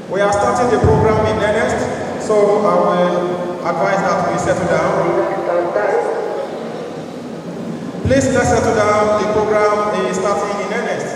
We are starting the program in earnest, so I will advise that we settle down. Please let's settle down. The program is starting in earnest.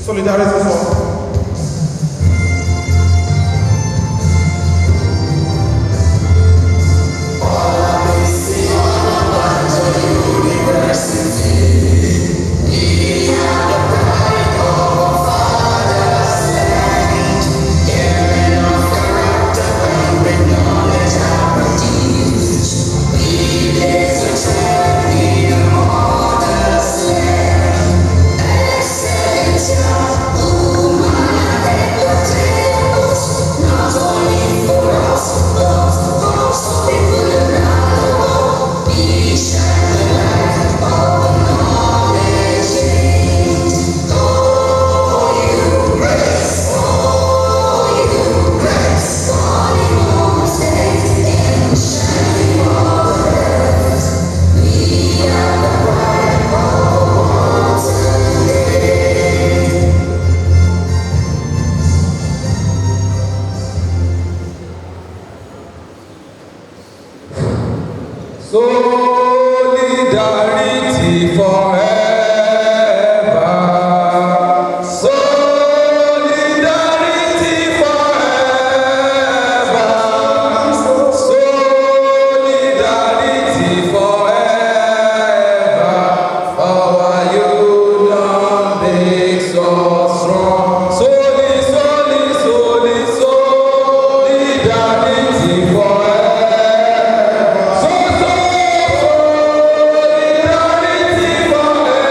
Solidarity forever. Solidarity forever. Solidarity forever. Our union makes us strong. Solidarity forever. Solidarity forever.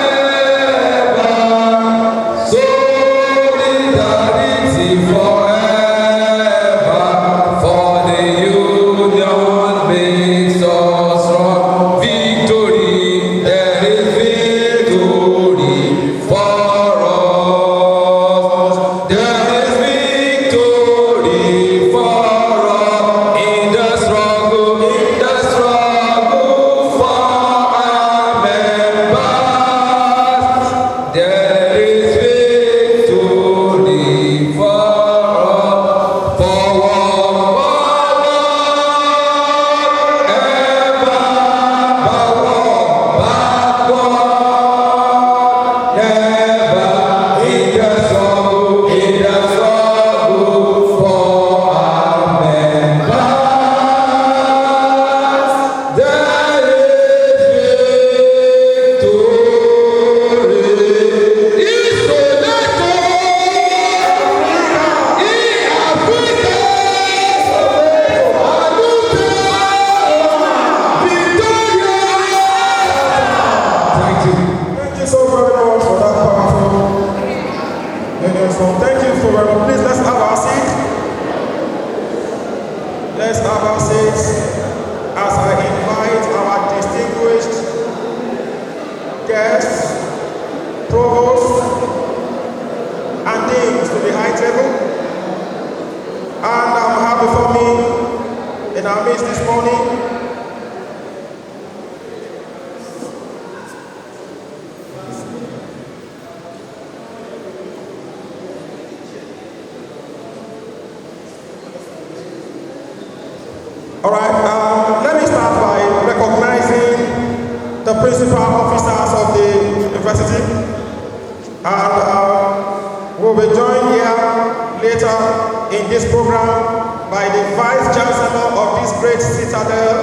this program by the Vice Chancellor of this great citadel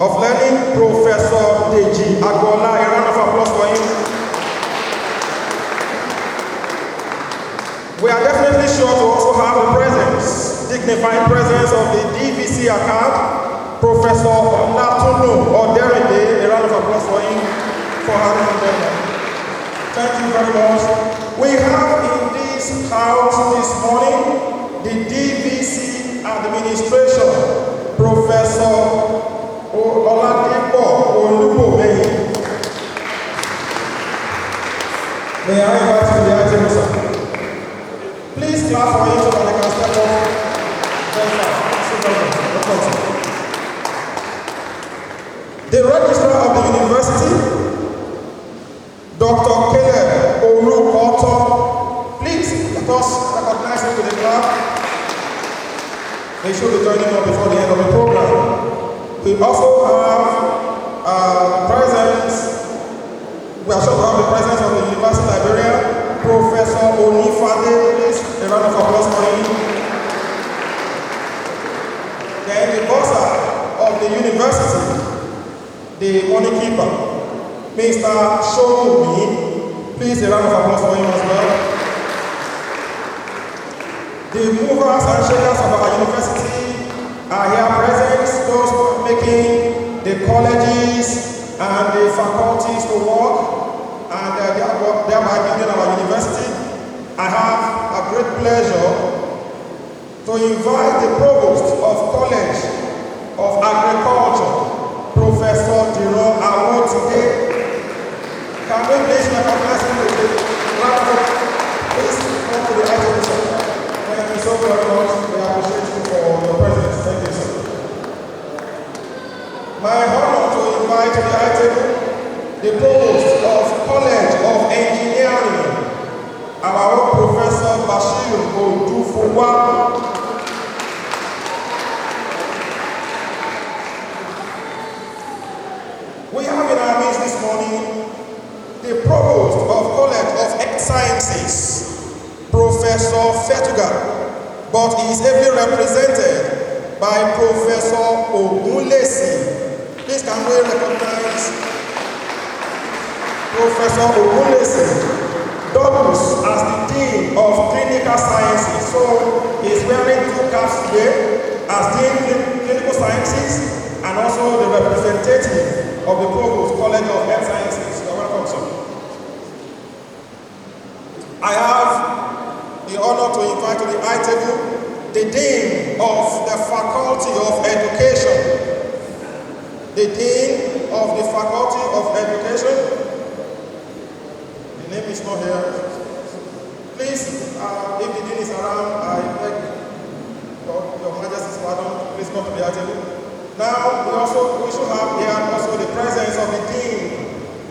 of learning, Professor Deji Agbola. A round of applause for him. We are definitely sure to also have a presence, dignified presence of the DVC account, Professor Olatunlo Oderinde. A round of applause for him for having him there. Thank you very much. We have in this house this morning the DVC administration, Professor OLABISI. May I invite you to the item, sir? Please clap for him so that I can step off very fast. The registrar of the university, Dr. Caleb Olukoto, please let us recognize him to the club. They should be joining us before the end of the program. We also have presence. We are sure to have the presence of the university librarian, Professor Onifade. Please, a round of applause for him. Then the bursar of the university, the money keeper, Mr. Showmi. Please, a round of applause for him as well. The movers and shakers of our university are here present, those who are making the colleges and the faculties to work and thereby building our university. I have a great pleasure to invite the Provost of College of Agriculture, Professor Diro Awo today. Can we please recognize him with a round of applause? Please come to the item, sir. Thank you so very much. We appreciate you for your presence. Thank you, sir. My honor to invite to the item the Provost of College of Engineering, our own Professor Bashir Odufuwa. We have in our midst this morning the Provost of College of Sciences, Professor Fetuga, but he is ably represented by Professor Ogunlesi. Please can we recognize Professor Ogunlesi doubles as the Dean of Clinical Sciences. So he is wearing two caps today as Dean of Clinical Sciences and also the representative of the Provost College of Health Sciences. You're welcome, sir. I have the honor to invite to the high table the Dean of the Faculty of Education. The Dean of the Faculty of Education. The name is not here. Please, if the Dean is around, I beg your Majesty's pardon, please come to the table. Now, we should have here also the presence of the Dean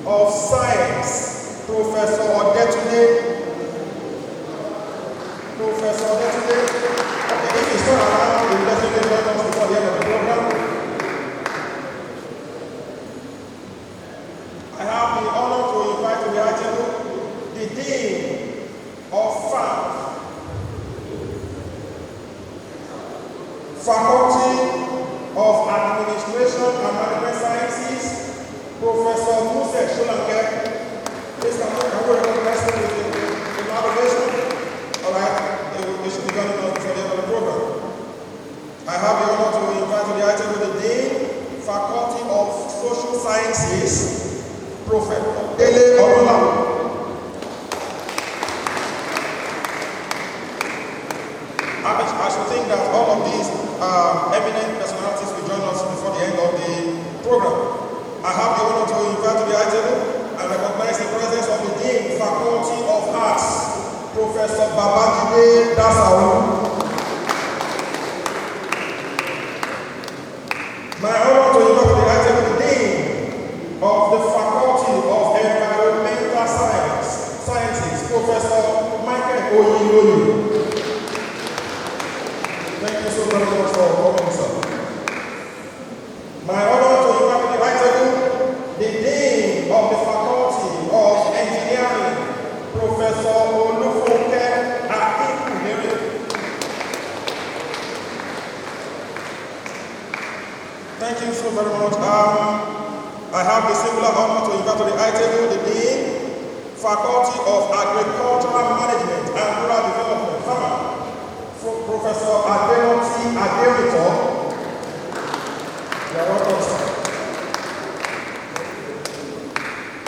of Science, Professor Odetunde. Professor Odetunde. Okay, if he's not around, he will definitely join us before the end of the program. I have the honor to invite to the table the Dean of Faculty of Administration and Management Sciences, Professor Muse Sholanke. Please can we recognize him with the inauguration? All right, they should be joining us before the end of the program. I have the honor to invite to the item with the Dean, Faculty of Social Sciences, Professor Dele Orula. I should think that all of these eminent personalities will join us before the end of the program. I have the honor to invite to the item and recognize the presence of the Dean, Faculty of Arts, Professor Babajide Dasawu. My honor to invite to the item the Dean of the Faculty of Environmental Sciences, Professor Michael Oyiwoye. Thank you so very much for coming, sir. My honor to invite to the item the Dean of the Faculty of Engineering, Professor Olufunke Akinkunere. so very much. I have the singular honor to invite to the high table the Dean, Faculty of Agricultural Management and Rural Development, Professor Adelito. You are welcome, sir.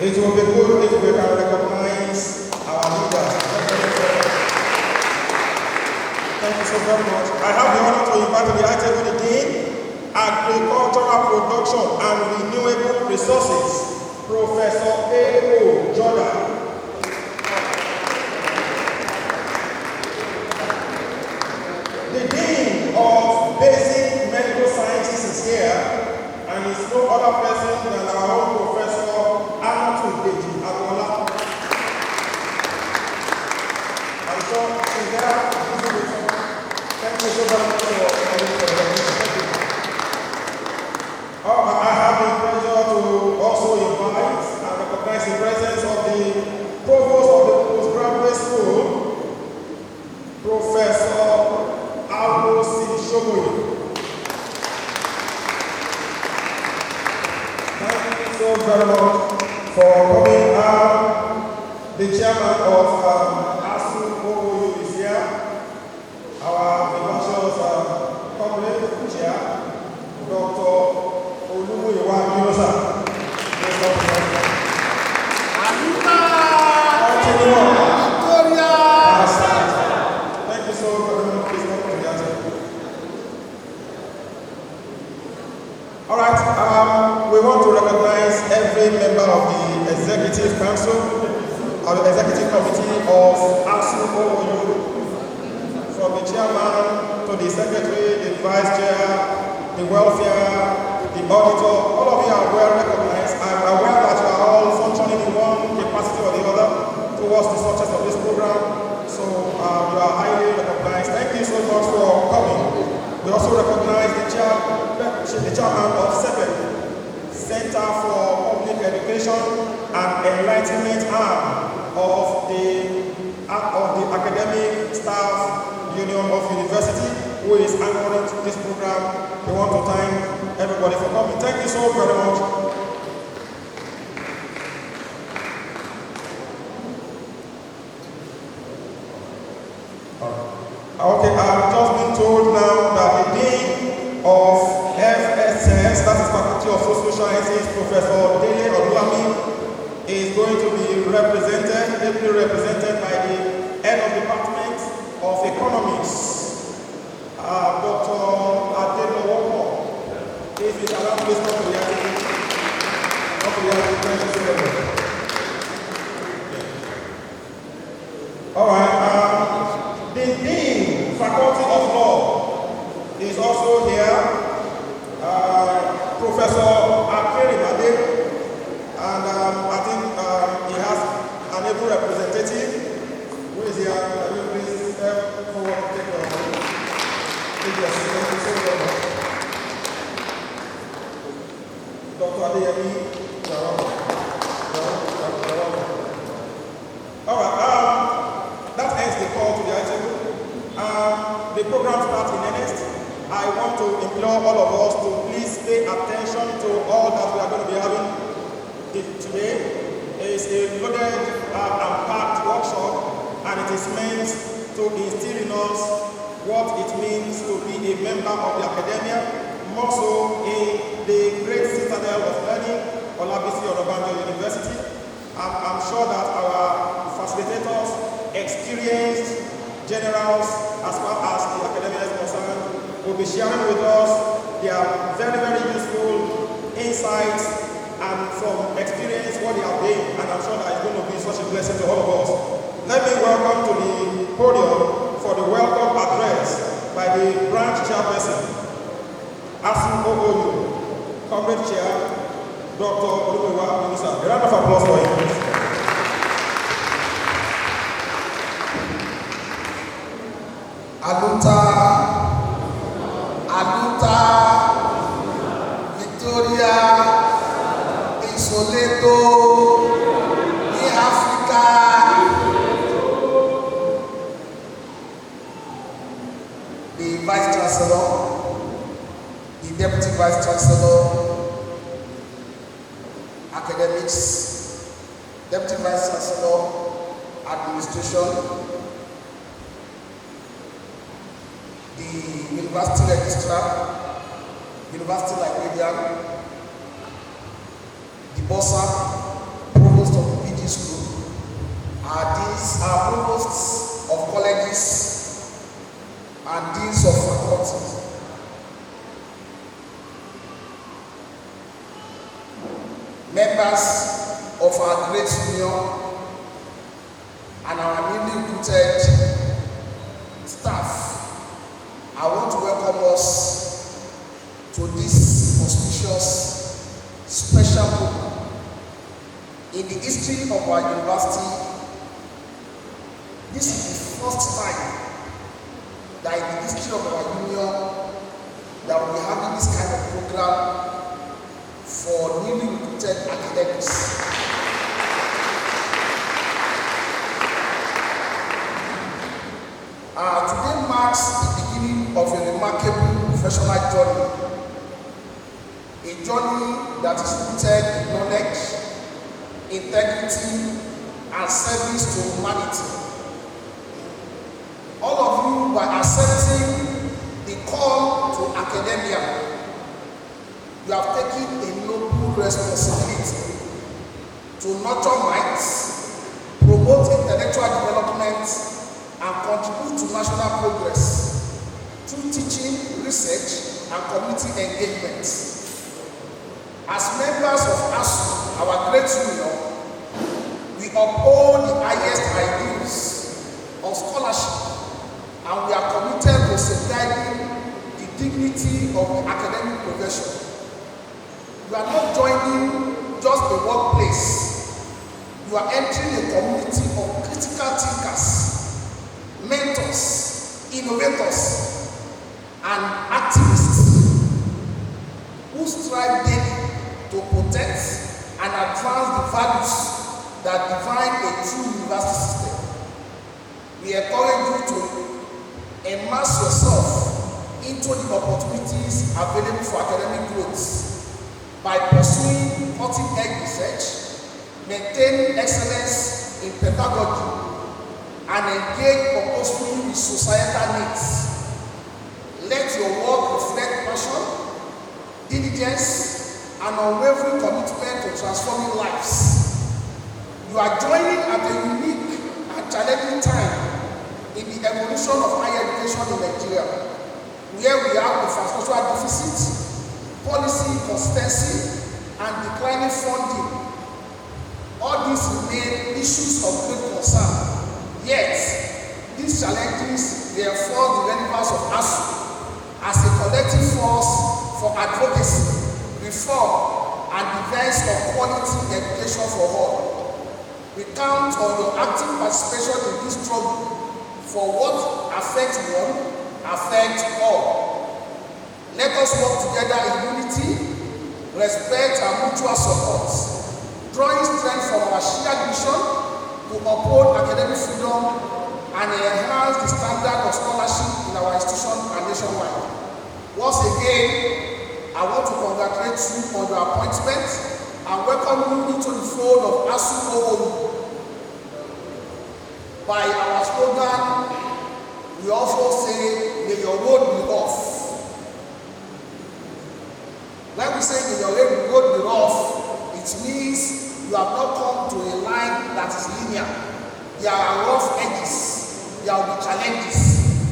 It will be good if we can recognize our leaders. Thank you so very much. I have the honor to invite to the high table the Dean, Agricultural Production and Renewable Resources, Professor AGO-IWOYE. The Dean of Basic Medical Sciences is here, and is no other person than our own Professor Deji Agola. I'm sure she's there. Thank you so very much for this. I have the pleasure to also invite and recognize the presence of the Provost of the Postgraduate School, Professor AGO-IWOYE. Thank you so very much for coming. The chairman of AGO-IWOYE is here. Our illustrious comrade chair, Dr. OLABISI. Thank you so very much. Please come to the table. All right. We want to recognize every member of the Executive Council, or the Executive Committee of AGO-IWOYE. From the chairman to the secretary, the vice chair, the welfare, the auditor, all of you are well recognized. I'm aware that you are all functioning in one capacity or the other towards the success of this program. So you are highly recognized. Thank you so much for coming. We also recognize the chairman of CEPED, Center for Public Education and Enlightenment arm of the Academic Staff Union of University, who is anchoring this program. We want to thank everybody for coming. Thank you so very much. Okay, I've just been told now that the Dean of FSS, that is Faculty of Social Sciences, Professor Dele Olulami, is going to be represented by the head of department of economics, Dr. Adelito. If he's allowed to listen to the article, all right. The Dean, Faculty of Law, is also here, Professor Akere, and I think he has an able representative who is here. Can you please step forward and take your seat? Dr. Adeyemi, all right, that ends the call to the item. The program starts in earnest. I want to implore all of us to please pay attention to all that we are going to be having today. It's a loaded and packed workshop, and it is meant to instill in us what it means to be a member of the academia, more so in the great citadel of learning, ONABANJO University. I'm sure that our facilitators, experienced generals, as far as the academia is concerned, will be sharing with us their very, very useful insights and from experience what they are doing, and I'm sure that it's going to be such a blessing to all of us. Let me welcome to the podium for the welcome address by the branch chairperson, AGO-IWOYE, Comrade Chair, Dr. OLABISI. A round of applause for him, please. Aluta, Victoria, Isoleto, ní Africa. The Vice Chancellor, the Deputy Vice Chancellor, colleagues, Deputy Vice Chancellor, Administration, the University Registrar, University Librarian, the Bossa, Provost of the PG School, these are provosts of colleges and deans of faculties. Members of our great union and our newly recruited staff, I want to welcome us to this auspicious special program. In the history of our university, this is the first time that in the history of our union that we are having this kind of program for newly recruited academics. Today marks the beginning of a remarkable professional journey, a journey that is rooted in knowledge, integrity, and service to humanity. All of you, by accepting the call to academia, you have taken a noble responsibility to nurture minds, promote intellectual development, and contribute to national progress through teaching, research, and community engagement. As members of ASU, our great union, we uphold the highest ideals of scholarship, and we are committed to safeguarding the dignity of the academic profession. You are not joining just a workplace. You are entering a community of critical thinkers, mentors, innovators, and activists who strive daily to protect and advance the values that define a true university system. We encourage you to immerse yourself into the opportunities available for academic growth by pursuing cutting-edge research, maintain excellence in pedagogy, and engage purposefully with societal needs. Let your work reflect passion, diligence, and unwavering commitment to transforming lives. You are joining at a unique and challenging time in the evolution of higher education in Nigeria, where we have infrastructural deficit, policy consistency, and declining funding. All these remain issues of great concern. Yet, these challenges reinforce the relevance of ASU as a collective force for advocacy, reform, and defense of quality education for all. We count on your active participation in this struggle, for what affects one affects all. Let us work together in unity, respect, and mutual support, drawing strength from our shared mission to uphold academic freedom and enhance the standard of scholarship in our institution and nationwide. Once again, I want to congratulate you on your appointment and welcome you into the fold of ASU OLABISI. By our slogan, we also say, may your road be rough. When we say may your road be rough, it means you have not come to a line that is linear. There are rough edges, there will be challenges.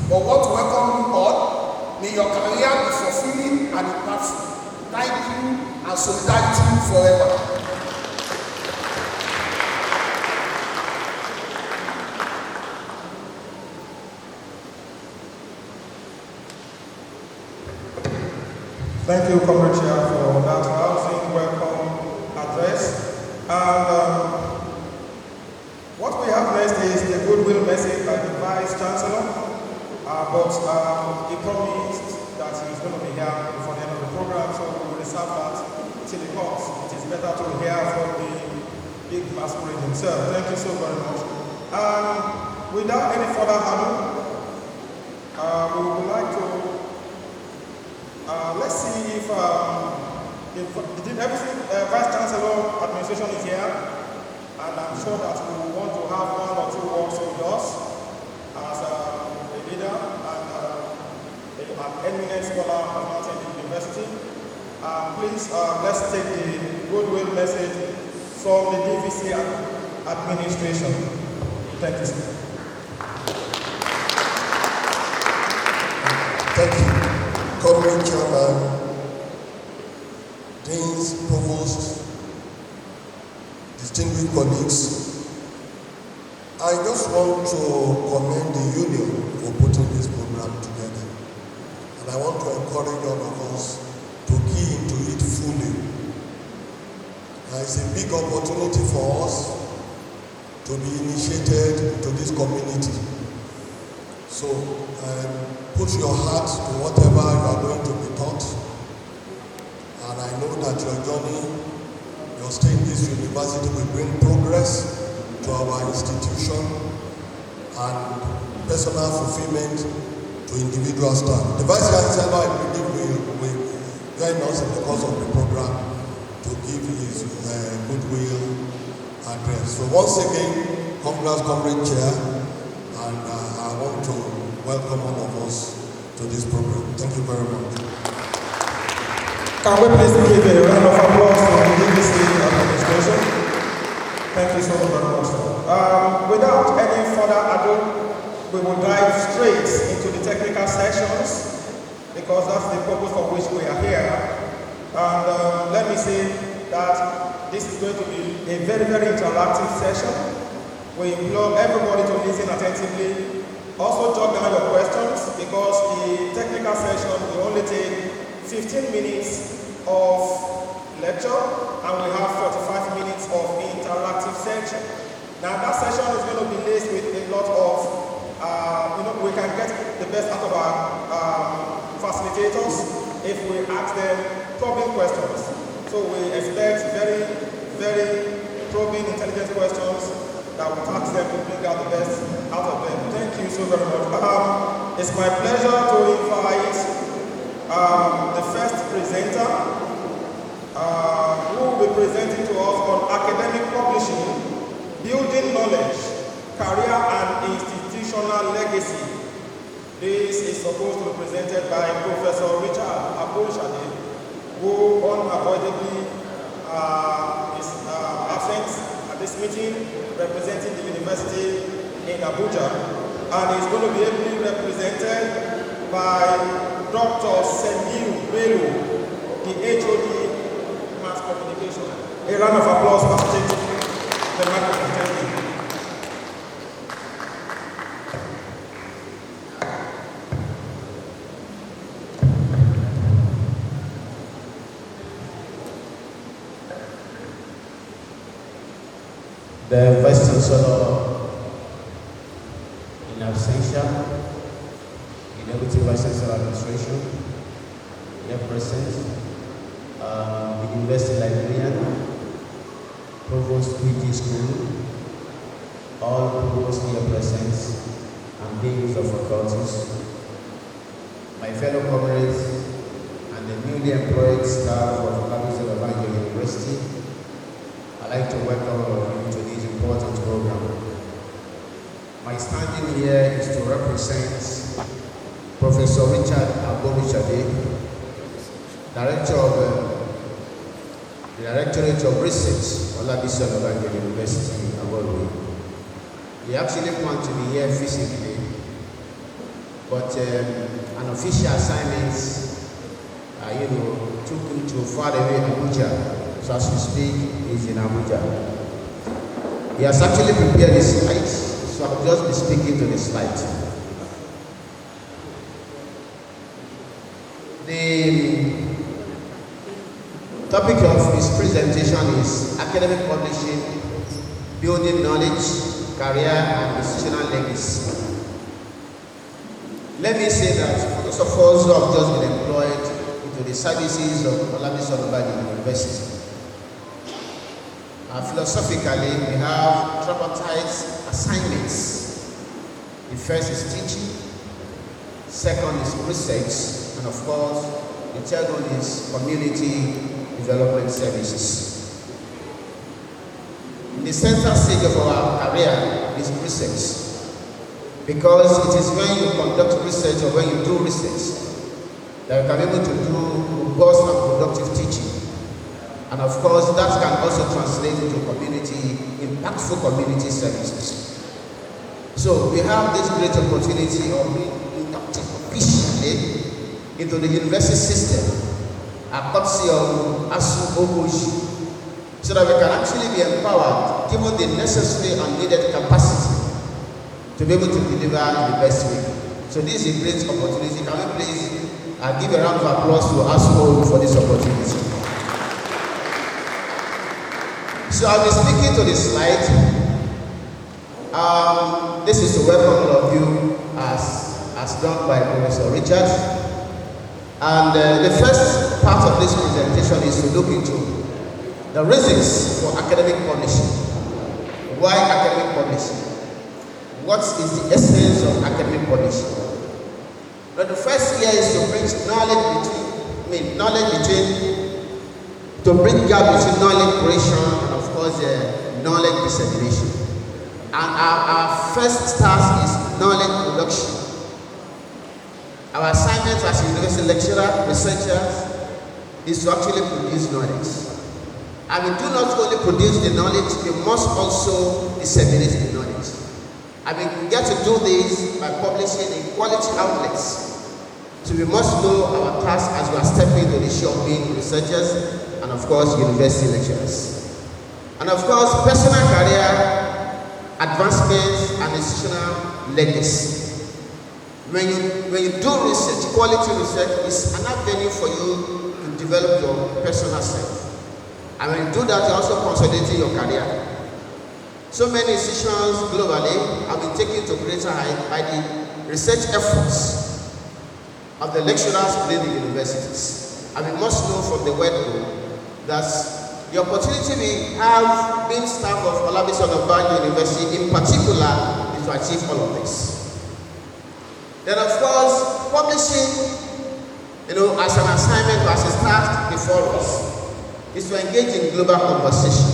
But what to welcome you all, may your career be fulfilling and impactful. Thank you, and solidarity forever. Thank you, Comrade Chair, for that rousing welcome address. And what we have next is the goodwill message by the Vice Chancellor. But he promised that he's going to be here before the end of the program, so we will reserve that till he comes. It is better to hear from the big masquerade himself. Thank you so very much. Without any further ado, we would like to let's see if The Vice Chancellor administration is here, and I'm sure that we will want to have one or two works with us as a leader and an eminent scholar of Mountain University. Please, let's take the goodwill message from the DVC administration. Thank you, sir. Thank you, Comrade Chairman, Deans, Provost, distinguished colleagues. I just want to commend the union for putting this program together. And I want to encourage all of us to key into it fully. It's a big opportunity for us to be initiated into this community. So put your heart to whatever you are going to be taught. And I know that your journey, your stay in this university will bring progress to our institution and personal fulfillment to individual staff. The Vice Chancellor, I believe, will join us in the course of the program to give his goodwill address. So once again, congrats, Comrade Chair, and I want to welcome all of us to this program. Thank you very much. Can we please give a round of applause to the DVC administration? Thank you so very much. Without any further ado, we will dive straight into the technical sections because that's the purpose for which we are here. And let me say that this is going to be a very, very interactive session. We implore everybody to listen attentively. Also jot down your questions because the technical session will only take 15 minutes of lecture and we have 45 minutes of interactive section. Now that session is going to be laced with a lot of, we can get the best out of our facilitators if we ask them probing questions. So we expect very, very probing, intelligent questions that will task them to bring out the best out of them. Thank you so very much. It's my pleasure to invite the first presenter who will be presenting to us on academic publishing, building knowledge, career and institutional legacy. This is supposed to be presented by Professor Richard AGO-IWOYE, who unavoidably is absent at this meeting, representing the university in Abuja, and is going to be ably represented by Dr. Semiu Bello, the HOD Mass Communication. A round of applause for the microphone. Thank you. The Vice Chancellor in absentia, the Deputy Vice Chancellor Administration, here present, the University Librarian, Provost PG School, all provosts here present, and deans of faculties, my fellow comrades, and the newly employed staff of ONABANJO University. I'd like to welcome all of you to this important program. My standing here is to represent Professor Richard AGO-IWOYE, Director of the Directorate of Research, OLABISI University, Abuja. He actually planned to be here physically, but an official assignment, took him to far away Abuja. So as we speak, he's in Abuja. He has actually prepared his slides, so I'll just be speaking to the slides. The topic of his presentation is academic publishing, building knowledge, career, and institutional legacy. Let me say that for those of us who have just been employed into the services of OLABISI University, philosophically, we have tripartite assignments. The first is teaching, second is research, and of course, the third one is community development services. The central stage of our career is research, because it is when you conduct research or when you do research that you can be able to do robust and productive teaching. And of course, that can also translate into impactful community services. So we have this great opportunity of being inducted officially into the university system, a courtesy of AGO-IWOYE, so that we can actually be empowered, given the necessary and needed capacity to be able to deliver in the best way. So this is a great opportunity. Can we please give a round of applause to AGO-IWOYE for this opportunity? So I'll be speaking to the slide. This is to welcome all of you as done by Professor Richard. And the first part of this presentation is to look into the reasons for academic publishing. Why academic publishing? What is the essence of academic publishing? But the first here is to bridge to bring gap between knowledge creation and of course knowledge dissemination. And our first task is knowledge production. Our assignment as university lecturer, researchers, is to actually produce knowledge. And we do not only produce the knowledge, we must also disseminate the knowledge. And we get to do this by publishing in quality outlets. So we must know our task as we are stepping into the issue of being researchers and of course university lecturers. And of course personal career, advancements and institutional legacy. When you do research, quality research is an avenue for you to develop your personal self. And when you do that, you're also consolidating your career. So many institutions globally have been taken to greater height by the research efforts of the lecturers within the universities. And we must know from the word-go that the opportunity we have being staff of ONABANJO University in particular is to achieve all of this. Then of course, publishing, as an assignment or as a task before us, is to engage in global conversation.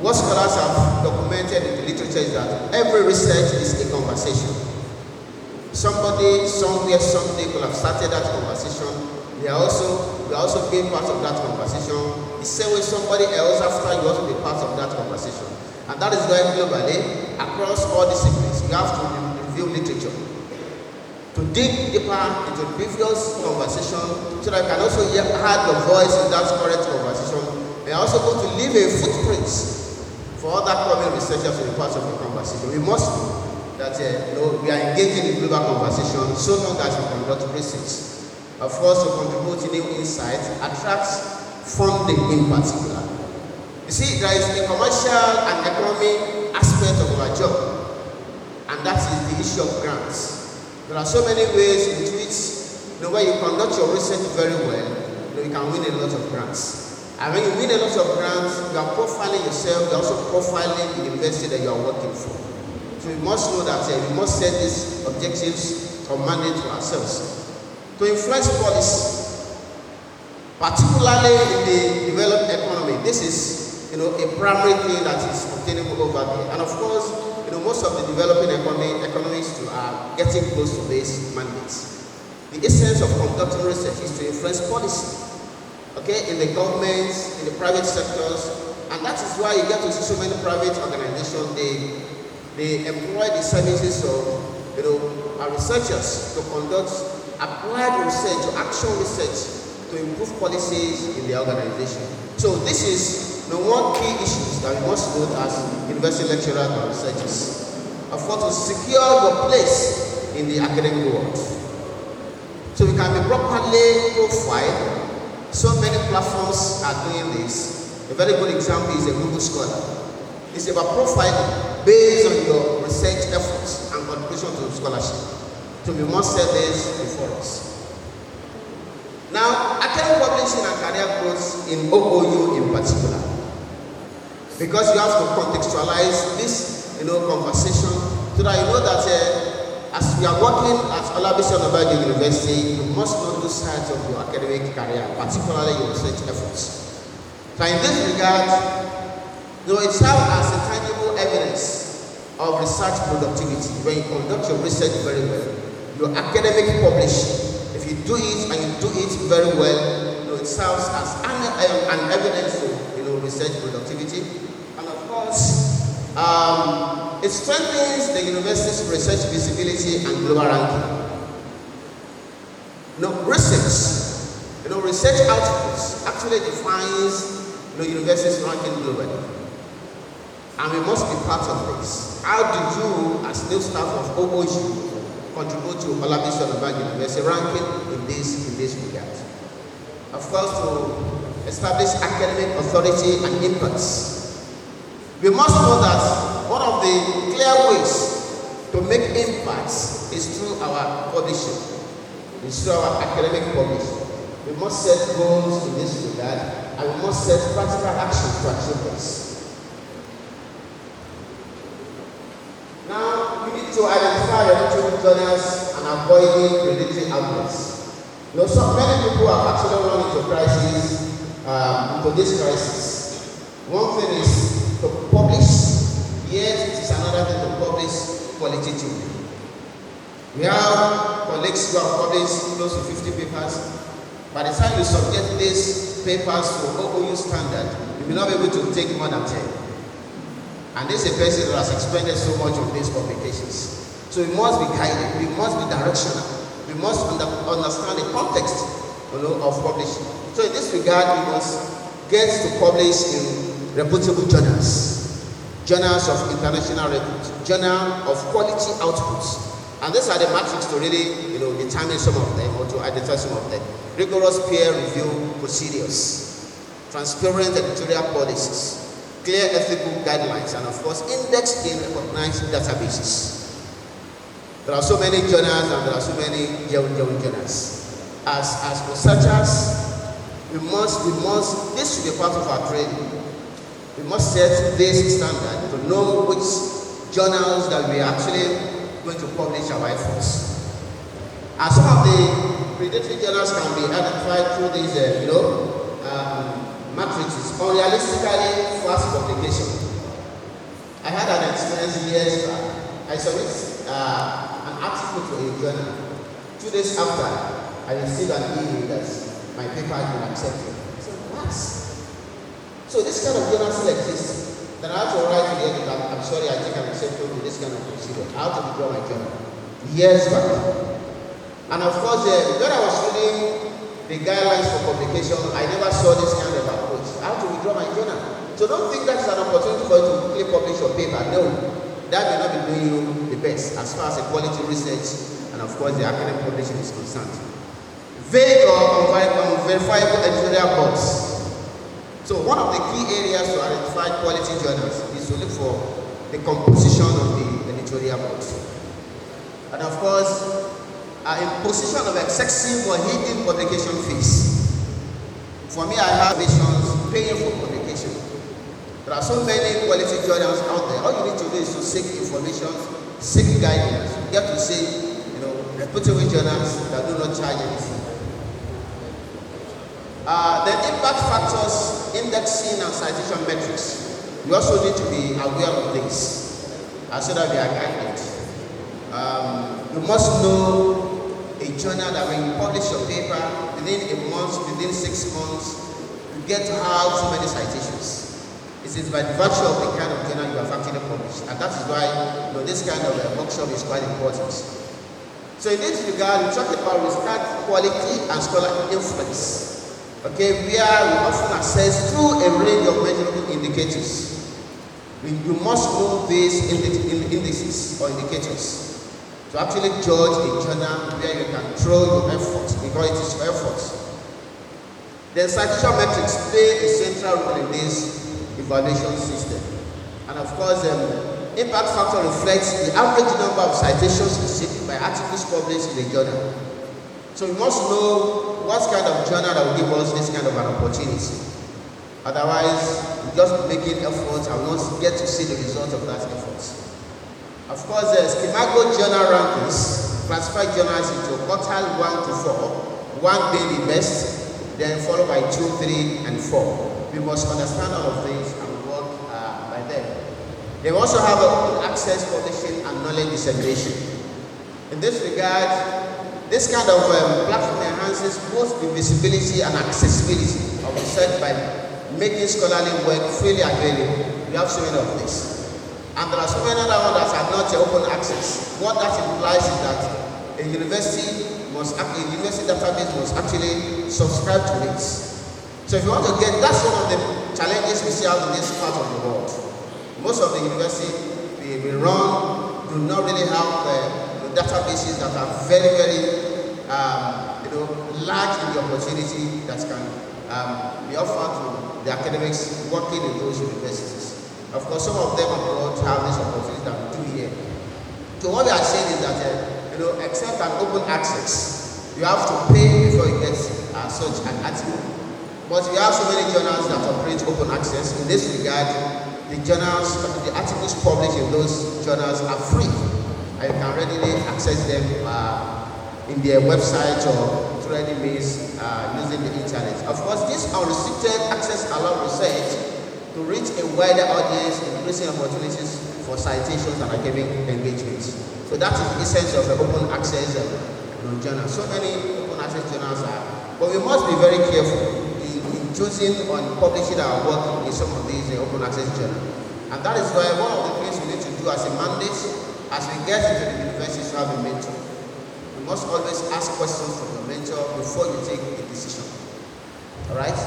What scholars have documented in the literature is that every research is a conversation. Somebody, somewhere, someday could have started that conversation. We are also being part of that conversation. The same way somebody else after you also be part of that conversation. And that is why globally, across all disciplines, we have to review literature, to dig deeper into the previous conversation so that I can also add your voice in that current conversation. We are also going to leave a footprint for other coming researchers to be part of the conversation. We must know that we are engaging in global conversation so long as we conduct research. Of course, to contribute to new insights, attracts funding in particular. You see, there is a commercial and economic aspect of our job, and that is the issue of grants. There are so many ways in which, when you conduct your research very well, you can win a lot of grants. And when you win a lot of grants, you are profiling yourself, you are also profiling the university that you are working for. So we must know that we must set these objectives or mandate to ourselves. To influence policy, particularly in the developed economy, this is a primary thing that is obtainable over there. And of course, most of the developing economies are getting close to these mandates. The essence of conducting research is to influence policy, in the governments, in the private sectors, and that is why you get to see so many private organizations. They employ the services of our researchers to conduct applied research or action research to improve policies in the organization. So this is one key issue that we must note as university lecturers and researchers, of what to secure your place in the academic world. So we can be properly profiled. So many platforms are doing this. A very good example is a Google Scholar. It's about profiling based on your research efforts and contribution to scholarship. So we must set this before us. Now, academic publishing and career growth in OOU in particular, because you have to contextualize this, conversation, so that you know that as we are working at OLABISI University, you must know the sides of your academic career, particularly your research efforts. So in this regard, it serves as a tangible evidence of research productivity. When you conduct your research very well, your academic publishing, if you do it and you do it very well, it serves as an evidence of research productivity. And of course, it strengthens the university's research visibility and global ranking. Research outputs actually defines university's ranking globally. And we must be part of this. How do you, as new staff of OBOJU, contribute to OLABISI ONABANJO University ranking in this regard? Of course, to establish academic authority and impacts. We must know that one of the clear ways to make impacts is through our publishing, is through our academic publishing. We must set goals in this regard, and we must set practical actions to achieve this. Now, we need to identify editorial journals and avoiding predicting outlets. So many people have actually run into into this crisis. One thing is to publish, yet it is another thing to publish qualitatively. We have colleagues who have published close to 50 papers. By the time you subject these papers to OOU standard, you will not be able to take more than 10. And this is a person that has expended so much on these publications. So we must be guided, we must be directional, we must understand the context of publishing. So in this regard, we must get to publish in reputable journals, journals of international repute, journal of quality outputs. And these are the metrics to really, determine some of them or to identify some of them. Rigorous peer review procedures, transparent editorial policies, clear ethical guidelines, and of course, indexed in recognized databases. There are so many journals and there are so many journals. As researchers, we must, this should be part of our training. We must set this standard to know which journals that we are actually going to publish our efforts. And some of the predatory journals can be identified through these, matrices, unrealistically fast publication. I had an experience years back. I submitted an article to a journal. 2 days after, I received an email that my paper had been accepted. I said, what? So this kind of journal still exists. Then I have to write to the editor, I'm sorry, I think I'm accepted to this kind of procedure. I have to withdraw my journal. Years back. And of course, when I was reading the guidelines for publication, I never saw this kind of approach. I have to withdraw my journal. So don't think that's an opportunity for you to quickly publish your paper. No, that may not be doing you the best as far as the quality research and of course the academic publishing is concerned. Vague or unverifiable editorial boards. So one of the key areas to identify quality journals is to look for the composition of the editorial board. And of course, imposition of excessive or hidden publication fees. For me, I have visions paying for publication. There are so many quality journals out there. All you need to do is to seek information, seek guidance. You get to see, reputable journals that do not charge anything. Then impact factors, indexing and citation metrics. You also need to be aware of this so that we are guided. You must know a journal that when you publish your paper within a month, within 6 months, you get to have so many citations. It is by the virtue of the kind of journal you have actually published, and that is why this kind of workshop is quite important. So in this regard, we talk about research quality and scholarly influence. Okay, where we often assess through a range of measurable indicators. You must know these indices or indicators to actually judge a journal where you can throw your effort, because it is your effort. The citation metrics play a central role in this evaluation system. And of course, impact factor reflects the average number of citations received by articles published in a journal. So we must know what kind of journal that will give us this kind of an opportunity. Otherwise, we just making efforts and not get to see the result of that effort. Of course, the Schemago journal rankings classify journals into quartile 1 to 4, 1 being the best, then followed by 2, 3, and 4. we must understand all of these and work by them. They also have open access publishing and knowledge dissemination. In this regard, this kind of platform enhances both the visibility and accessibility of research by making scholarly work freely available. We have so many of this. And there are so many other ones that are not open access. What that implies is that a university database must actually subscribe to it. So if you want to get, that's one of the challenges we see out in this part of the world. Most of the universities we run do not really have databases that are very, very large in the opportunity that can be offered to the academics working in those universities. Of course, some of them abroad have this opportunity that we do here. So what we are saying is that except an open access, you have to pay before you get such an article. But we have so many journals that operate open access. In this regard, the articles published in those journals are free. And you can readily access them in their website or through any means using the internet. Of course, this unrestricted access allows research to reach a wider audience, increasing opportunities for citations and academic engagements. So that is the essence of the open access journals. So many open access journals are, but we must be very careful in choosing on publishing our work in some of these open access journals. And that is why one of the things we need to do as a mandate, as we get into the university to have a mentor, we must always ask questions from your mentor before you take a decision. All right?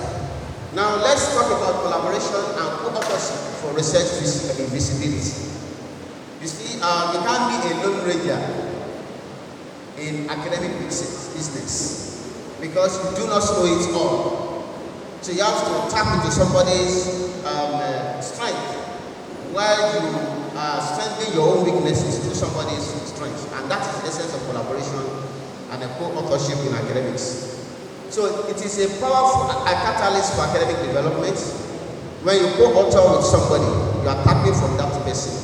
Now let's talk about collaboration and co-authorship for research visibility. You see, you can't be a lone ranger in academic business because you do not know it all. So you have to tap into somebody's strength while you strengthen your own weaknesses through somebody's strength. And that is the essence of collaboration and a co-authorship in academics. So it is a powerful catalyst for academic development. When you co-author with somebody, you are tapping from that person,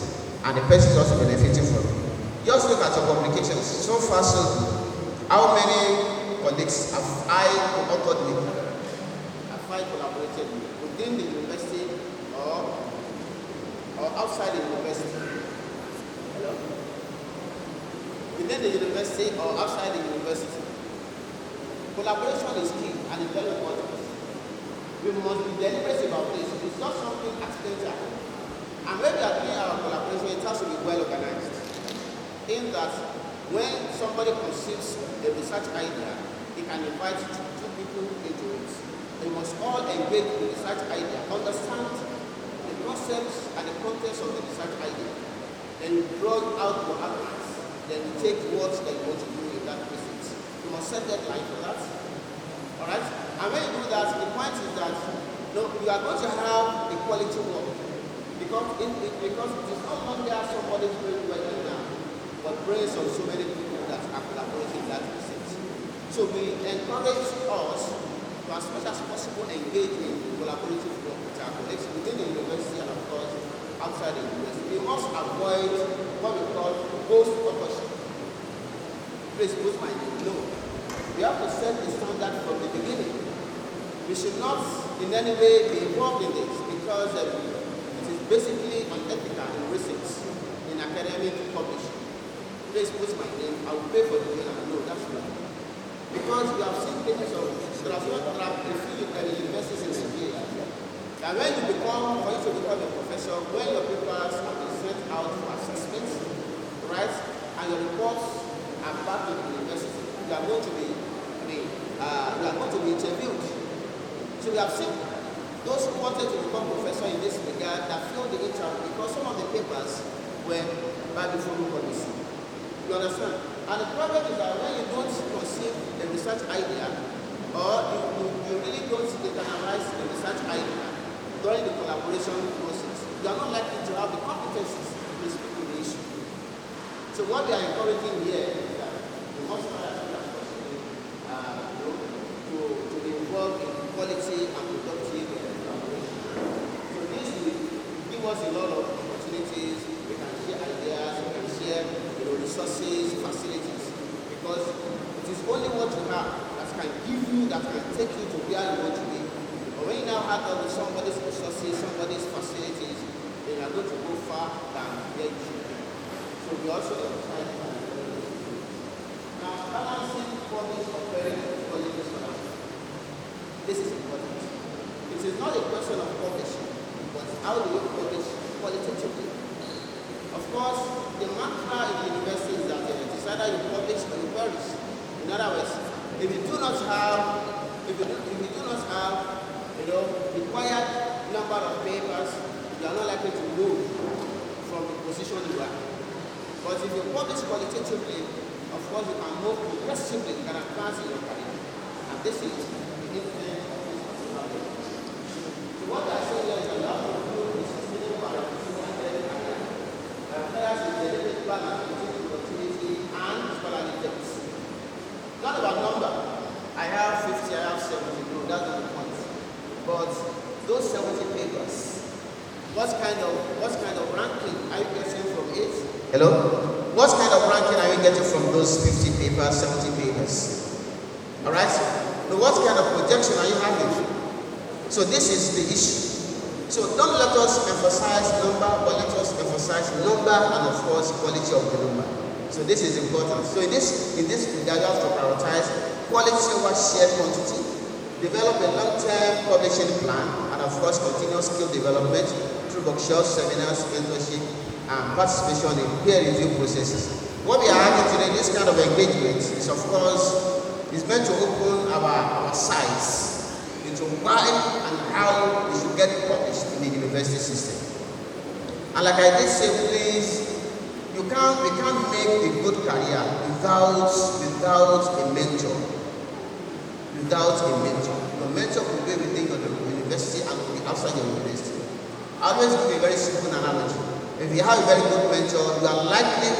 and the person is also benefiting from it. Just look at your publications. So far, so how many colleagues have I co-authored with? Have I collaborated with within the university or outside the university? Hello? Within the university or outside the university? Collaboration is key and it's very important. We must be deliberate about this. It's not something accidental. And when we are doing our collaboration, it has to be well organized. In that, when somebody conceives a research idea, he can invite two people into it. They must all engage in the research idea, understand the concepts and the contents of the research idea, then draw out your outlines, then take what they want to do in that research. You must set deadline for that. Alright? And when you do that, the point is that you are going to have a quality work. Because it is not only somebody's brain working now, but brains of so many people that are collaborating in that research. So we encourage us to, as much as possible, engage in collaborative work with our colleagues within the university and, of course, outside the university. We must avoid what we call ghost authorship. Please put my name. No. We have to set the standard from the beginning. We should not in any way be involved in this because it is basically unethical in research, in academic publishing. Please put my name. I will pay for the journal. No, that's not. Because we have seen cases of there are a few universities in Nigeria. And when you become, for you to become a professor, when your papers have been sent out for assessment, right, and your reports are back to the university, you are going to be interviewed. So we have seen those who wanted to become professor in this regard that failed the interview because some of the papers were by the foreign policy. You understand? And the problem is that when you don't conceive a research idea or you really don't internalize the research idea during the collaboration process, you are not likely to have the competencies to speak to the issue. So what we are encouraging here is that we must try as much as possible to be involved in quality and productive collaboration. So this will give us a lot of opportunities. We can share ideas, we can share resources, facilities, because it is only what you have that can give you, that can take you to where you want to be, or when you now add on with somebody's resources, somebody's facilities, then you are going to go far than where you should be. So we also emphasize that. Now, balancing public comparing colleges for us. This is important. It is not a question of publishing, but how do you publish qualitatively? Of course, the mantra in the university is that it is either you publish or you perish. In other words, if you do not have, required number of papers, you are not likely to move from the position you are. But if you publish qualitatively, of course, you can move progressively, you can advance in your career. And this is the influence of this technology. So what I say here is that you have to improve the sustainable and career. Whereas the deliberate balance between productivity and scholarly depth. Not about number. I have 50, I have 70. No, that's not the point. But those 70 papers, what kind of ranking are you getting from it? Hello? What kind of ranking are you getting from those 50 papers, 70 papers? Alright? Now what kind of projection are you having? So this is the issue. So don't let us emphasize number, but let us emphasize number and of course quality of the number. So this is important. So in this regard, you have to prioritize quality over sheer quantity, develop a long-term publishing plan, and of course continuous skill development through workshops, seminars, mentorship, and participation in peer review processes. What we are having today, this kind of engagement is of course meant to open our sights into why and how we should get published in the university system. And like I did say, please, we can't make a good career without a mentor. Without a mentor. Your mentor will be within your university and will be outside your university. I always give a very simple analogy. If you have a very good mentor, you are more likely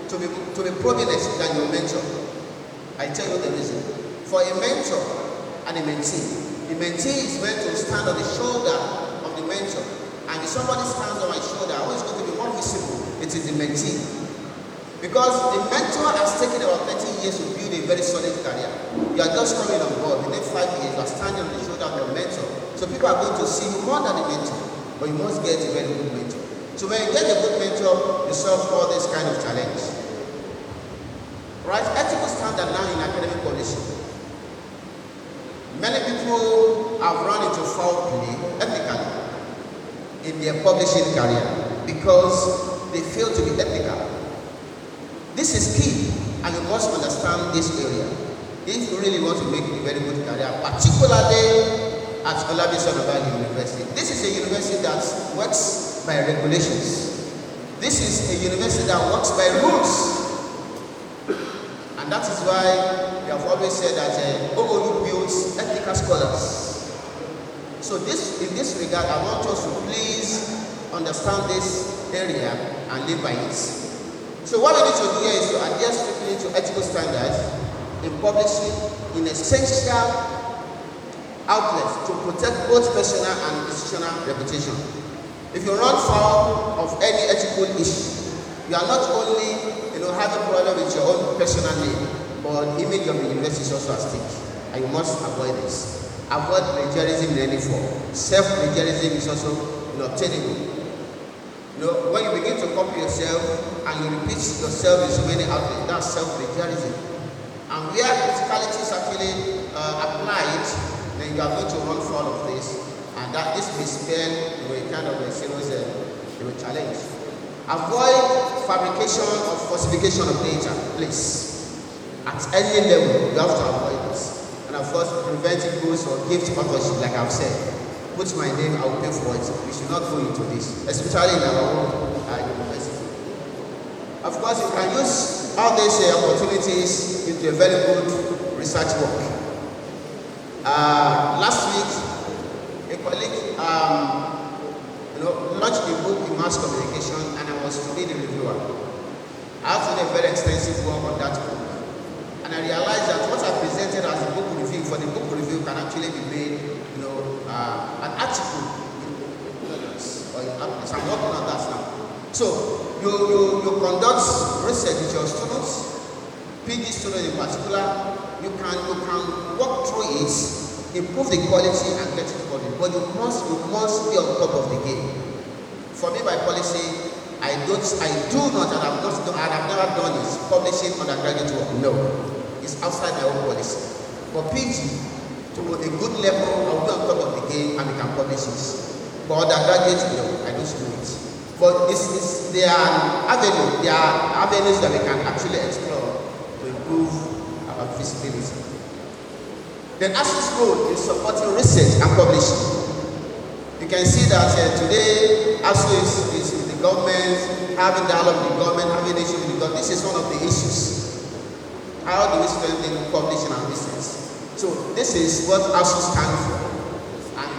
to be prominent than your mentor. I tell you the reason. For a mentor and a mentee, the mentee is meant to stand on the shoulder of the mentor. And if somebody stands on my shoulder, who is going to be more visible? It is the mentee. Because the mentor has taken about 30 years to build a very solid career. You are just coming on board. Within 5 years, you are standing on the shoulder of your mentor. So people are going to see you more than the mentor. But you must get a very good mentor. So when you get a good mentor, you solve all this kind of challenge. Right? Ethical standard now in academic publishing. Many people have run into foul play ethically in their publishing career because they fail to be ethical. This is key, and you must understand this area if you really want to make a very good career, particularly at OLABISI University. This is a university that works by regulations. This is a university that works by rules. And that is why we have always said that OOU builds ethical scholars. So in this regard, I want us to please understand this area and live by it. So what we need to do here is to adhere strictly to ethical standards in publishing in essential outlets to protect both personal and institutional reputation. If you run foul of any ethical issue, you are not only having a problem with your own personal name, but the image of the university is also at stake. And you must avoid this. Avoid plagiarism in any form. Self-plagiarism is also obtainable. When you begin to copy yourself and you repeat yourself in so many outlets, that's self-plagiarism. And where criticality is actually applied, then you are going to run foul of this, and that this may spell a kind of a serious challenge. Avoid fabrication or falsification of data, please. At any level, you have to avoid this. And of course, preventing goods or gift authorship, like I've said. Put my name, I will pay for it. We should not go into this, especially in our own university. Of course, you can use all these opportunities into a very good research work. Last week, a colleague launched a book in mass communication, and I was to be the reviewer. I have done a very extensive work on that book, and I realized that what I presented as a book review for the book review can actually be made, an article. I'm working on that now. So you conduct research with your students, PhD students in particular. You can walk through it improve the quality and get it published. But you must be on top of the game. For me, by policy, I do not, and I've never done is publishing undergraduate work. No, it's outside my own policy. For PG, to a good level, I'll be on top of the game and we can publish it. But undergraduate, no, I don't do it. But there are avenues that we can actually explore to improve our visibility. Then ASU's role in supporting research and publishing. You can see that today ASU is with the government, having dialogue with the government, having issues with the government. This is one of the issues. How do we strengthen publishing and research? So this is what ASU stands for. And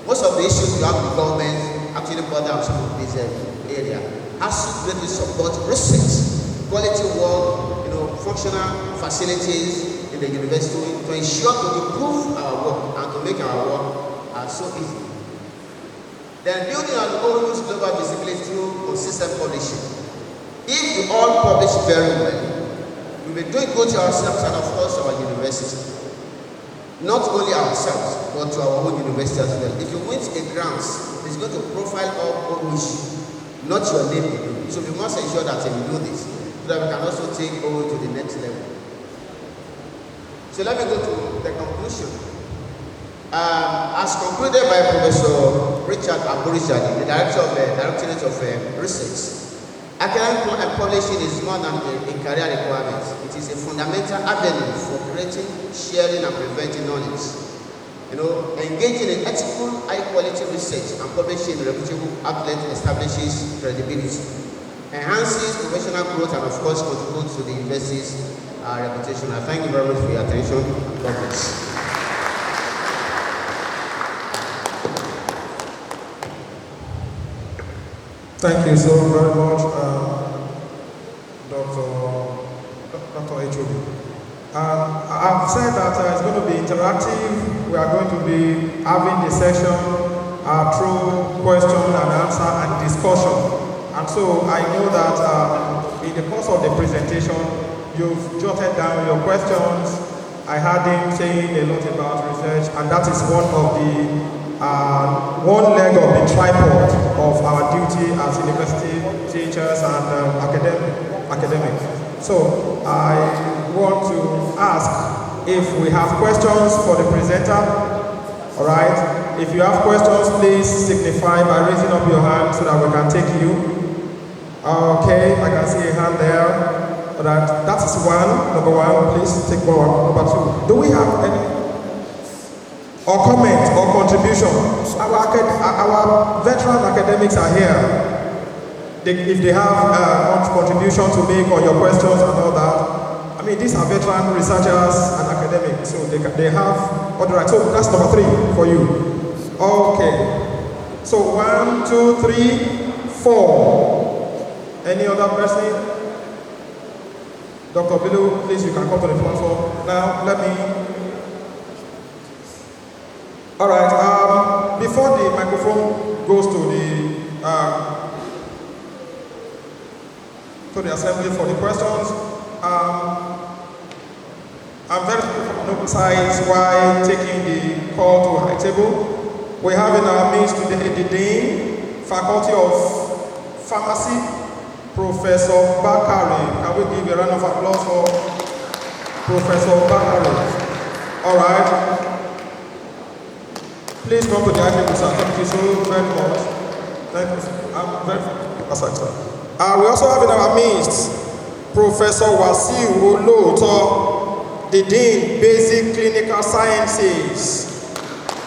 most of the issues you have with the government actually bother us in this area. ASU greatly support research, quality work, functional facilities in the university to ensure to improve our work and to make our work so easy. Then building on OLABISI global visibility through consistent publishing. If we all publish very well, we will do it good to ourselves and of course our university. Not only ourselves, but to our own university as well. If you win a grant, it's going to profile all OLABISI, not your name alone. So we must ensure that we do this, so that we can also take OLABISI to the next level. So let me go to the conclusion. As concluded by Professor Richard Aborijadi, the Directorate of Research, academic publishing is more than a career requirement. It is a fundamental avenue for creating, sharing, and preventing knowledge. Engaging in ethical, high-quality research and publishing in reputable outlets establishes credibility, enhances professional growth, and of course contributes to the university's reputation. I thank you very much for your attention. God bless. Thank you so very much, Dr. H.O.B. I've said that it's going to be interactive. We are going to be having the session through question and answer and discussion. And so I know that in the course of the presentation, you've jotted down your questions. I heard him saying a lot about research, and that is one of the one leg of the tripod of our duty as university teachers and academics. So I want to ask if we have questions for the presenter. All right. If you have questions, please signify by raising up your hand so that we can take you. Okay, I can see a hand there. All right. That is number one. Please take one. Number two. Do we have any? Or comment or contribution. Our veteran academics are here. If they have contribution to make on your questions and all that. I mean, these are veteran researchers and academics, so they have. All right, so that's number 3 for you. Okay. So 1, 2, 3, 4. Any other person? Dr. Bilu, please, you can come to the platform. Now, let me. All right, before the microphone goes to the assembly for the questions, I'm very emphasized why taking the call to high table. We have in our midst today the Dean, Faculty of Pharmacy, Professor Bakari. Can we give a round of applause for Professor Bakari? All right. Please come to the table, sir. Thank you so very much. Thank you. I'm very sir. We also have in our midst Professor Wasiu Oloto, the Dean, Basic Clinical Sciences.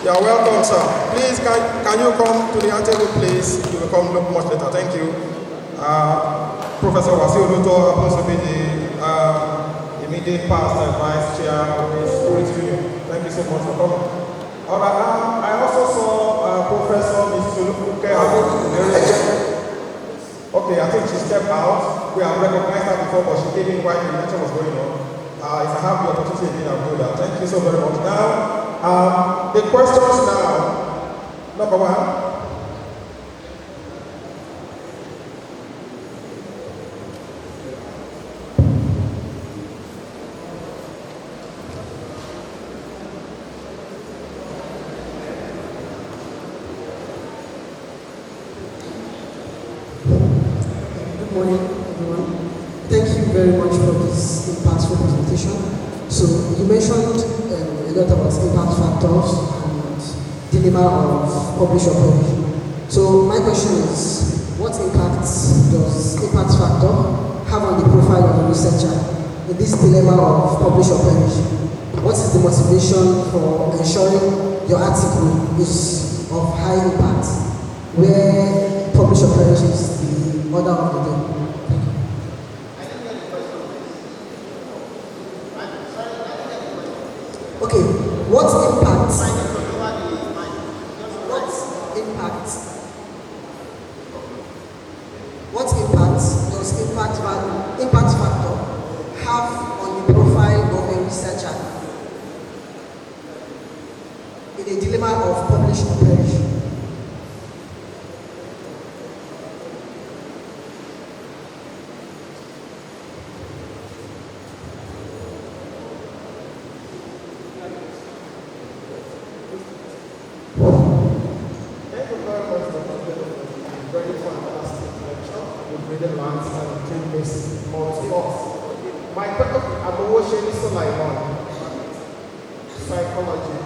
You are welcome, sir. Please, can you come to the table, please? You will come look much later. Thank you. Professor Wasiu Oloto happens to be the immediate past vice chair of the Spirit Union. Thank you so much for coming. All right, I also saw Professor Ms. Sulukuke. Okay, I think she stepped out. We have recognized her before, but she came in while the lecture was going on. If I have the opportunity again, I'll do that. Thank you so very much. Now, the questions now. Number 1. morning, everyone. Thank you very much for this impactful presentation. So you mentioned a lot about impact factors and dilemma of publish or perish. So my question is, what impact does impact factor have on the profile of the researcher in this dilemma of publish or perish? What is the motivation for ensuring your article is of high impact, where publish or perish is the order of the day? Okay, what impact does impact factor have on the profile of a researcher in a dilemma of publish or perish? Thank you very much for the very fantastic lecture. We've really learned and taken this more to us. My question, I'm Owosheni Sulaiman, psychology.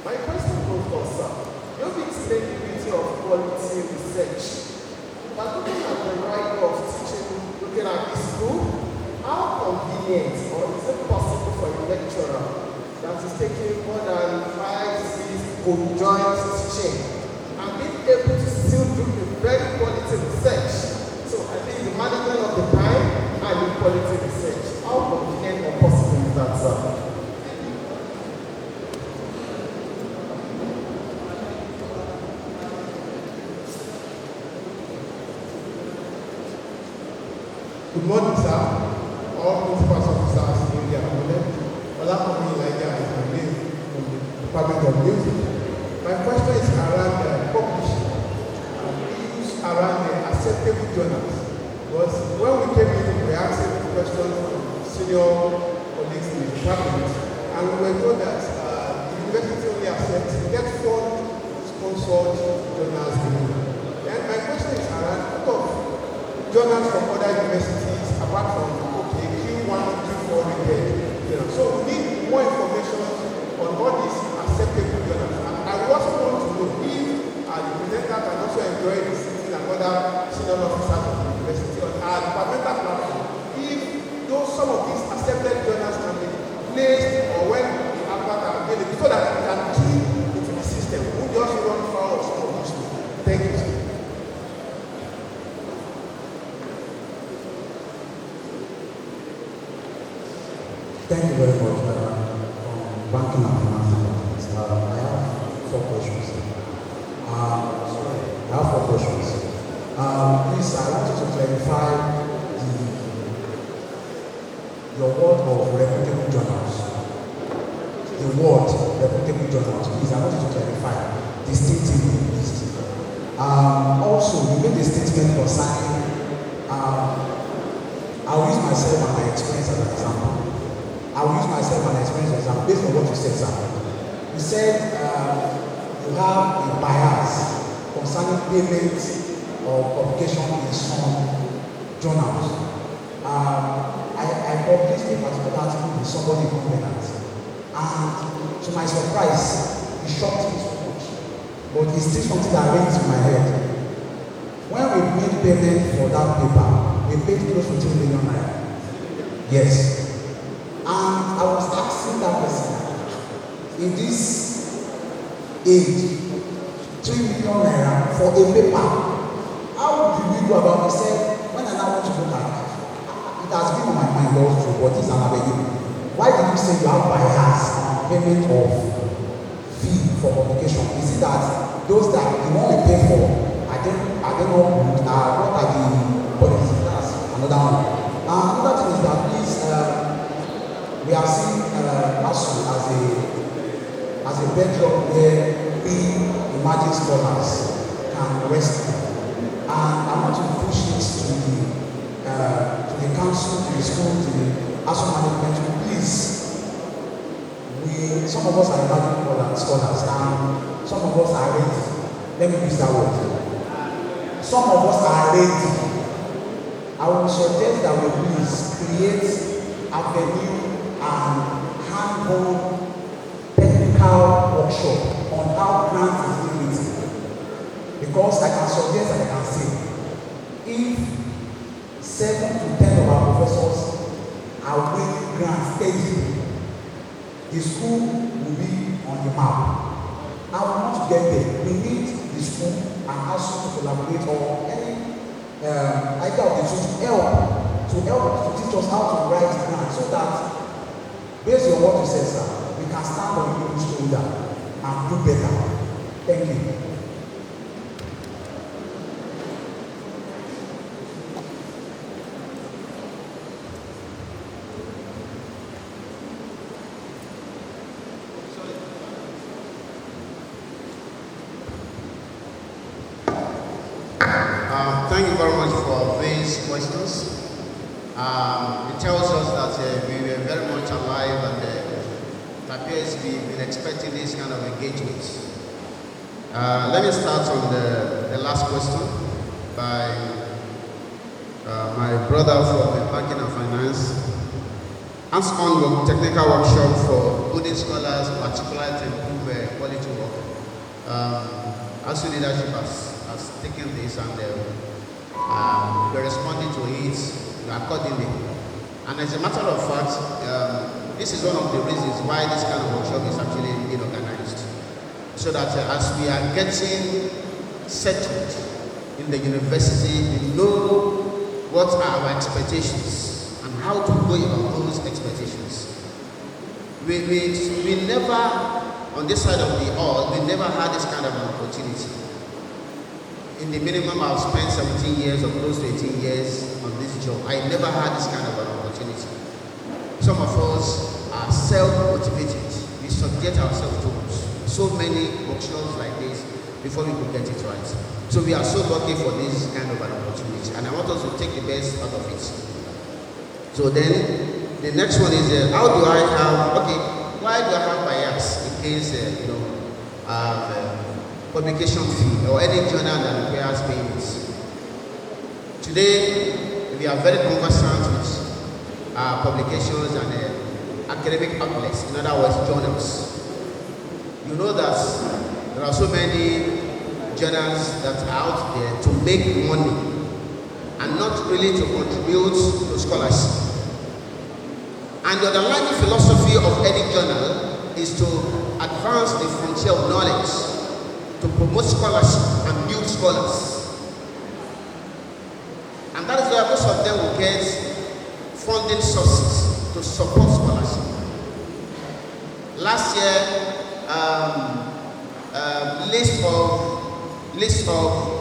My question goes for sir. You've explained the beauty of quality research. But looking at the right of teaching, looking at this school, how convenient or is it possible for a lecturer that is taking more than 5-6 conjoint teaching and being able to still do the very quality research? So I think the management of the time and the quality research. How convenient or possible is that, sir? Good morning, sir. All principals officers in the Academy. Olakomi Elijah is my name from the Department of Music. My question is around publishing and issues around the acceptable journals. Because when we came in, we asked the question from senior colleagues in the department, and we were told that the university only accepts, we get 4 sponsored journals. And my question is around what of journals from other universities apart from Q1, Q4 rated. So we need more information on all these acceptable journals. And I also want to know if the presenter can also enjoy the sitting and other senior officers of the university on our departmental platform, if some of these accepted journals can be placed or when the advert are available so that we can key into the system. We just run foul of some of these. Thank you, sir. Thank you very much. Banking and finance department. I have 4 questions. Please, I want you to clarify your word of reputable journals. The word reputable journals. Please, I want you to clarify distinctively, please. Also, you made a statement concerning. I'll use myself and my experience as an example. I will use myself and experience example based on what you said, sir. You said you have a bias concerning payment or publication in some journals. I published a particular article with somebody in Covenant, and to my surprise, it shocked me so much. But it's still something that rings in my head. When we made payment for that paper, we paid close to 2 million naira. Yes. And I was asking that person, in this age, 3 million naira for a paper, how do we go about it? He said, when I now want to look at it, it has been on my mind also, but it's an avenue. Why did you say you have bias on payment of fee for publication? Is it that those that you want to pay for, I don't know what are the policies? That's another one. Another thing is that please, we have seen ASU as a bedrock where we emerging scholars can rest. And I want to push it to the council, to the school, to the ASU management. Please, some of us are emerging scholars, and some of us are ready. Let me use that word. Some of us are ready I would suggest that we please create avenue and hand-on technical workshop on how grant is being written. Because I can suggest and I can say, if 7 to 10 of our professors are winning grants steadily, the school will be on the map. I want to get there. We need the school and also to collaborate or any idea of the school to help to teach us how to write grants so that, based on what you said, sir, we can stand on people's shoulder and do better. Thank you. Thank you very much for these questions. It tells us that we were very much alive and it appears we've been expecting this kind of engagement. Let me start on the last question by my brother from Banking and Finance. Hands-on technical workshop for building scholars, particularly to improve quality work. Also leadership has taken this and we're responding to it accordingly. And as a matter of fact, this is one of the reasons why this kind of workshop is actually being organized. So that as we are getting settled in the university, we know what are our expectations and how to go about those expectations. We never, on this side of the hall, we never had this kind of an opportunity. In the minimum, I've spent 17 years or close to 18 years on this job. I never had this kind of an opportunity. Some of us are self-motivated. We subject ourselves to so many workshops like this before we could get it right. So we are so lucky for this kind of an opportunity. And I want us to take the best out of it. So then, the next one is, how do I have, why do I have bias in case, publication fee or any journal that requires payments? Today, we are very conversant with publications and academic outlets, in other words, journals. You know that there are so many journals that are out there to make money and not really to contribute to scholarship. And the underlying philosophy of any journal is to advance the frontier of knowledge, to promote scholarship and build scholars. And that is why most of them will get funding sources to support scholarship. Last year, list of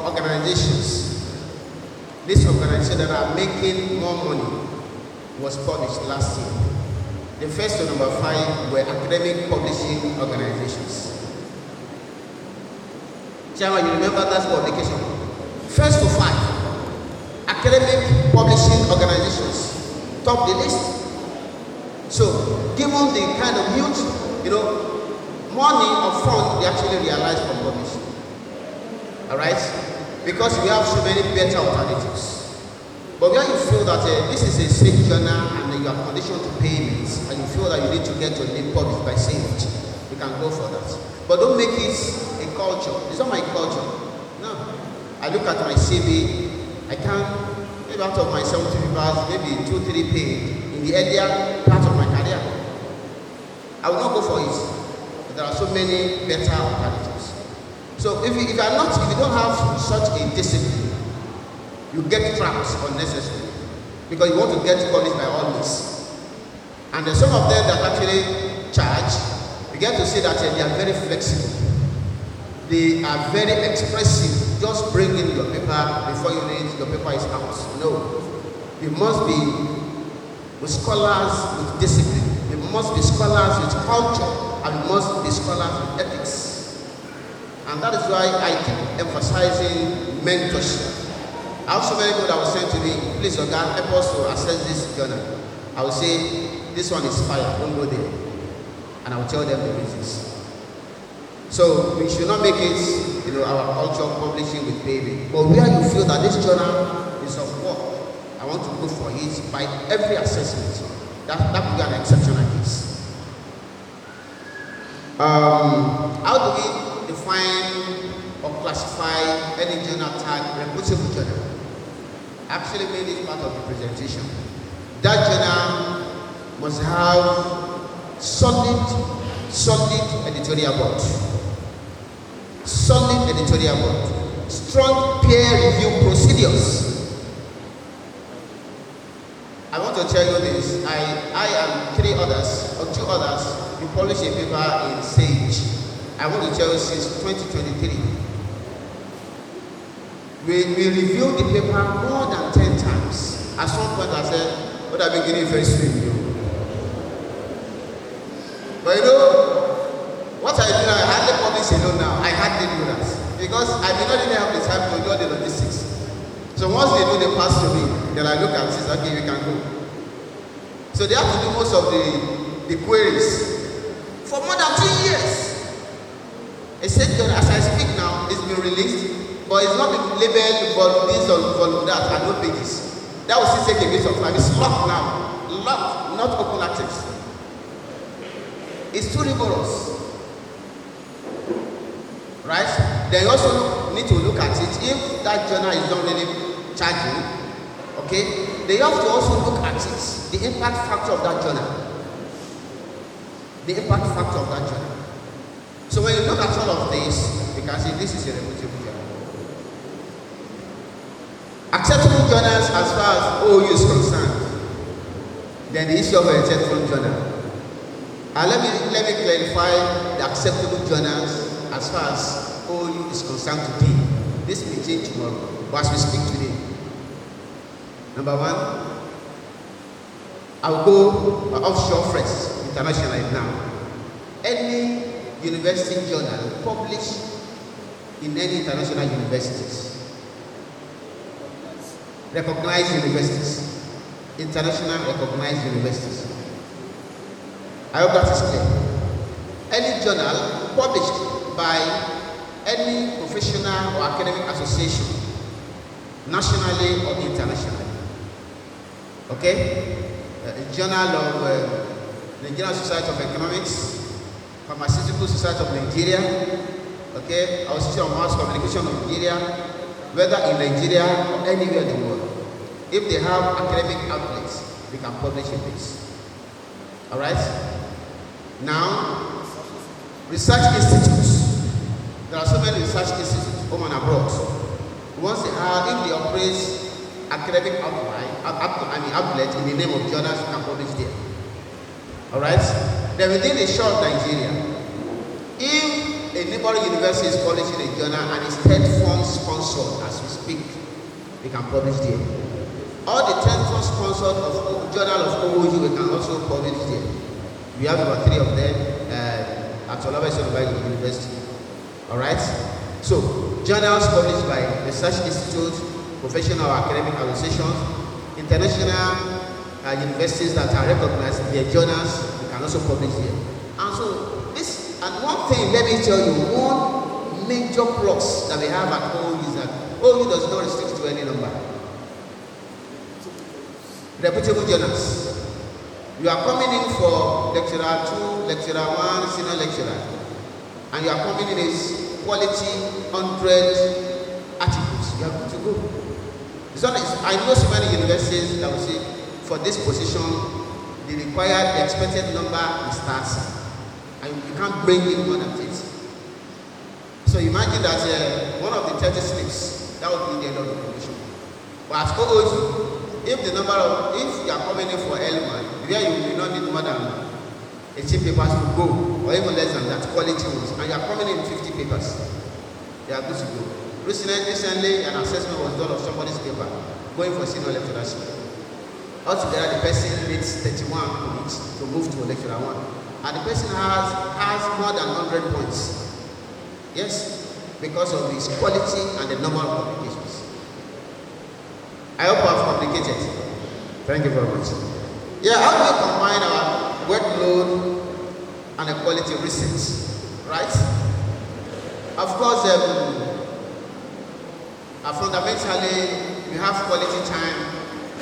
organizations that are making more money was published last year. The first to number 5 were academic publishing organizations. Chairman, you remember that publication? First to 5 academic publishing organizations top the list. So, given the kind of huge, money or fund they actually realize from publishing. Alright? Because we have so many better alternatives. But where you feel that this is a safe journal and you are conditioned to payments and you feel that you need to get your name published by Sage, you can go for that. But don't make it a culture. It's not my culture. No. I look at my CV, I can, maybe out of my 70 papers, maybe 2-3 paid in the earlier part of my career. I will not go for it. But there are so many better alternatives. So if you don't have such a discipline, you get trapped unnecessarily because you want to get published by all means. And there's some of them that actually charge. You get to see that they are very flexible. They are very expressive. Just bring in your paper before you read, your paper is out. No. You must be with scholars with discipline. You must be scholars with culture. And you must be scholars with ethics. And that is why I keep emphasizing mentorship. I have so many people that will say to me, please, Oga, help us to access this journal. I will say, this one is fire, don't go there. And I will tell them the reasons. So we should not make it, our culture publishing with payment. But where you feel that this journal is of work, I want to go for it by every assessment. That would be an exceptional case. How do we define or classify any journal tag reputable journal? Actually made it part of the presentation. That journal must have solid editorial board. Solid editorial board. Strong peer review procedures. I want to tell you this. I and two others, we published a paper in Sage. I want to tell you since 2023. We reviewed the paper more than 10 times. At some point I said, what have been getting very sweet. But you know, what I do now, I hardly publish alone now. I hardly do that. Because I may not even have the time to do all the logistics. So once they do, they pass to me. Then I look at this, okay, we can go. So they have to do most of the queries for more than 2 years. A set journal, as I speak now, it's been released, but it's not been labeled for this or for that, and no pages. That will still take a bit of time. It's locked now. Locked, not open access. It's too rigorous. Right? They also need to look at it. If that journal is not really charging, okay, they have to also look at it, the impact factor of that journal. The impact factor of that journal. So when you look at all of this, you can see this is a reputable journal. Acceptable journals as far as OU is concerned, then the issue of a telephone journal. And let me clarify the acceptable journals as far as OU is concerned today. This may change tomorrow, but as we speak today. Number one, I'll go offshore first, internationally now. Any university journal published in any international universities, recognized universities, international recognized universities. I hope that is clear. Any journal published by any professional or academic association, nationally or internationally. Okay? A journal of the Nigerian Society of Economics, Pharmaceutical Society of Nigeria, okay, Association of Mass Communication of Nigeria, whether in Nigeria or anywhere in the world. If they have academic outlets, they can publish in this. Alright? Now, research institutes. There are so many research institutes, home and abroad. Once they are, if they operate academic outlet in the name of journals, you can publish there. Alright? Then within the shore of Nigeria, if a neighboring university is publishing a journal and is TED fund sponsored as we speak, they can publish there. All the TED fund sponsored of journal of OOU, we can also publish there. We have about 3 of them at OLABISI University. Alright? So, journals published by research institutes, professional or academic associations, international universities that are recognized, their journals, we can also publish here. And so, this, and one thing, let me tell you, one major plus that we have at OU is that OU does not restrict to any number. Reputable journals. You are coming in for lecturer 2, lecturer 1, senior lecturer, and you are coming in as quality 100 articles. You are good to go. It's not, I know so many universities that will say, for this position, the required, the expected number is 30, and you can't bring in more than 30. So imagine that one of the 30 slips, that would be the end of the position. But at OOU, if the number of, if you are coming in for L1, where you will not need more than 18 papers to go, or even less than that, quality ones, and you are coming in 50 papers, you are good to go. Recently, an assessment was done of somebody's paper, going for senior lecturership. Altogether, the person needs 31 points to move to lecturer 1. And the person has more than 100 points. Yes, because of his quality and the number of publications. I hope I've communicated. Thank you very much. Yeah, how do we combine our workload and the quality research? Right? Of course, fundamentally, we have quality time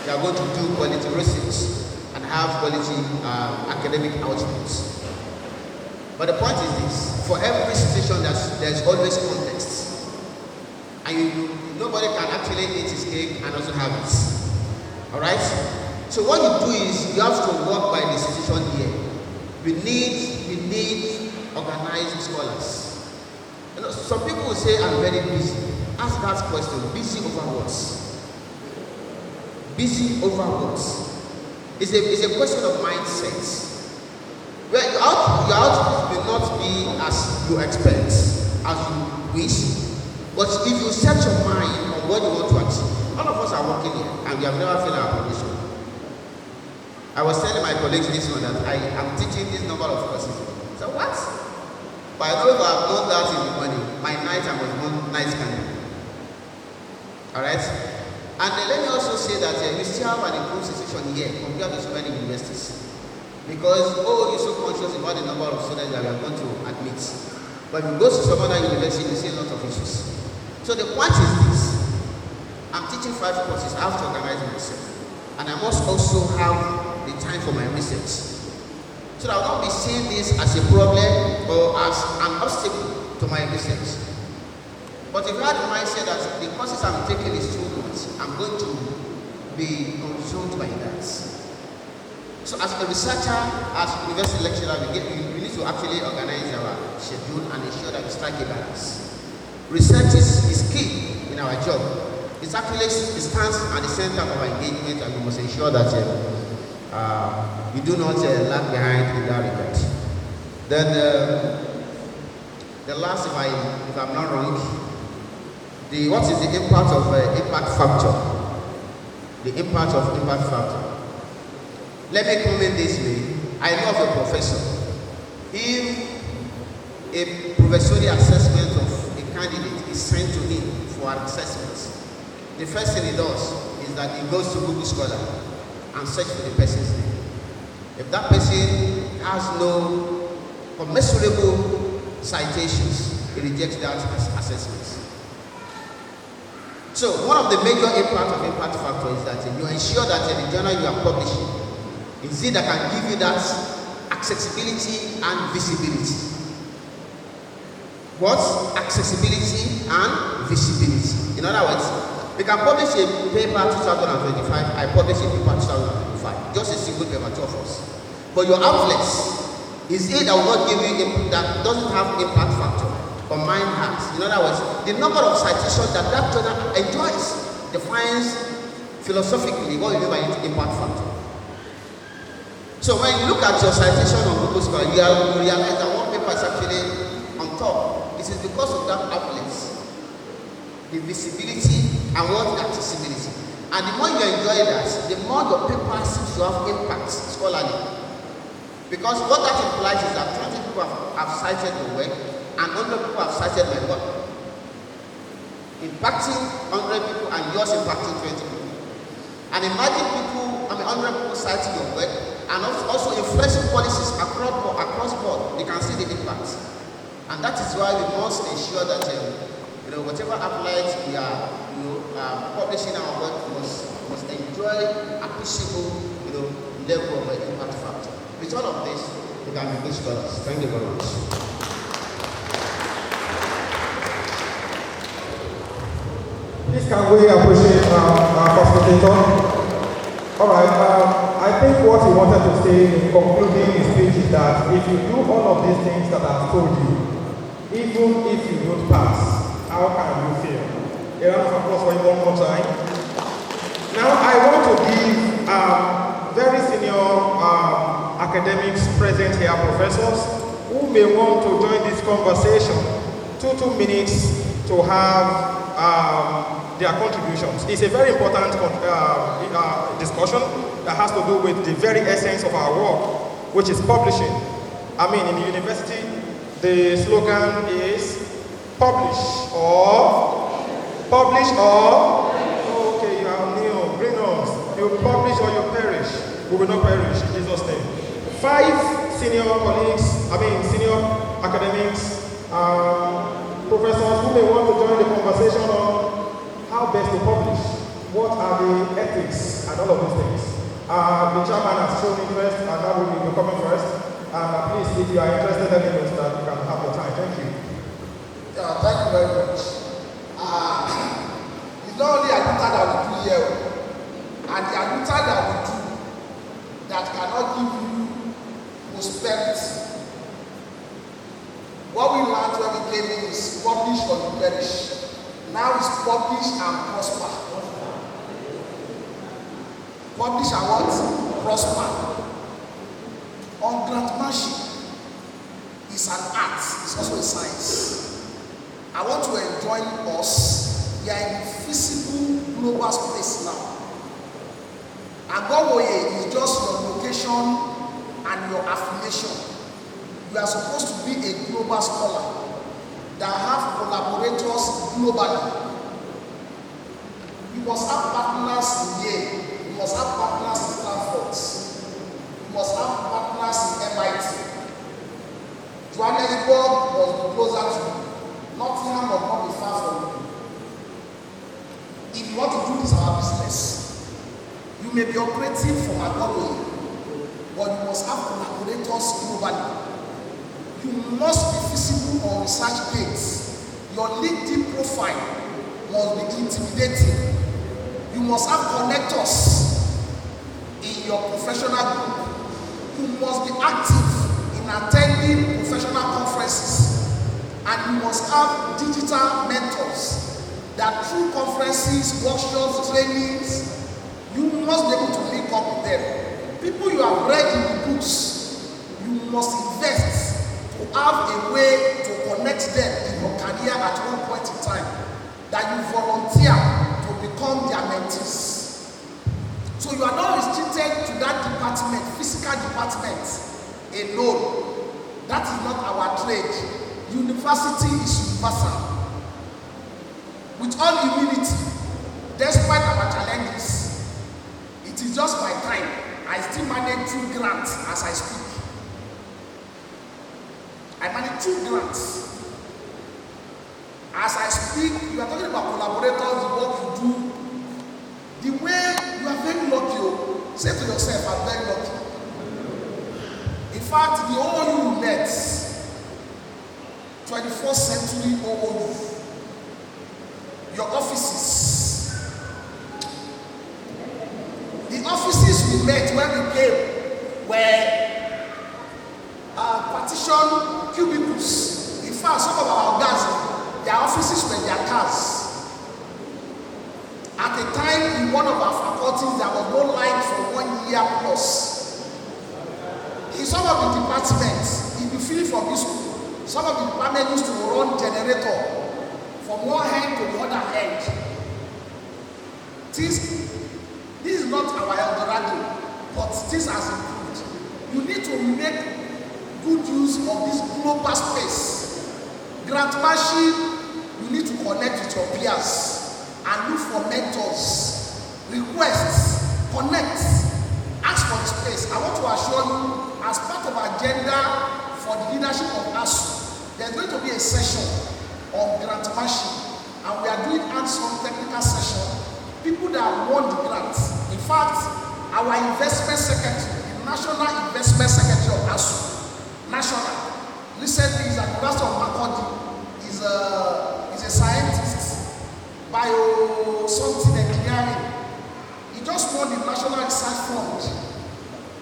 you are going to do quality research and have quality academic outputs. But the point is this: for every situation, there's always context, and nobody can actually eat his cake and also have it. All right. So what you do is you have to work by the situation here. We need organized scholars. You know, some people will say I'm very busy. Ask that question: busy over what? Busy over what? It's a question of mindset. Well, your output will not be as you expect, as you wish. But if you set your mind on what you want to achieve, all of us are working here and we have never failed our probation. I was telling my colleagues this one that I am teaching this number of courses. So what? But I know if I have done that in the morning, my night I was on night scanning. Alright? And let me also say that we still have an improved situation here compared to so many universities. Because, you're so conscious about the number of students that we are going to admit. But if you go to some other university, you see a lot of issues. So the point is this: I'm teaching 5 courses, I have to organize myself. And I must also have the time for my research. So that I will not be seeing this as a problem or as an obstacle to my research. But if you have the mindset that the courses I'm taking is too much, I'm going to be consumed by that. So as a researcher, as a university lecturer, we need to actually organize our schedule and ensure that we strike a balance. Research is key in our job. It stands at the center of our engagement, and we must ensure that we do not lag behind in that regard. Then the last, if I'm not wrong, what is the impact of impact factor? The impact of impact factor. Let me comment this way. I know of a professor. If a professorial assessment of a candidate is sent to him for an assessment, the first thing he does is that he goes to Google Scholar and search for the person's name. If that person has no commensurable citations, he rejects that assessment. So one of the major impact of impact factor is that you ensure that the journal you are publishing is it that can give you that accessibility and visibility. What? Accessibility and visibility. In other words, we can publish a paper 2025, I publish a paper 2025. Just a single paper, 2 of us. But your outlets, is it that will not give you, that doesn't have impact factor, or mine has. In other words, the number of citations that journal enjoys defines philosophically what you mean by impact factor. So when you look at your citation on Google Scholar, you realize that one paper is actually on top. It is because of that outlet, the visibility and what the accessibility. And the more you enjoy that, the more your paper seems to have impact scholarly. Because what that implies is that 20 people have cited the work and 100 people have cited my work. Impacting 100 people and yours impacting 20 people. And imagine 100 people citing your work and also influencing policies across board. You can see the impact. And that is why we must ensure that whatever applies we are publishing our work must enjoy appreciable level of impact factor. With all of this, we can be good scholars. Thank you very much. Please can we appreciate our facilitator? Alright, I think what he wanted to say in concluding his speech is that if you do all of these things that I've told you, even if you don't pass, how can you fail? A round of applause for him one more time. Now I want to give very senior academics present here, professors, who may want to join this conversation. 2 minutes to have their contributions. It's a very important discussion that has to do with the very essence of our work, which is publishing. In the university, the slogan is publish or, okay, you are new, bring us. You publish or you perish. We will not perish in Jesus' name. 5 senior colleagues, senior academics, professors who may want to join the conversation on how best to publish. what are the ethics and all of those things. The chairman has shown interest and that will be coming first. Please, if you are interested, let me know so that you can have your time. Thank you. Yeah, thank you very much. It's not only Aguta that we do here, and the Aguta that we do that cannot give you prosperity. What we learned when we came in is publish or you perish. Now it's publish and prosper. Publish and what? Prosper. Grantmanship is an art, it's also a science. I want to enjoin us. We are in the physical global space now. AGO-IWOYE is just your location and your affiliation. You are supposed to be a global scholar that have collaborators globally. You must have partners in Yale. You must have partners in Stanford. You must have partners in MIT. Johannesburg must be closer to you. Nottingham must not be far from you. If you want to do this our business, you may be operating from AGO-IWOYE, but you must have collaborators globally. You must be visible on research pages. Your LinkedIn profile must be intimidating. You must have connectors in your professional group. You must be active in attending professional conferences. And you must have digital mentors that through conferences, workshops, trainings, you must be able to link up with them. People you have read in the books, you must invest to have a way to connect them in your career at one point in time, that you volunteer to become their mentees. So you are not restricted to that department, physical department alone. That is not our trade. University is universal. With all humility, despite our challenges, it is just my time. I still manage 2 grants as I speak. I manage 2 grants. As I speak, you are talking about collaborators, the work you do. The way you are very lucky, say to yourself, I'm very lucky. In fact, the OOU you met, 21st century OOU, your offices. The offices we met when we came were partition cubicles. In fact, some of our guys, their offices were their cars. At a time in one of our faculties, there was no light for 1 year plus. In some of the departments, if you feel from this school, some of the departments used to run generator from one hand to the other hand. This is not our Eldorado, but this has improved. You need to make good use of this global space. Grantmanship, you need to connect with your peers and look for mentors, requests, connect, ask for the space. I want to assure you, as part of our agenda for the leadership of ASU, there's going to be a session on grantmanship, and we are doing hands-on technical session. People that won the grants. In fact, our investment secretary, the National Investment Secretary of ASU, national, recently is at the University of Makurdi, is a scientist, something engineering. He just won the National Research Fund.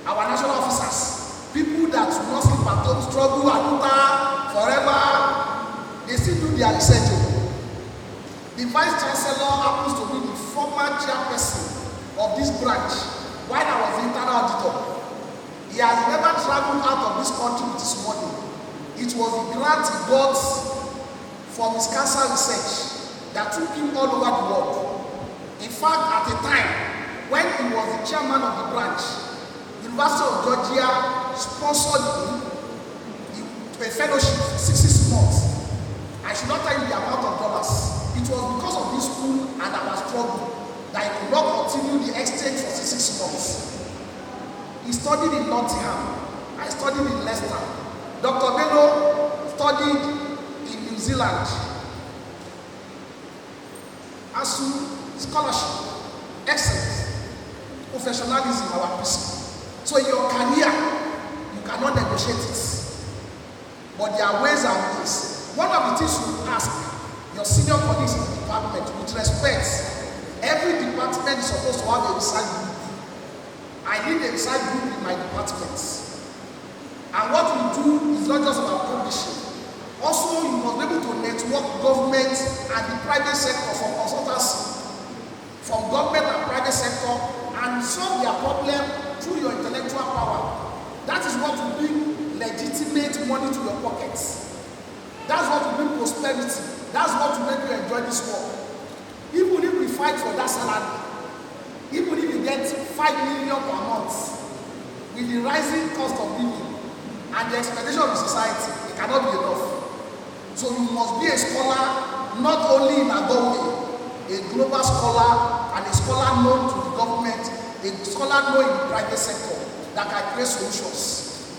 Our national officers, people that do not sleep at home, struggle at forever, they still do their research. The Vice Chancellor happens to be the former chairperson of this branch while I was the internal auditor. He has never traveled out of this country with his money. It was the grant he got from his cancer research that took him all over the world. In fact, at a time when he was the chairman of the branch, University of Georgia sponsored him to a fellowship for 6 months. I should not tell you the amount of dollars. It was because of this school and our struggle that he could not continue the exchange for 6 months. He studied in Nottingham. I studied in Leicester. Dr. Bello studied in New Zealand. ASU scholarship. excellence, professionalism, our principle. So in your career, you cannot negotiate it. But there are ways and ways. One of the things you ask your senior colleagues in the department, with respect, every department is supposed to have a research group. I need a research group in my department. And what we do is not just about publishing. Also, you must be able to network government and the private sector for consultancy, from government and private sector, and solve their problem through your intellectual power. That is what will bring legitimate money to your pockets. That's what will bring prosperity. That's what will make you enjoy this work. Even if we fight for that salary, even if you get 5 million per month, with the rising cost of living and the expectation of the society, it cannot be enough. So you must be a scholar, not only in AGO-IWOYE, a global scholar and a scholar known to the government, a scholar known in the private sector that can create solutions.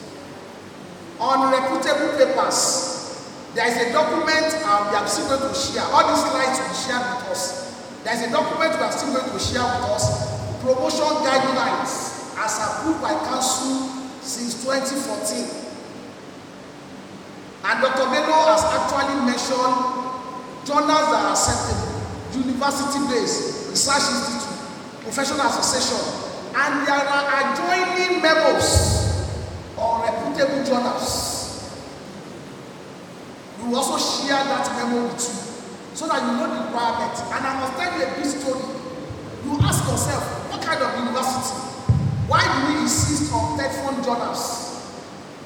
On reputable papers, there is a document we are still going to share. All these slides will be shared with us. There is a document we are still going to share with us, promotion guidelines as approved by council since 2014. And Dr. Bello has actually mentioned journals that are acceptable, university-based, research institute, professional association, and there are adjoining memos on reputable journals. We will also share that memo with you so that you know the requirement. And I must tell you a big story. You ask yourself, what kind of university? Why do we insist on third-phone journals?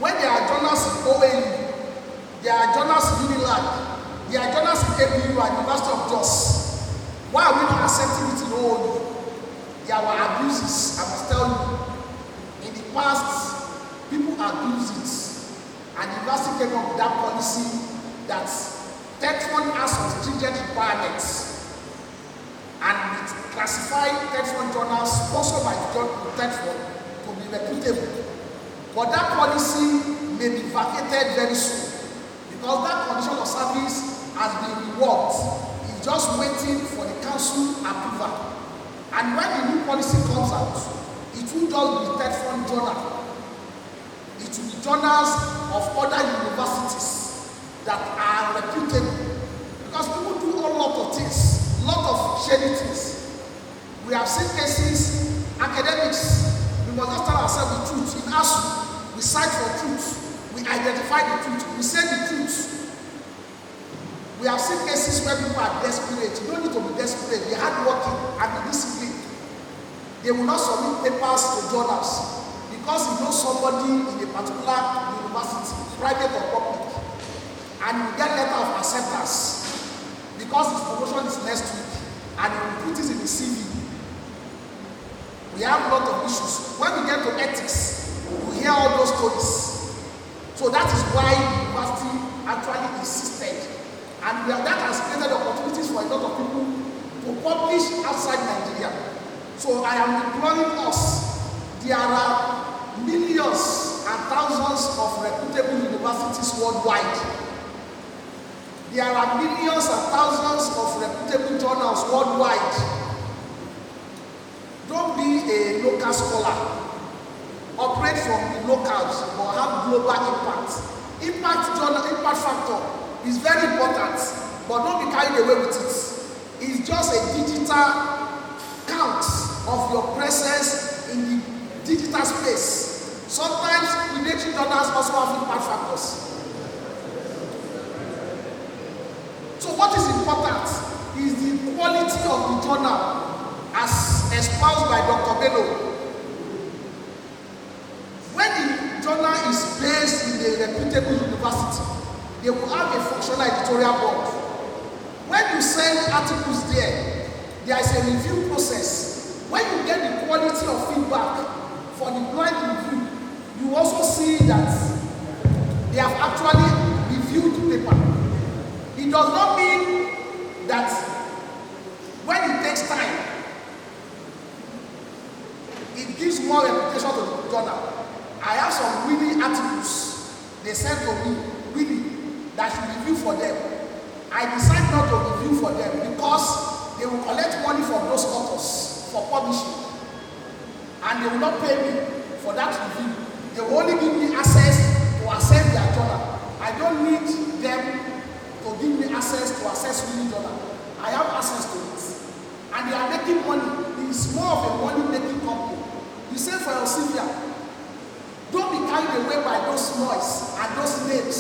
When there are journals in OLABISI, there are journals in UNILAG, there are journals in ABU and University of Jos. Why are we not accepting it in OLABISI? There were abuses, I must tell you. In the past, people abused it. And the university came up with that policy that third-phone has some stringent requirements. And it classified third-phone journals sponsored by third-phone to be reputable. But that policy may be vacated very soon. Because that condition of service has been rewarded. It's just waiting for the council approval. And when the new policy comes out, it will just be third-phone journal. It will be journals of other universities that are reputable. Because people do a lot of things, a lot of shady things. We have seen cases, academics, we must not tell ourselves the truth. In ASU, we search for truth. We identify the truth. We say the truth. We have seen cases where people are desperate. You don't need to be desperate. They are hardworking and be disciplined. They will not submit papers to journals because you know somebody in a particular university, private or public, and you get letter of acceptance because his promotion is next week, and you will put it in the CV. We have a lot of issues. When we get to ethics, we hear all those stories. So that is why the university actually insisted. And that has created opportunities for a lot of people to publish outside Nigeria. So I am imploring us, there are millions and thousands of reputable universities worldwide. There are millions and thousands of reputable journals worldwide. Don't be a local scholar. Operate from the locals or have global impact. Impact factor is very important, but don't be carried away with it. It's just a digital count of your presence in the digital space. Sometimes military journals also have impact factors. So what is important is the quality of the journal as espoused by Dr. Bello. When the journal is based in a reputable university, they will have a functional editorial board. When you send articles there is a review process. When you get the quality of feedback for the blind review, you also see that they have actually reviewed the paper. It does not mean that when it takes time, it gives more reputation to the journal. I have some winning articles they sent to me, winning, that I should review for them. I decide not to review for them because they will collect money from those authors for publishing, and they will not pay me for that review. They will only give me access to access their journal. I don't need them to give me access to access reading journal. I have access to it, and they are making money. It's more of a money-making company. You say for Elsevier, don't be carried away by those noise and those names.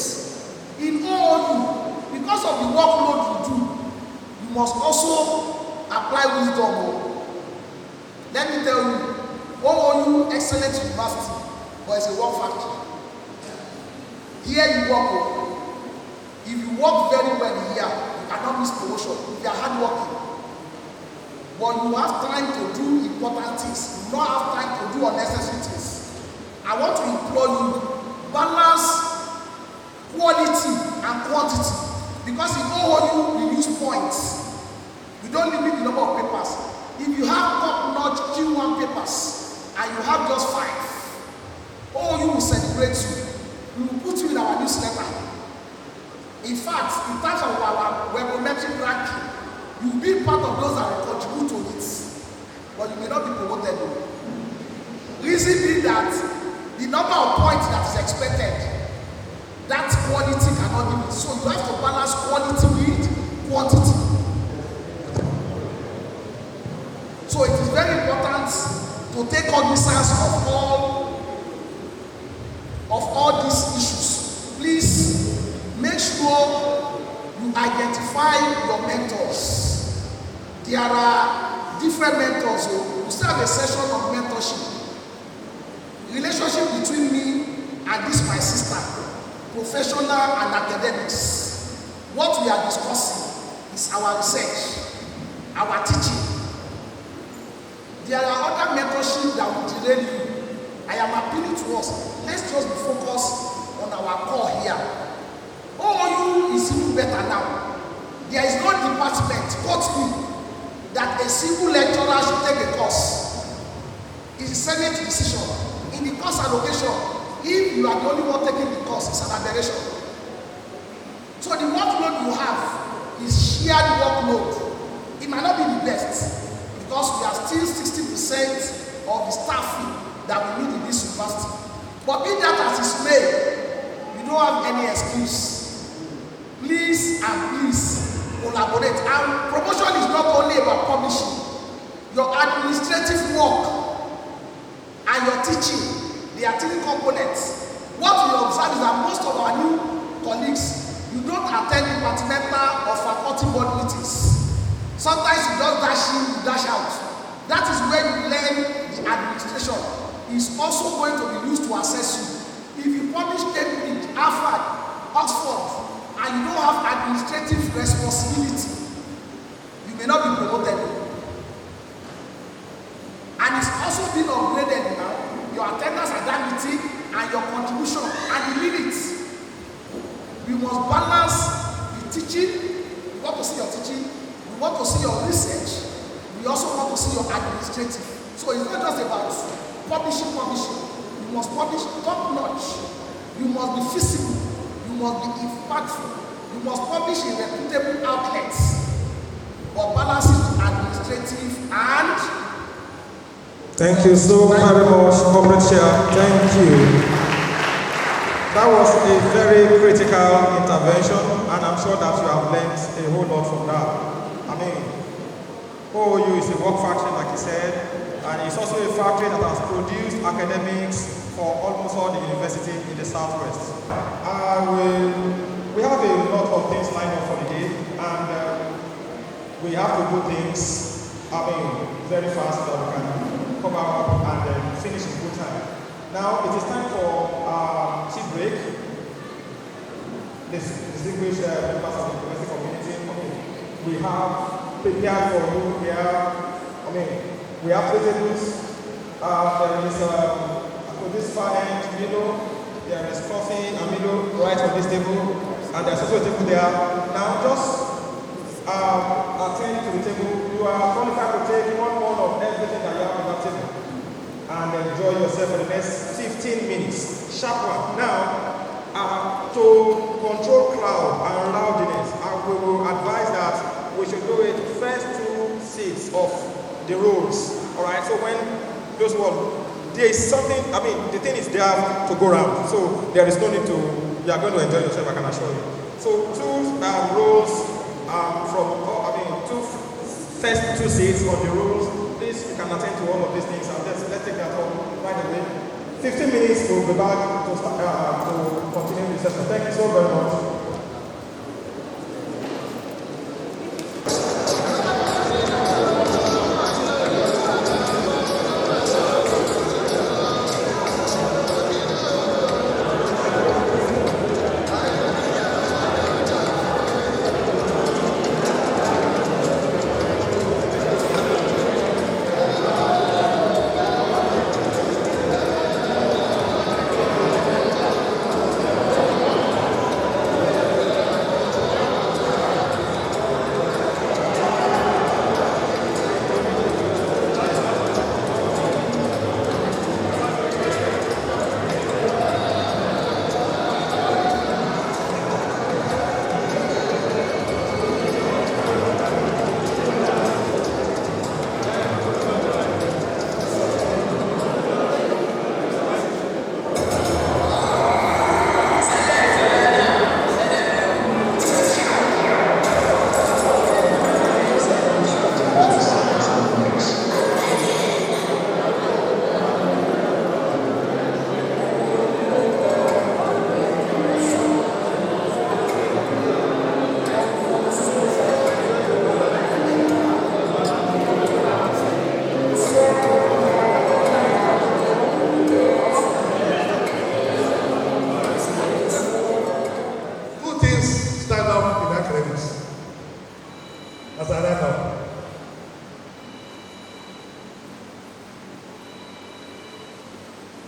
In OOU, because of the workload you do, you must also apply wisdom. Let me tell you, OOU, excellent university, but it's a work factory. Here you work. If you work very well here, you cannot miss promotion. If you are hardworking. But you have time to do important things. You don't have time to do unnecessary things. I want to implore you, balance quality and quantity. Because in OOU, we use points. We don't limit the number of papers. If you have top-notch Q1 papers and you have just 5, OOU will celebrate you. We will put you in our newsletter. In fact, in terms of our webometric ranking, you will be part of those that will contribute to it, but you may not be promoted. Reason being that the number of points that is expected, that quality cannot give it. So you have to balance quality with quantity. So it is very important to take cognizance of all these issues. Please make sure you identify your mentors. There are different mentors. We still have a session of mentorship. Relationship between me and this my sister, professional and academics. What we are discussing is our research, our teaching. There are other mentorship that will derail you. I am appealing to us. Let's just be focused on our core here. OOU is even better now. There is no department, quote me, that a single lecturer should take a course. It's a Senate decision. In the course allocation, if you are the only one taking the course, it's an aberration. So the workload you have is shared workload. It might not be the best because we are still 60% of the staffing that we need in this university. But be that as is made, you don't have any excuse. Please and please collaborate. And promotion is not only about publishing. Your administrative work and your teaching, they are 3 components. What we observe is that most of our new colleagues, you don't attend departmental or faculty board meetings. Sometimes you just dash in, you dash out. That is where you learn the administration. It's also going to be used to assess you. If you publish Cambridge, Harvard, Oxford, and you don't have administrative responsibility, you may not be promoted. And it's also been upgraded now. Your attendance at that meeting and your contribution and the limits. We must balance the teaching. We want to see your teaching. We want to see your research. We also want to see your administrative. So it's not just about publishing. You must publish top notch. You must be feasible. You must be impactful. You must publish in reputable outlets. But balance it to administrative and. Thank you so very much, Corporate Chair. Thank you. That was a very critical intervention, and I'm sure that you have learned a whole lot from that. I mean, OOU is a work factory, like you said, and it's also a factory that has produced academics for almost all the universities in the Southwest. We have a lot of things lined up for the day, and we have to do things, very fast so that we can come out and finish in good time. Now it is time for tea break. Distinguished members of the university community, we have prepared for you here. We have 3 tables. There is on this far end, Milo, there is coffee and Milo right on this table, and there's also a table there. Now just attend to the table. You are qualified to take one of everything that you have on that table and enjoy yourself for the next 15 minutes. Sharp one. Now, to control crowd and rowdiness, we will advise that we should do it first 2 seats of the rows. All right. So when those ones, there is something. I mean, the thing is there to go around. So there is no need to. You are going to enjoy yourself. I can assure you. So two rows first two seats on the rows. Please, you can attend to all of these things. Let's take that all right away. 15 minutes to be back to start, to continue the session. Thank you so very much.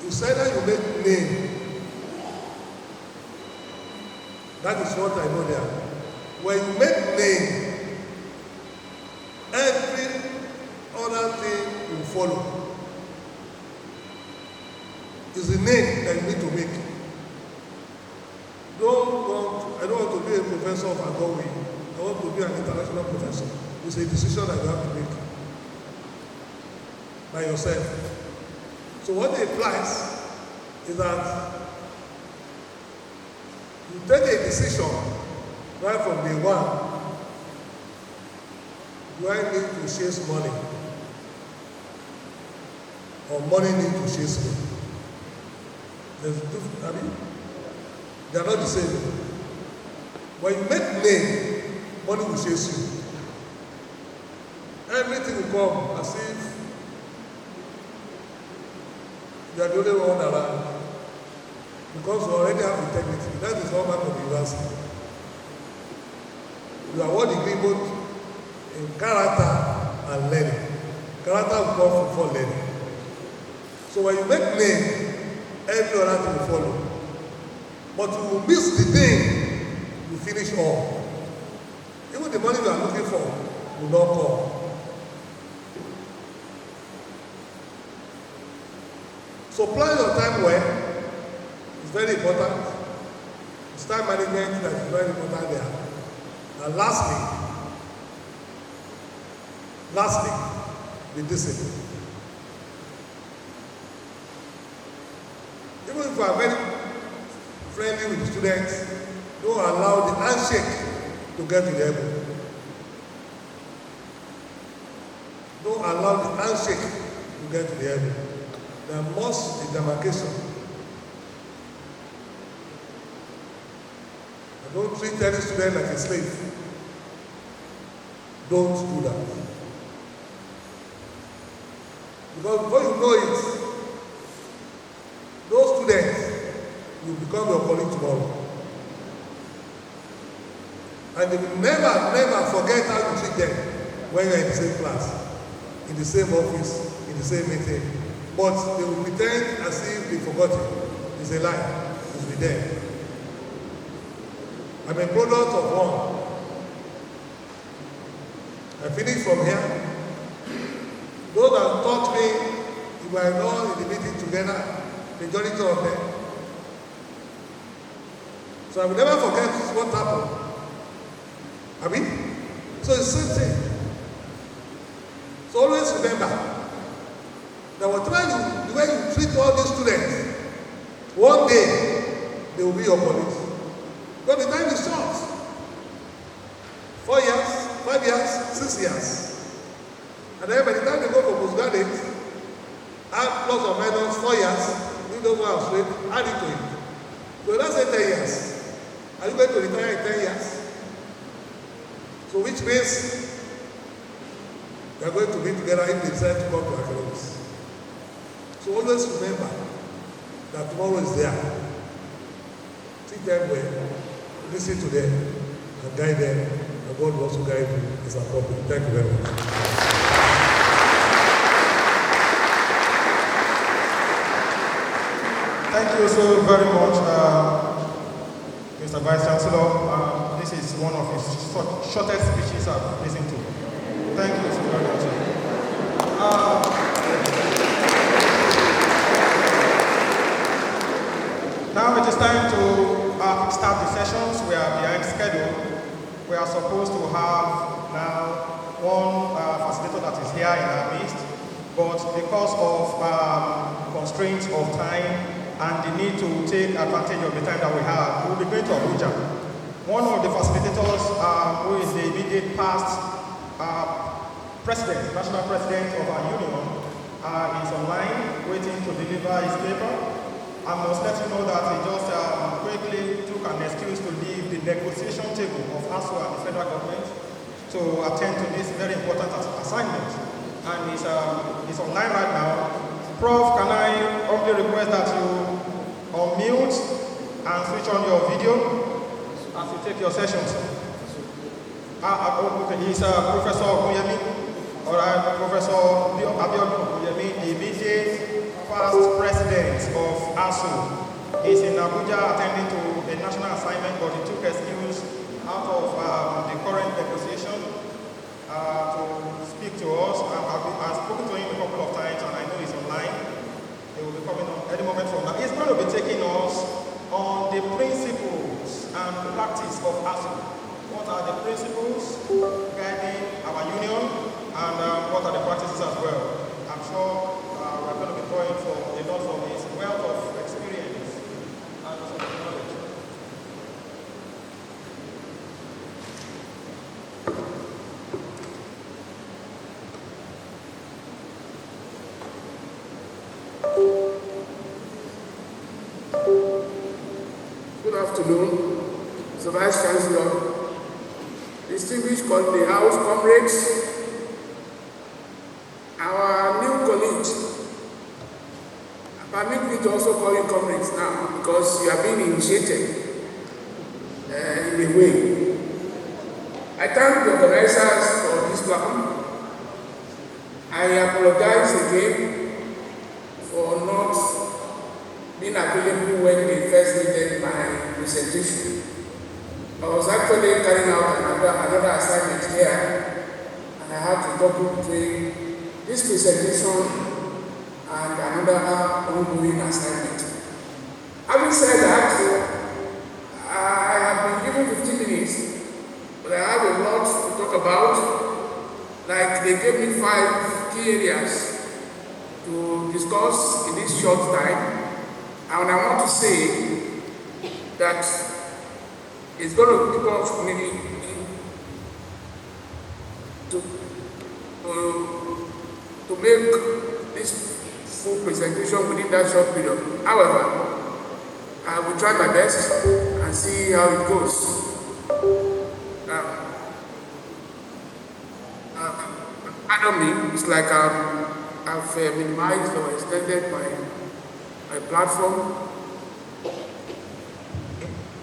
You said that you make name. That is what I know there. When you make name, every other thing will follow. It's the name that you need to make. I don't want to be a professor of AGO-IWOYE. I want to be an international professor. It's a decision that you have to make by yourself. So what it implies is that you take a decision right from day one. Do I need to chase money? Or money need to chase me? They are not the same. When you make name, money will chase you. Everything will come as if you are the only one around. Because you already have integrity. That is all part of the university. You are one degree both in character and learning. Character will come before learning. So when you make name, every other thing will follow. But you will miss the thing you finish all. Even the money you are looking for will not come. So plan your time well. It's very important. It's time management that is very important there. And lastly, be disciplined. Even if you are very friendly with the students, don't allow the handshake to get to the elbow. Don't allow the handshake to get to the elbow. There must be demarcation. And don't treat any student like a slave. Don't do that. Because before you know it, those students will become your colleague tomorrow. And they will never forget how you treat them when you're in the same class, in the same office, in the same meeting. But they will pretend as if they forgot it. It's a lie. It's with them. I'm a product of one. I finished from here. Those that taught me, if we are not in the meeting together, majority of them. So I will never forget what happened. I mean, so it's the same thing. So always remember, That whatever the way you treat all these students, one day they will be your colleagues. Because the time is short. 4 years, 5 years, 6 years. And then by the time they go for postgraduate, add plus or minus 4 years, you don't go out straight, add it to it. So let's say 10 years. Are you going to retire in 10 years? So which means they are going to be together if they decide to come to academics. So always remember that tomorrow is there. Treat them well, listen to them, and guide them, and God will also guide you as appropriate. Thank you very much. Thank you so very much, Mr. Vice Chancellor. This is one of his shortest speeches I've listened to. Thank you so very much. Now it is time to start the sessions. We are behind schedule. We are supposed to have now one facilitator that is here in our midst, but because of constraints of time and the need to take advantage of the time that we have, we'll be going to Abuja. One of the facilitators, who is the immediate past president, national president of our union, is online waiting to deliver his paper. I must let you know that he just quickly took an excuse to leave the negotiation table of ASO and the federal government to attend to this very important assignment. And he's online right now. Prof, can I humbly request that you unmute and switch on your video as you take your sessions? Okay, he's Professor Oguyemi, all right, Professor Abiodun Oguyemi, the immediate past president of ASO. He's in Abuja attending to a national assignment, but he took excuse out of the current negotiation to speak to us. I've spoken to him a couple of times, and I know he's online. He will be coming on any moment from now. He's going to be taking us on the principles and practice of ASO. What are the principles guiding our union, and what are the practices as well? I'm sure we're going to be drawing for a lot of his wealth of experience and also knowledge. Good afternoon, Mr. Vice Chancellor, distinguished the House comrades, our new colleagues. Permit me to also call you comrades now because you are being initiated in a way. I thank the organizers for this plan. I apologize again for not being available when they first needed my presentation. I was actually carrying out another assignment here, and I had to double between this presentation and another ongoing assignment. Having said that, I have been given 15 minutes, but I have a lot to talk about. Like they gave me 5 key areas to discuss in this short time. And I want to say that it's going to give us maybe to make this full presentation within that short period. However, I will try my best and see how it goes. Pardon me, it's like I've minimized or extended my platform.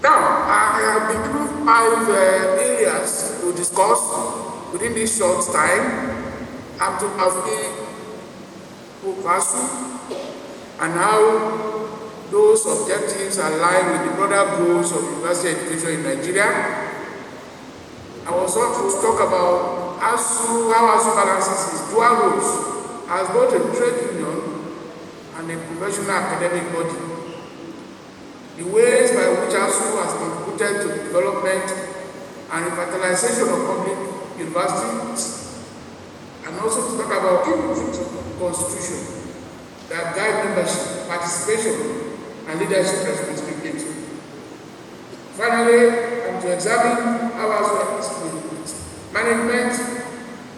Now, I have been given 5 areas to discuss within this short time. I'm to have and how those objectives align with the broader goals of university education in Nigeria. I was also to talk about how ASU balances its dual roles as both a trade union and a professional academic body. The ways by which ASU has contributed to the development and revitalization of public universities, and also to talk about the constitution that guide membership, participation, and leadership responsibility. Finally, I'm to examine how management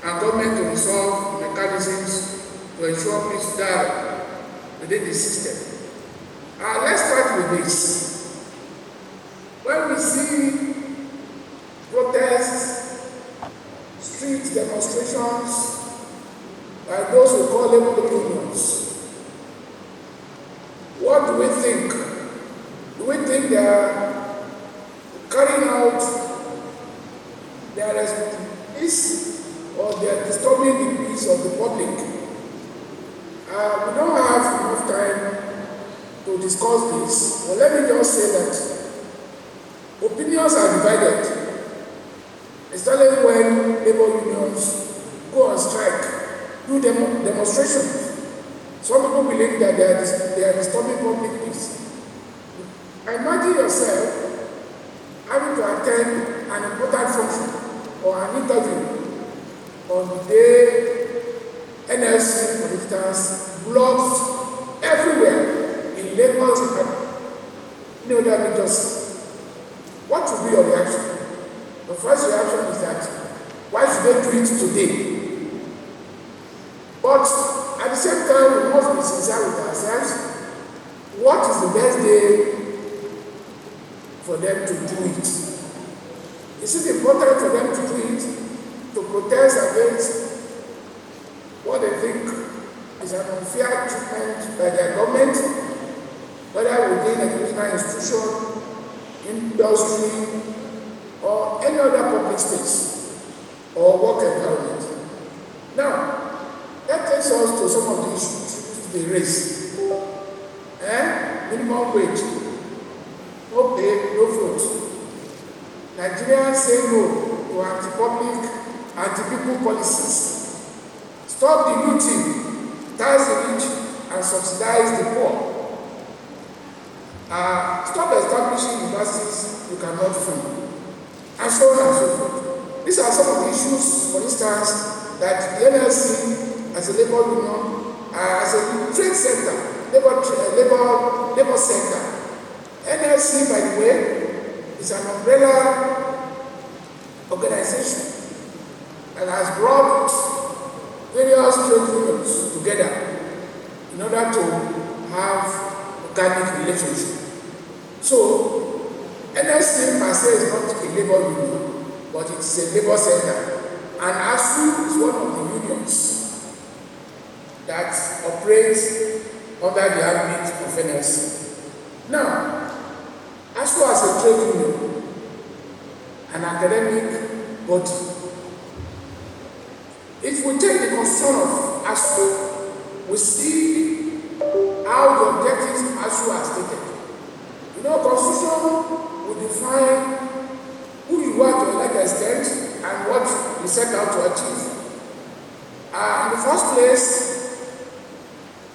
and government to resolve mechanisms to ensure peace dialogue within the system. Let's start with this. When we see protests, street demonstrations by those who call labor unions, what do we think? Do we think they are carrying out their peace or they are disturbing the peace of the public? We don't have enough time to discuss this, but let me just say that opinions are divided, especially when labor unions go on strike, do demonstrations. Some people believe that they are disturbing public peace. Imagine yourself having to attend an important function or an interview on the day NLC, for instance, blocked everywhere in Lagos. You know that just what will be your reaction? The first reaction is that why should they do it today? But at the same time, we must be sincere with ourselves. What is the best day for them to do it? Is it important for them to do it to protest against what they think is an unfair treatment by their government, whether within a educational institution, industry, or any other public space or work environment? Now, that takes us to some of the issues they raise. Minimum wage, no pay, no vote. Nigerians say no to anti-public, anti-people policies. Stop the looting, tax the rich, and subsidize the poor. Stop establishing universities you cannot fund, and so on and so forth. These are some of the issues, for instance, that the NLC, as a labor union, as a trade center, labor center. NLC, by the way, is an umbrella organization that has brought various trade unions together in order to have organic relationship. So, NLC per se is not a labor union, but it's a labor center. And ASU is one of the unions that operates under the ambit of NLC. Now, ASU as a trade union, an academic body, if we take the constitution of ASU, we see how the objectives of ASU are stated. You know, constitution will define who you are to a large extent and what you set out to achieve. In the first place,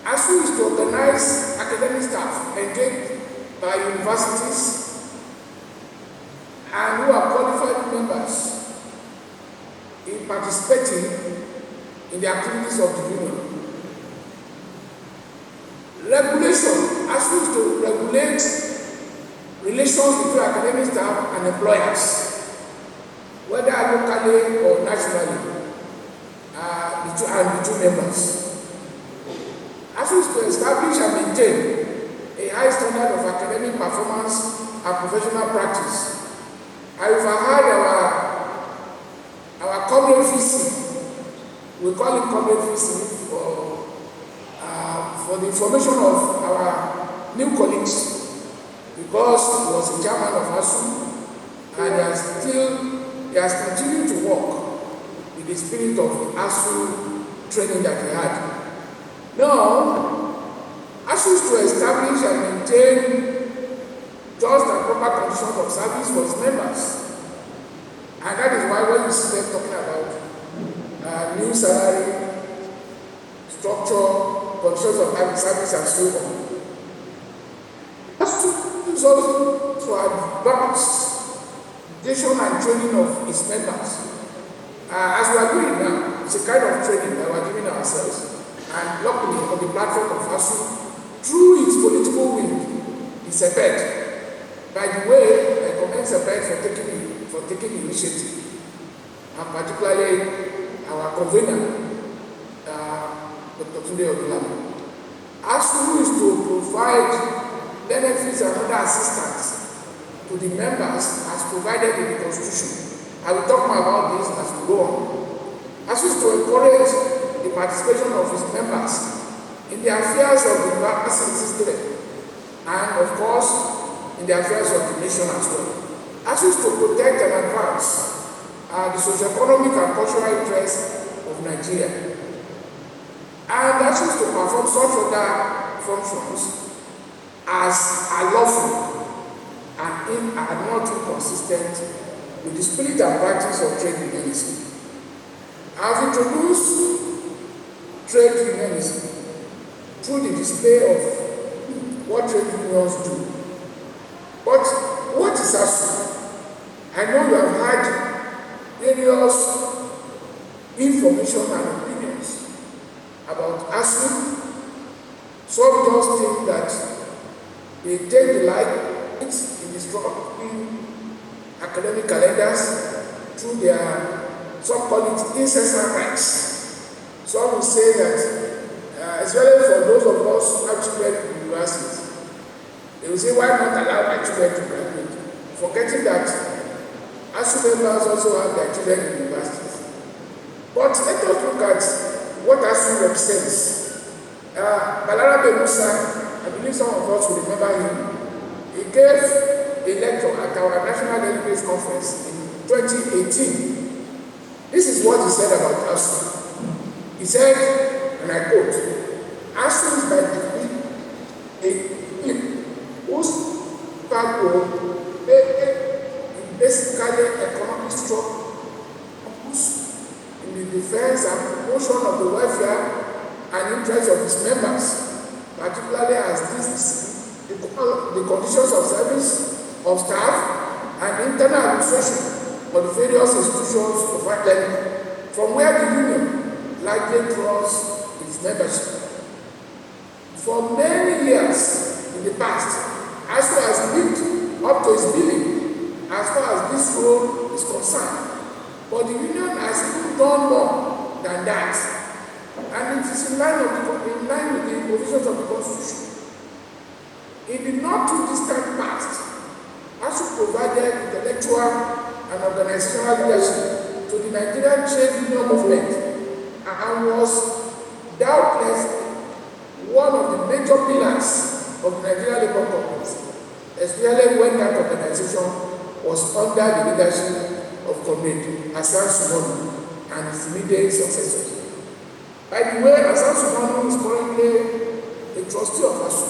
ASU is to organize academic staff engaged by universities and who are qualified members in participating in the activities of the union. Regulation, ASU is to regulate relations between academic staff and employers, whether locally or nationally, and between members. ASU is to establish and maintain a high standard of academic performance and professional practice. I overheard our comrade VC, we call it comrade VC for the information of our new colleagues, because he was the chairman of ASU and he has continued to work with the spirit of ASU training that he had. Now, ASU is to establish and maintain just and proper conditions of service for its members. And that is why when you see them talking about new salary, structure, conditions of service, and so on, ASU is also to advance education and training of its members. As we are doing now, it's a kind of training that we are giving ourselves. and luckily on the platform of ASU, through its political wing, the CEPED. By the way, I commend CEPED for taking the initiative, and particularly our convener, Dr. Tunde Odulami. ASU is to provide benefits and other assistance to the members as provided in the Constitution. I will talk more about this as we go on. ASU is to encourage the participation of its members in the affairs of the university and, of course, in the affairs of the nation as well. ASU is to protect and advance the socio-economic and cultural interests of Nigeria. And ASU is to perform such other functions as are lawful and are not inconsistent with the spirit and practice of trade unionism. I have introduced trade unionism through the display of what trade unions do. But what is ASU? I know you have had various information and opinions about ASU. Some just think that they take delight in disrupting academic calendars through their, some call it incessant rights. Some will say that, especially for those of us who have children in universities, they will say, why not allow my children to graduate? Forgetting that ASU members also have their children in universities. But let us look at what ASU represents. Balarabe Musa, I believe some of us will remember him. He gave a lecture at our National Delegates Conference in 2018. This is what he said about ASU. He said, and I quote, ASU is by degree a whose cargo is basically economic structure in the defense and promotion of the welfare and interests of its members, particularly as the conditions of service of staff and internal administration for the various institutions of academia, from where the union largely draws its membership. For many years in the past, ASU has lived up to its billing as far as this role is concerned. But the union has even done more than that. And it is in line with the provisions of the Constitution. In the not too distant past, ASU provided intellectual and organizational leadership to the Nigerian trade union movement and was doubtless one of the major pillars of the Nigerian Labour Congress, especially when that organization was under the leadership of Comrade Hassan Sumonu and his immediate successors. By the way, Hassan Sumonu is currently a trustee of ASU,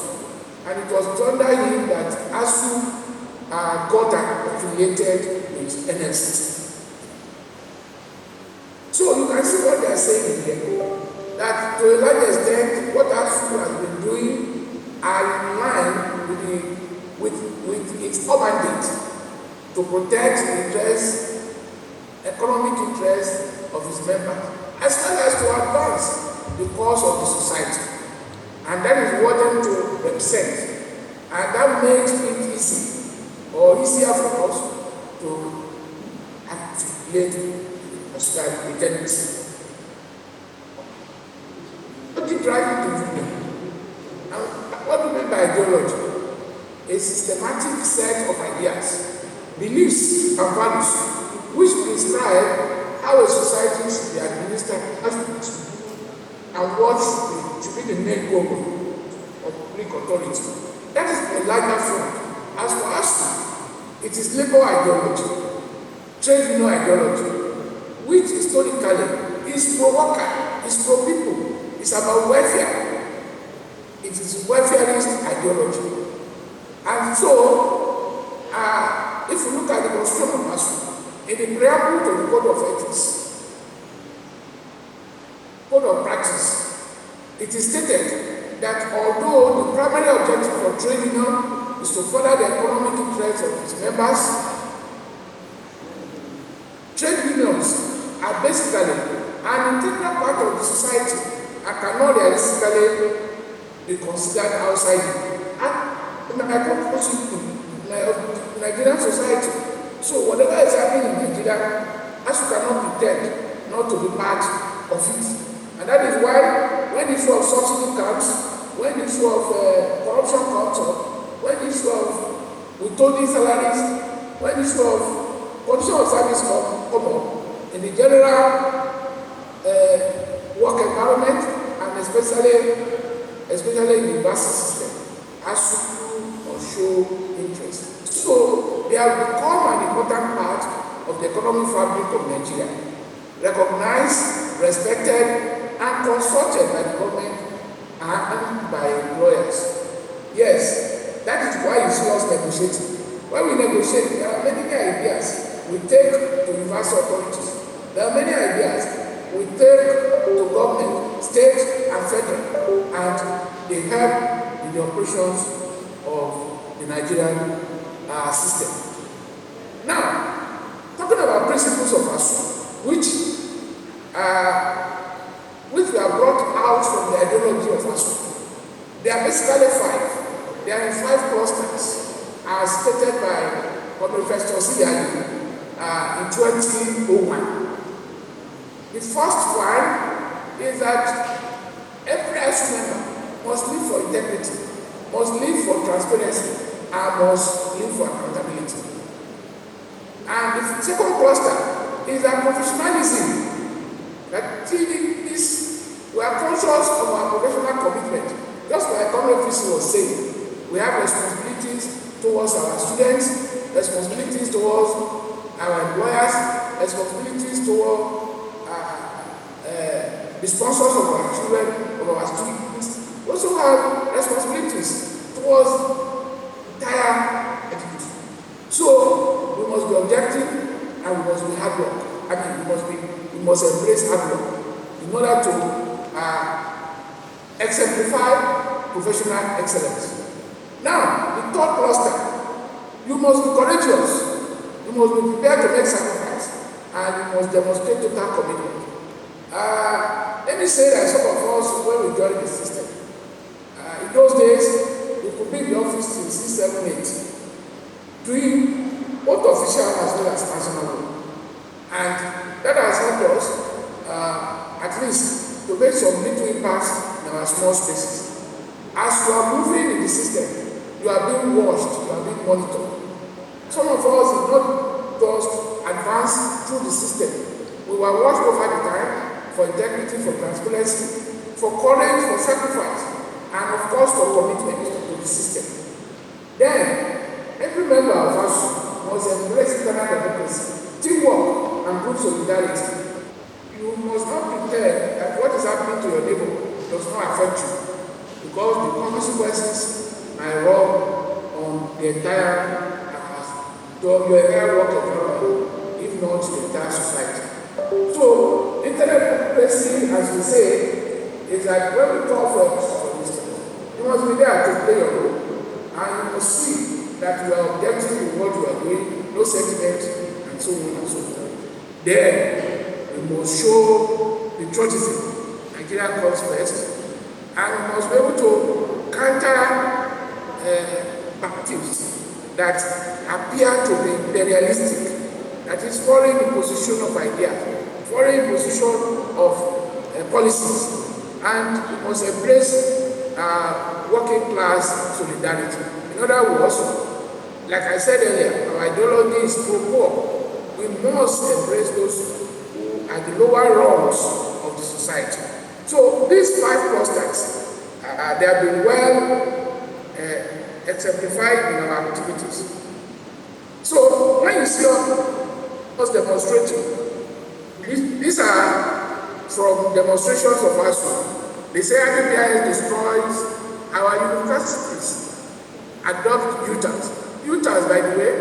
and it was under him that ASU got affiliated with NLC. So you can see what they are saying here, that to a large extent, what ASU has been doing are in line with its mandate to protect the interests, economic interests of its members, as well as to advance the cause of the society. And that is what them to represent. And that makes it easy, or easier for us to articulate the tendency. What do you drive into union? And what do you mean by ideology? A systematic set of ideas, beliefs, and values which prescribe how a society should be administered and what should be the main goal of public authority. That is a larger front. As for us, it is labor ideology, trade union ideology, which historically is pro-worker, is pro-people, is about welfare. It is welfareist ideology. And so, if you look at the Constitution of ASU, in the preamble to the Code of Ethics, Code of Practice, it is stated that although the primary objective of trade union is to further the economic interests of its members, trade unions are basically an integral part of the society and cannot realistically be considered outside Nigerian society. So whatever is happening in Nigeria, as you cannot pretend not to be part of it. And that is why when the issue of subsidy comes, when the issue of corruption comes up, when the issue of withholding salaries, when the issue of condition of service come up, in the general work environment, and especially in the university system, ASU or show interest. So they have become an important part of the economic fabric of Nigeria, recognized, respected, and consulted by the government and by employers. Yes, that is why you see us negotiating. When we negotiate, there are many ideas we take to universal authorities. There are many ideas we take to government, state and federal, and they help in the operations of the Nigerian system. Now, talking about principles of ASU, which we have brought out from the ideology of ASU, they are basically 5. They are in 5 clusters, as stated by Professor Siyayi in 2001. The first one is that every ASU member must live for integrity, must live for transparency, and must live for accountability. And the second cluster is that professionalism. That we are conscious of our professional commitment. Just like Comrade Visi was saying, we have responsibilities towards our students, responsibilities towards our employers, responsibilities towards the sponsors of our children, of our students. We also have responsibilities towards entire education. So we must be objective and we must be hard work. We must embrace hard work in order to exemplify professional excellence. Now, the third cluster, you must be courageous. You must be prepared to make sacrifice, and you must demonstrate total commitment. Let me say that some of us, when we joined the system, in those days, we could be in the office till 6, 7, 8, doing both official as well as personal work. And that has helped us, at least, to make some little impacts in our small spaces. As you are moving in the system, you are being watched, you are being monitored. Some of us did not just advance through the system. We were watched over the time for integrity, for transparency, for courage, for sacrifice, and of course for commitment to the system. Then, every member of us must embrace internal democracy, teamwork, and group solidarity. You must not pretend that what is happening to your neighbor does not affect you, because the consequences may rub on the entire work environment, if not the entire society. So, internal democracy, as we say, is that when we call for instance, you must be there to play your role, and you must see that you are objective in what you are doing, no sentiment, and so on and so forth. Then, we must show patriotism. Nigeria comes first, and we must be able to counter activities that appear to be imperialistic, that is foreign imposition of ideas, foreign imposition of policies, and we must embrace working class solidarity. In other words, like I said earlier, our ideology is pro-poor. We must embrace those who are the lower rungs of the society. So these 5 clusters, they have been well exemplified in our activities. So when you see us demonstrating, these are from demonstrations of ASU. They say IPPIS destroys our universities, adopt UTAS. UTAS, by the way,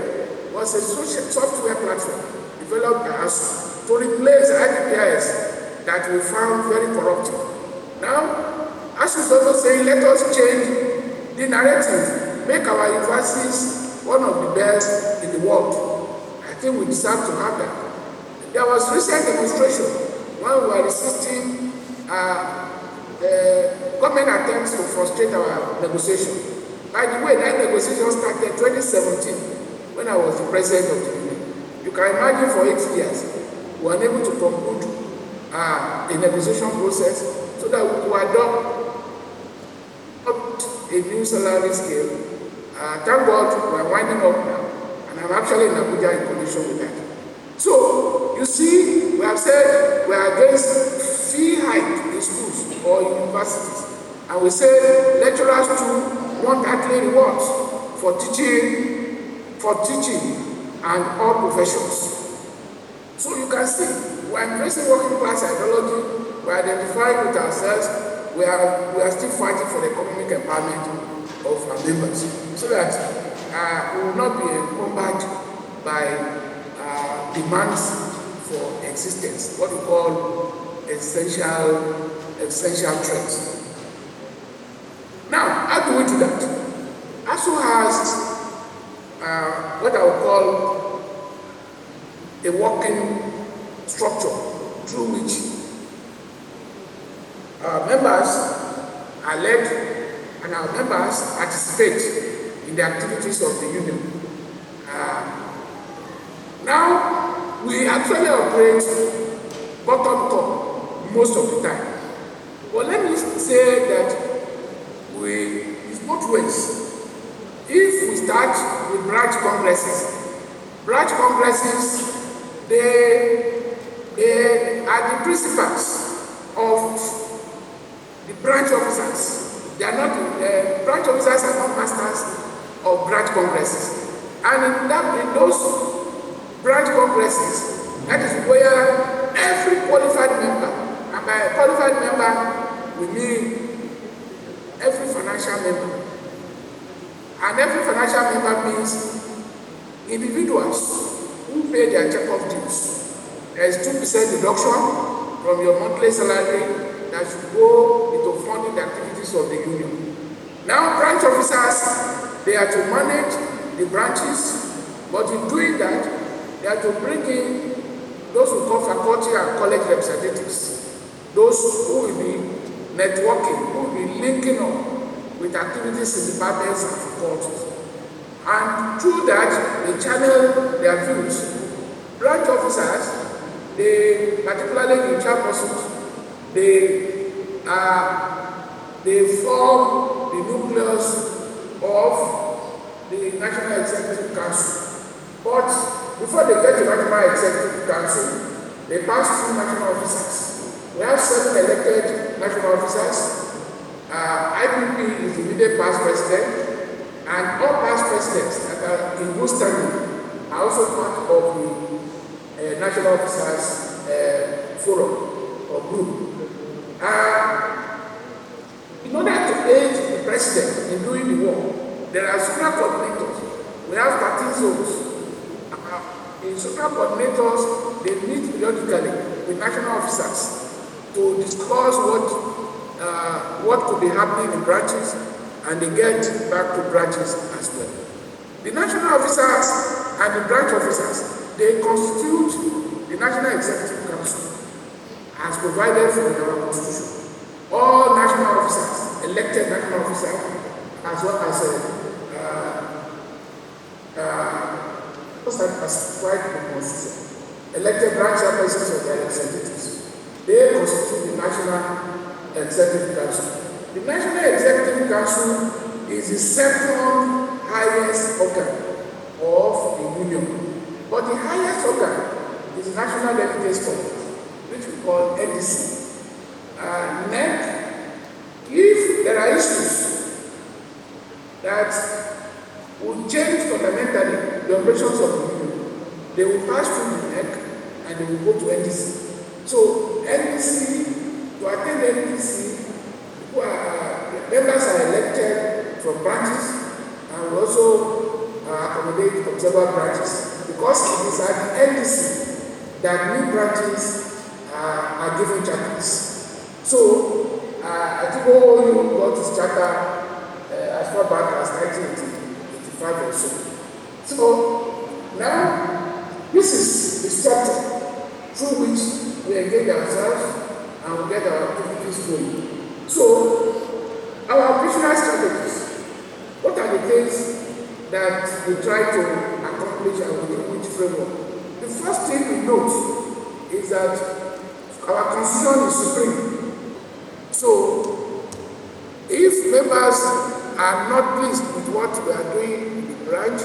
was a software platform developed by ASU to replace IPPIS that we found very corrupting. Now, ASU is also saying, let us change the narrative, make our universities one of the best in the world. I think we deserve to have that. There was recent demonstration when we were resisting government attempts to frustrate our negotiation. By the way, that negotiation started 2017 when I was the president of the union. You can imagine for 8 years, we were unable to conclude a negotiation process so that we could adopt a new salary scale. Thank God we are winding up now, and I'm actually in Abuja in condition with that. So, you see, we have said we are against fee hike in schools or universities, and we say lecturers too want athlete rewards for teaching and all professions. So you can see, we are embracing working class ideology, we are identifying with ourselves, we are still fighting for the economic empowerment of our members, so that we will not be encumbered by demands for existence, what we call essential threats. Now, how do we do that? ASU has what I would call a working structure through which our members are led and our members participate in the activities of the union. Now, we actually operate bottom-up most of the time. But let me say that it's both ways. If we start with branch congresses, they are the principals of the branch officers. They are not, branch officers are not masters of branch congresses. And in those branch congresses, that is where every qualified member, and by qualified member, we mean every financial member. And every financial member means individuals who pay their check-off dues. There is 2% deduction from your monthly salary that should go into funding the activities of the union. Now, branch officers, they are to manage the branches, but in doing that, they are to bring in those who call faculty and college representatives, those who will be networking, who will be linking up with activities in departments and faculties. And through that, they channel their views. Branch officers, particularly the chairpersons, they form the nucleus of the National Executive Council. But before they get to National Executive Council, they pass through national officers. We have 7 elected national officers. IPP is the immediate past president, and all past presidents that are in good standing are also part of the national officers forum or group. In order to aid the president in doing the work, there are zonal coordinators. We have 13 zones. In zonal coordinators, they meet periodically with national officers to discuss what could be happening in branches, and they get back to branches as well. The national officers and the branch officers, they constitute the National Executive Council as provided for in our Constitution. All national officers, elected national officers, as well as specified in the Constitution, elected branch chairpersons of their representatives, they constitute the National Executive Council. The National Executive Council is the second highest organ of the union. But the highest organ is the National Delegates Committee, which we call NDC. NEC, if there are issues that will change fundamentally the operations of the union, they will pass through the NEC and they will go to NDC. So NDC, to attend NDC, members are elected from branches, and we also accommodate from several branches, because it is at the NDC that new branches are given charters. So I think OOU got his charter as far back as 1985 or so. So now, this is the structure through which we engage ourselves and we get our activities going. So, our operational strategies, what are the things that we try to accomplish and within which framework? The first thing we note is that our constitution is supreme. So, if members are not pleased with what we are doing in the branch,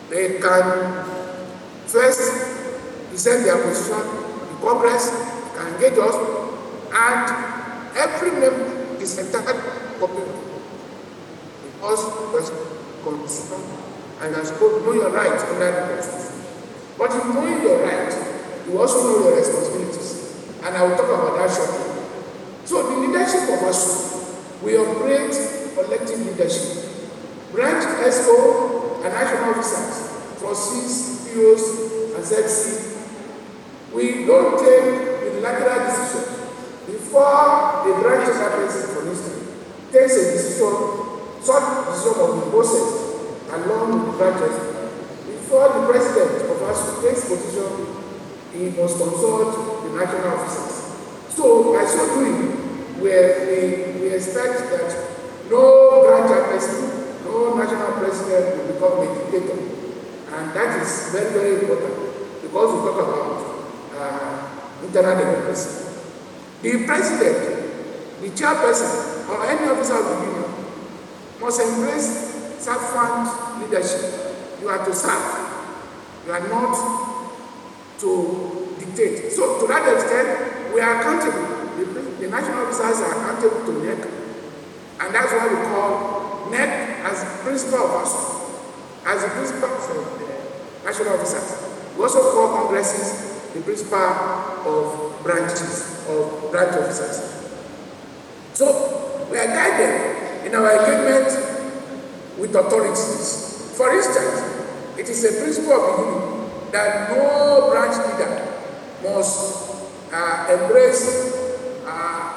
they can first present their position in Congress, they can engage us, and every member is entitled to cooperate because there's constitution and you're supposed to know your rights under the constitution. But in knowing your right, you also know your responsibilities, and I will talk about that shortly. So the leadership of ASU, we operate collective leadership. Branch ESCO and national officers, trustees, POs, and ZC, we don't take unilateral decisions. Before the branch chairperson, for instance, takes a decision, such decision of the process along with the branches. Before the president of ASU takes position, he must consult the national officers. So, by so doing, we expect that no branch chairperson, no national president will become a dictator. And that is very, very important because we talk about internal democracy. The president, the chairperson, or any officer of the union must embrace servant leadership. You are to serve. You are not to dictate. So, to that extent, we are accountable. The national officers are accountable to NEC, and that's why we call NEC as the principal of ASU, as the principal of the national officers. We also call congresses the principal of branches, of branch officers. So, we are guided in our engagement with authorities. For instance, it is a principle of the union that no branch leader must embrace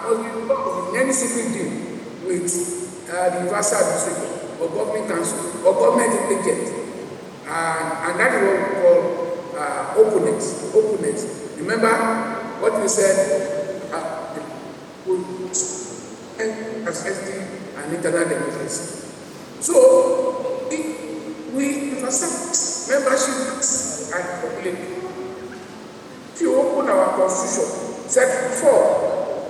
must be involved in any secret deal with the universal administrator or government council or government agent. And that is what we call openness. Remember what we said, accessing and internal democracy. So, we emphasize membership and public. If you open our constitution, Section 4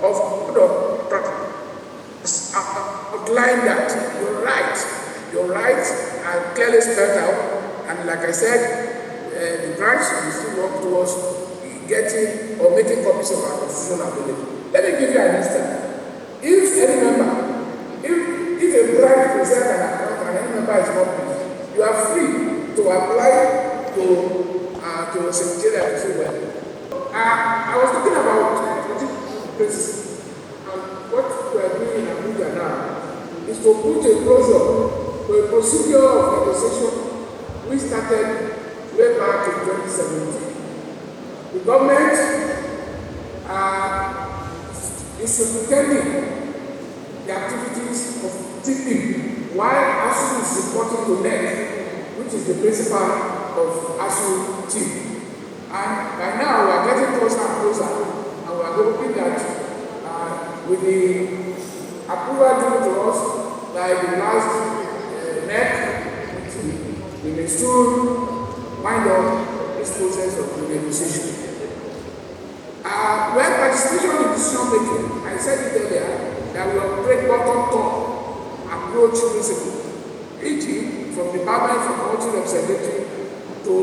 of Code of Practice outline that your rights are clearly spelled out, and like I said, the branch will still work towards getting or making copies of our constitution available. Let me give you an instance. If any member, if a branch presents an account and any member is not pleased, you are free to apply to the secretariat to say, well, I was talking about principles, and what we are doing in Abuja now is to put a closure to a procedure of negotiation we started way back in 2017. The government is superintending the activities of TP while ASU is reporting to NEC, which is the principal of ASU team. And by now we are getting closer and closer, and we are hoping that with the approval given to us by the last NEC, we may soon wind up this process of the negotiation. When participation in decision making, I said it earlier that we operate bottom-top approach principle, e.g., from the Department for Culture Representative to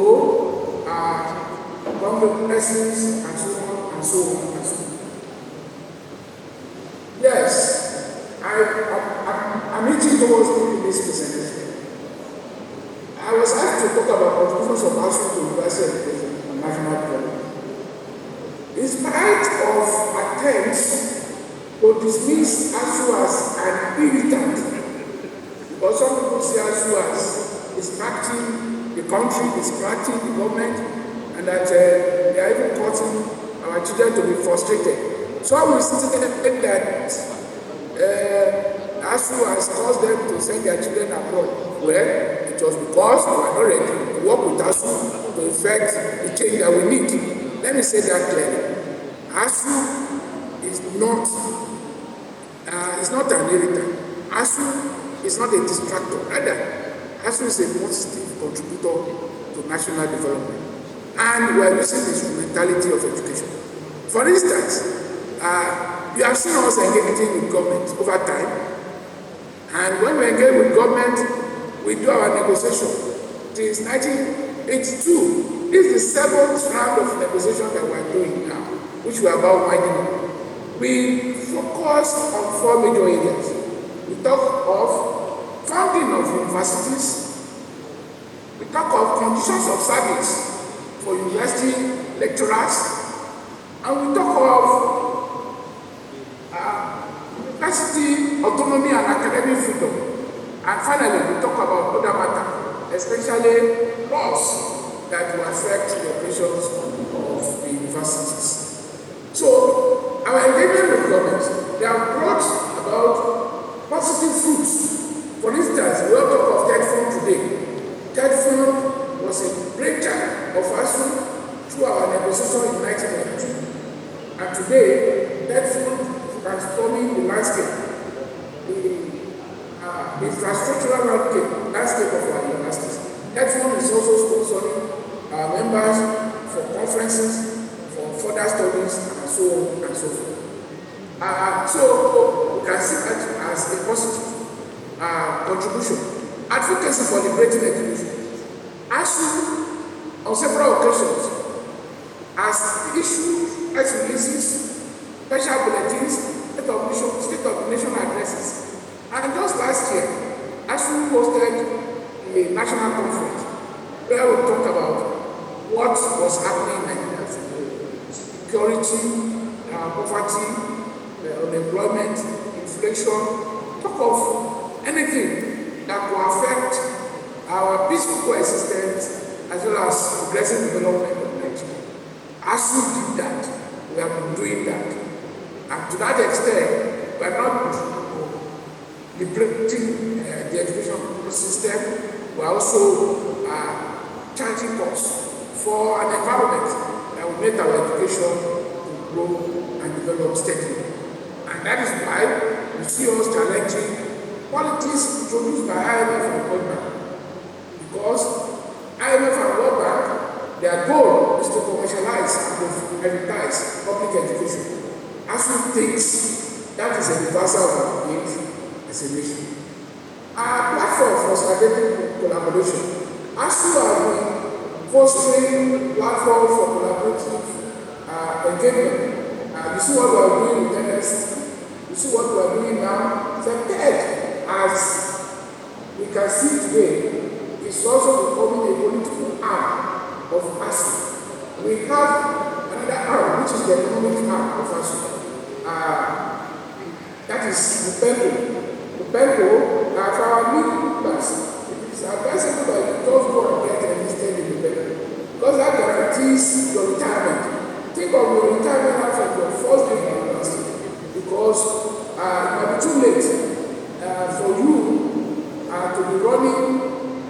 congresses and so on and so on and so on. Yes, I'm itching towards doing this presentation. I was asked to talk about contributions of ASU to university education and national development. In spite of attempts to dismiss ASU as an irritant, because some people see ASU as distracting the country, distracting the government, and that they are even causing our children to be frustrated. Some will say that ASU has caused them to send their children abroad. Well, it was because we were not ready to work with ASU to effect the change that we need. Let me say that clearly. ASU is not inheritor. ASU is not a distractor. Rather, ASU is a positive contributor to national development. And we are using the instrumentality of education. For instance, you have seen us engaging with government over time. And when we engage with government, we do our negotiation. Since 1982, this is the 7th round of negotiation that we are doing now, which we are about winding up. We focus on 4 major areas. We talk of funding of universities. We talk of conditions of service for university lecturers. And we talk of university autonomy and academic freedom. And finally, we talk about other matters, especially laws that will affect the operations of the universities. So, our engagement with government, they have brought about positive fruits. For instance, we all talk of TED Fund today. TED Fund was a breakthrough of ASU through our negotiation in 1992. And today, TED Fund is transforming the landscape, the infrastructural landscape of our universities. TED Fund is also sponsoring our members for conferences, for further studies, and so on and so forth. So we can see that as a positive contribution. Advocacy for liberating education. ASU, on several occasions, has issued press releases, special bulletins, state of the nation addresses. And just last year, ASU hosted a national conference where we talked about what was happening in Nigeria: security, poverty, unemployment, inflation. Talk of anything that will affect our peaceful coexistence as well as progressive development of Nigeria. ASU did that. We have been doing that. And to that extent, we are not liberating the education system. We are also charging costs for an environment that will make our education to grow and develop steadily. And that is why we see us challenging policies introduced by IMF and World Bank. Because IMF and World Bank, their goal is to commercialize and to privatize public education. ASU thinks that is a reversal of our needs as a nation. Our platform for strategic collaboration, ASU has been fostering platform for collaborative engagement. You see what we are doing with NST. You see what we are doing now. CEPED, as we can see today, is also becoming a political arm of ASU. We have another arm, which is the economic arm of ASU. That is the PENCO. For our new members, it is advisable that you just go and get enlisted in the PENCO, because that guarantees your retirement. Think of your retirement after your first day in university, because it might be too late for you to be running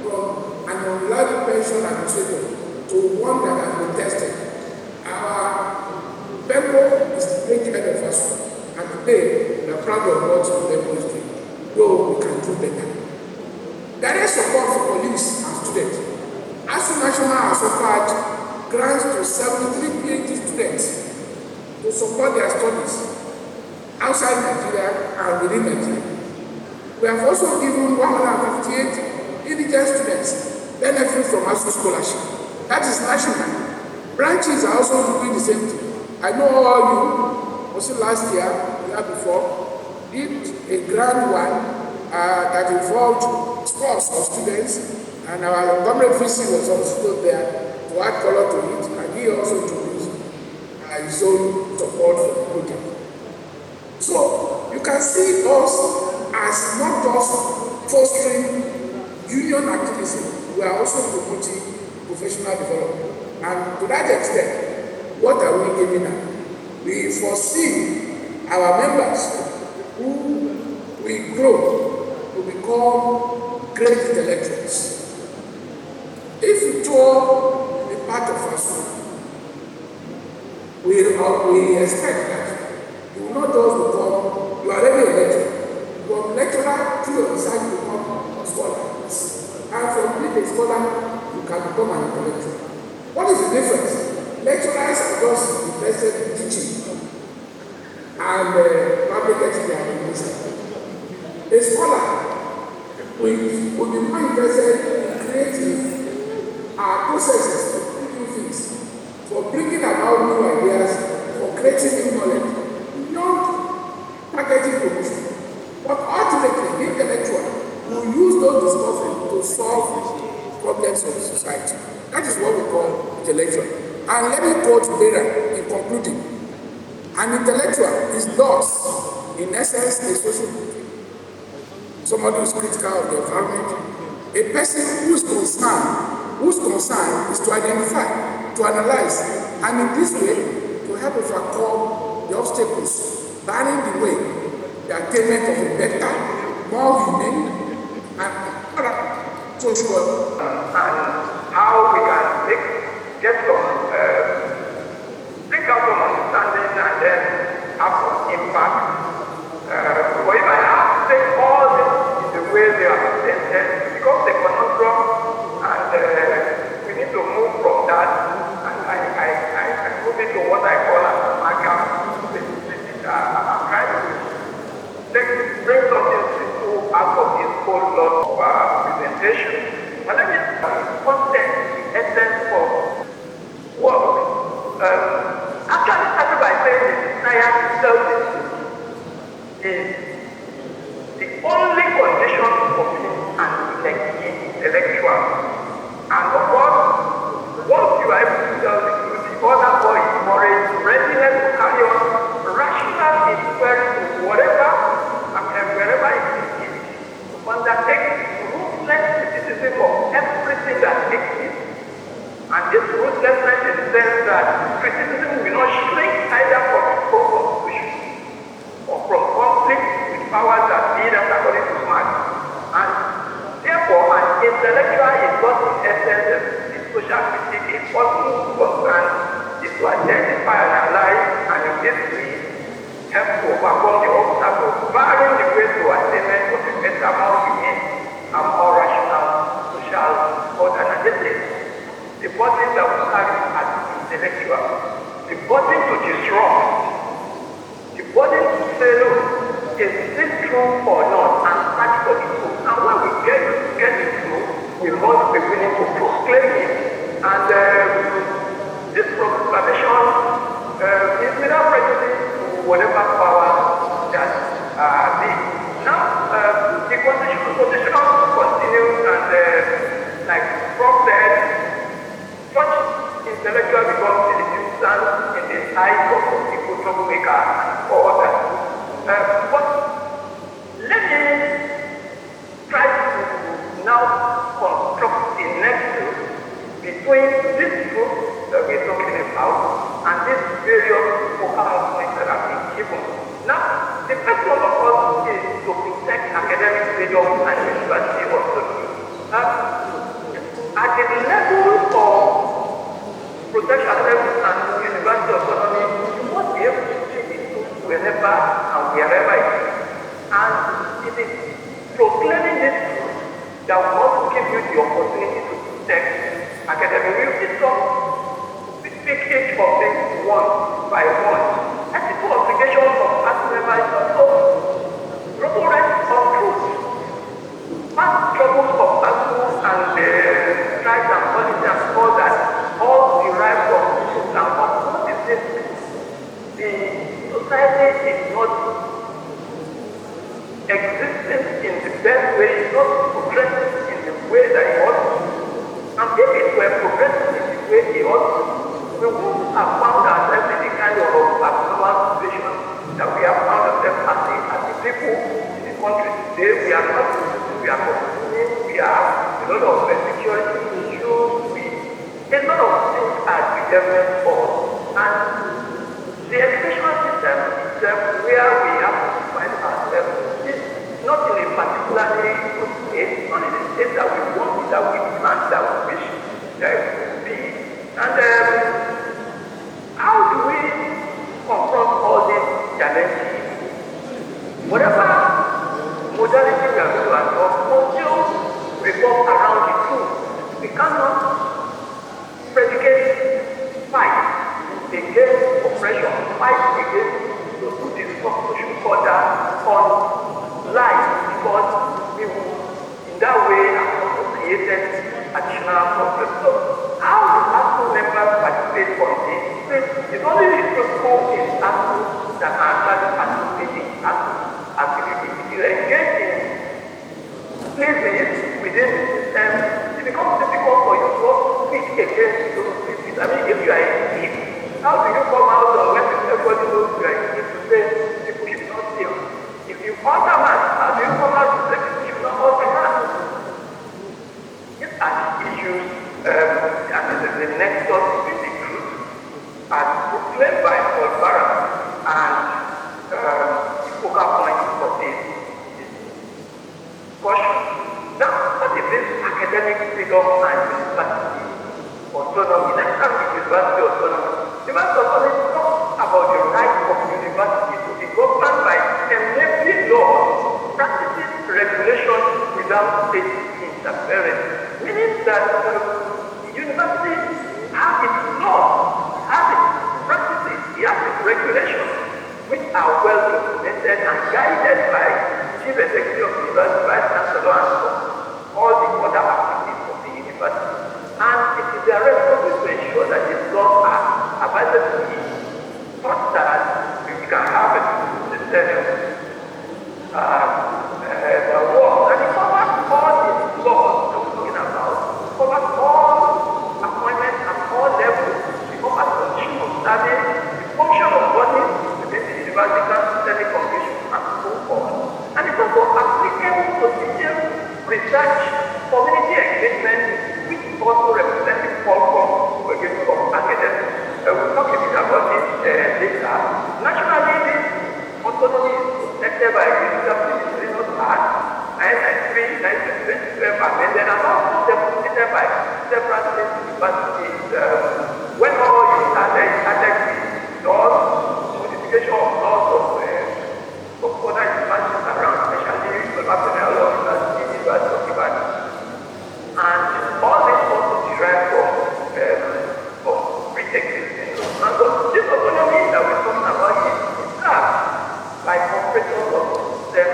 from an unreliable pension administrator to one that has been tested. Our PENCO is the great head of us, and today we are proud of what PENCO is doing, though we can do better. There is support for police and students. ASU National has offered grants to 73 PhD students to support their studies outside Nigeria and within Nigeria. We have also given 158 indigent students benefit from ASU scholarship. That is national. Branches are also doing the same thing. I know all you, also last year, the year before, did a grand one that involved scores of students, and our government VC was also there to add color to it, and he also introduced his own support for the project. So you can see us as not just fostering union activism, we are also promoting professional development. And to that extent, what are we giving up? We foresee our members who will grow to become great intellectuals. If you tour part of us, we expect that you will not just become, you are already elected, but and public experience. A scholar will be more interested in creating processes for thinking things, for bringing about new ideas, for creating new knowledge, beyond packaging promotion. But ultimately, the intellectual will use those discoveries to solve problems of society. That is what we call intellectual. And let me quote Bera in concluding. An intellectual is thus, in essence, a social being. Somebody who is critical of the environment, a person whose concern is to identify, to analyze, and in this way, to help overcome the obstacles barring the way, the attainment of a better, more humane, and other social and how we can get some, bring out some understanding and then have some impact. But if I have to take all this in the way they are intended, it becomes a conundrum, and we need to move from that. And I move into what I call an amalgam. I'm trying to bring something simple out of this whole lot of presentation. But let me content the essence of work. Actually started by saying the desire to self-discipline is the only condition for being an intellectual. And of course, once you are able to self-discipline, the other boy is encouraged, readiness to carry on, rational inquiry to whatever, wherever it is, to undertake ruthless criticism of everything that exists. And this ruthlessness in the sense that criticism will not shrink either from its own constitution or from conflict with powers that be that according to Marx. And therefore, an intellectual is what in essence the social critique is also concerned is to identify and analyze, and in this way help to overcome the obstacles barring the way to attainment of a better, more humane and more rational social order. And this is the burden that we carry as intellectuals, the burden to disrupt, the burden to say, look, is this true or not, and search for the truth. And when we get the truth, we must be willing to proclaim it. And this proclamation is without prejudice to whatever power that be. Now, the constitution continues, and like Prof said, such intellectual becomes a nuisance in the eyes of people, troublemakers, and others. But let me try to now construct the nexus between this group that we're talking about and these various focal points that have been given. Now, the first one of us is to protect academic freedom and university autonomy. At the level of protection and university autonomy, you must be able to take it wherever and wherever it is. And it is proclaiming this truth that will also give you the opportunity to protect academic. We will speak each of them one by one. Ethical obligations of past members is also proponents of truth. Past troubles of battles and strikes and politics and all that all derive from truth. And what is this? The society is not existing in the best way, it's not progressing in the way that it ought to. And if it were progressing in the way it ought to, we wouldn't have found ourselves in the kind of abnormal situation that we have found ourselves as the people in the country today. We are not, we are consuming, we have a lot of security issues, a lot of things are developing for us. And the educational system itself, where we have to find ourselves, is not in a particularly good state, not in a state that we want, that we plan, that we wish that it would be. And how do we confront all these challenges? Whatever modality we are going to adopt must still revolve around the truth. We cannot predicate fight against oppression, fight against those who social order on life, because we will, in that way, have also created additional problems. So how do ASCO members participate on this? It's only the people in ASCO that are actually participating in ASCO activities. If you engage in places within the system, it becomes difficult for you to speak against those places. I mean, if you are a thief, how do you come out on when everybody knows you are a thief to say people should not steal? If you order man, how do you come out to say people should not order man? These are the issues, and the nexus between the group, as proclaimed by Paul Barra, and the focal point for this discussion. Now, what is this academic freedom and university autonomy? Let's start with university autonomy. University autonomy talks about the right of university to be governed by enabling laws, practicing regulation without state interference, meaning that the university has its laws, has its practices, it has its regulations, which are well documented and guided by Chief Executive of the University, Vice Chancellor, and all the other activities of the university. And it is their responsibility to ensure that these laws are abided to be such that we can have a system the work. And it covers all these laws that we're talking about. It covers all appointments at all levels. It covers the condition of service, the function of bodies within the university, academic conditions, and so forth. And it's also applicable to teaching, research, community engagement, which also represents the fulcrum of academics. We'll talk a bit about this later. Naturally, this autonomy is protected by the University Act 1993, 1922 amended, and also demonstrated by several state universities. When all you started with laws, modification of laws of other universities around, especially National Law University, University of Ibadan. And all this also derived from pre-existing laws. And so this autonomy that we're talking about is served by operators of the system,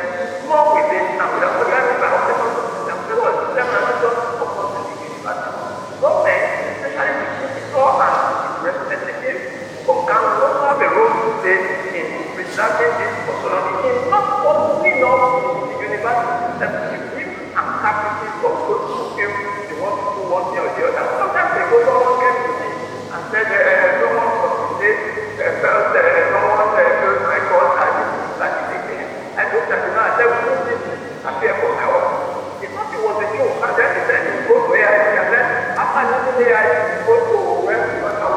more within and without organized by operators of the system. Because the system are not just opposed to the university. Government, especially the visitor and its representatives, can also have a role to play in preserving this autonomy. It's not opening up the university system to the whims and caprices of those who feel they want to do one thing or the other. Sometimes they go, someone came to me and said, no one from the state felt no one feels my God and this is like it again. I looked at him and I said, we don't need this appear for my work. He thought it was a joke, and then he said, go to AIC, and then after leaving AIC, go to where we were now.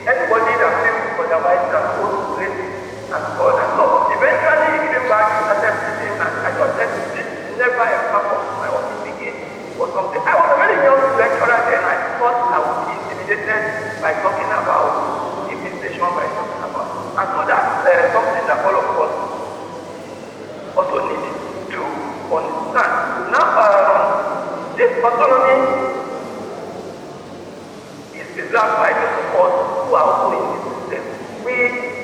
Anybody that feels otherwise can go to places and so on. So eventually he came back and started teaching, and I just said, this is never a part of my office again or something. I was a very young lecturer then. I thought I would be intimidated by talking about civilization, by talking about. And so that's something that all of us also need to understand. Now, this autonomy is preserved by the support who are also in the system. We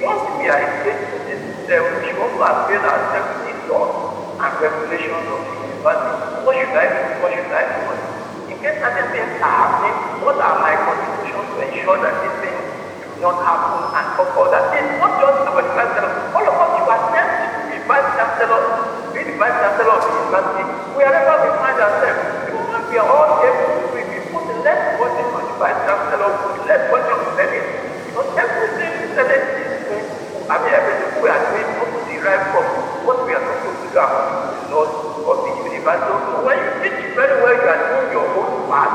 want to be engaged in this system. We should also avail ourselves to these laws and regulations of the university. What should I do? What should I do? In case certain things are happening, what are my contributions to ensure that these things do not happen and occur? That it's not just about the vice chancellor. All of us, you attempt to be vice chancellor, be the vice chancellor of the university. Wherever we find ourselves, the moment we are all able to do it, we put less burden on the vice chancellor, put less burden on the Senate. Because everything the Senate is doing, everything we are doing also derives from what we are supposed to do according to the laws of the university. So when you teach very well, you are doing your own part.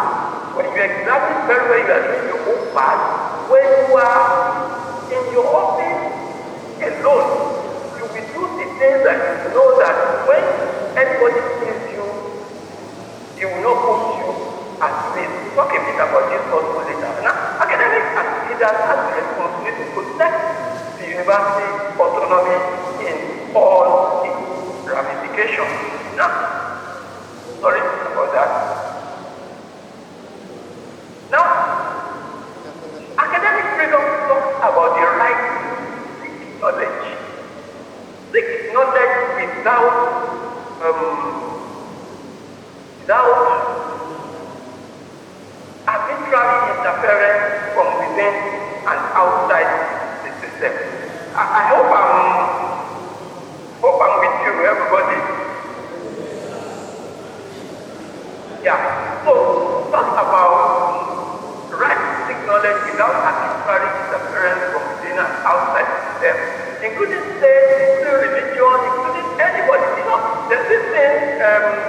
When you examine very well, you are doing your own part. When you are in your office alone, you will do the things that you know that when anybody sees you, he will not put you at risk. We'll talk a bit about this also later. Now, academics and leaders have the responsibility to protect the university autonomy in all its ramifications. Now, So, talk about right to seek knowledge without arbitrary interference from within and outside the system, including state, including religion, including anybody. You know, there's this thing,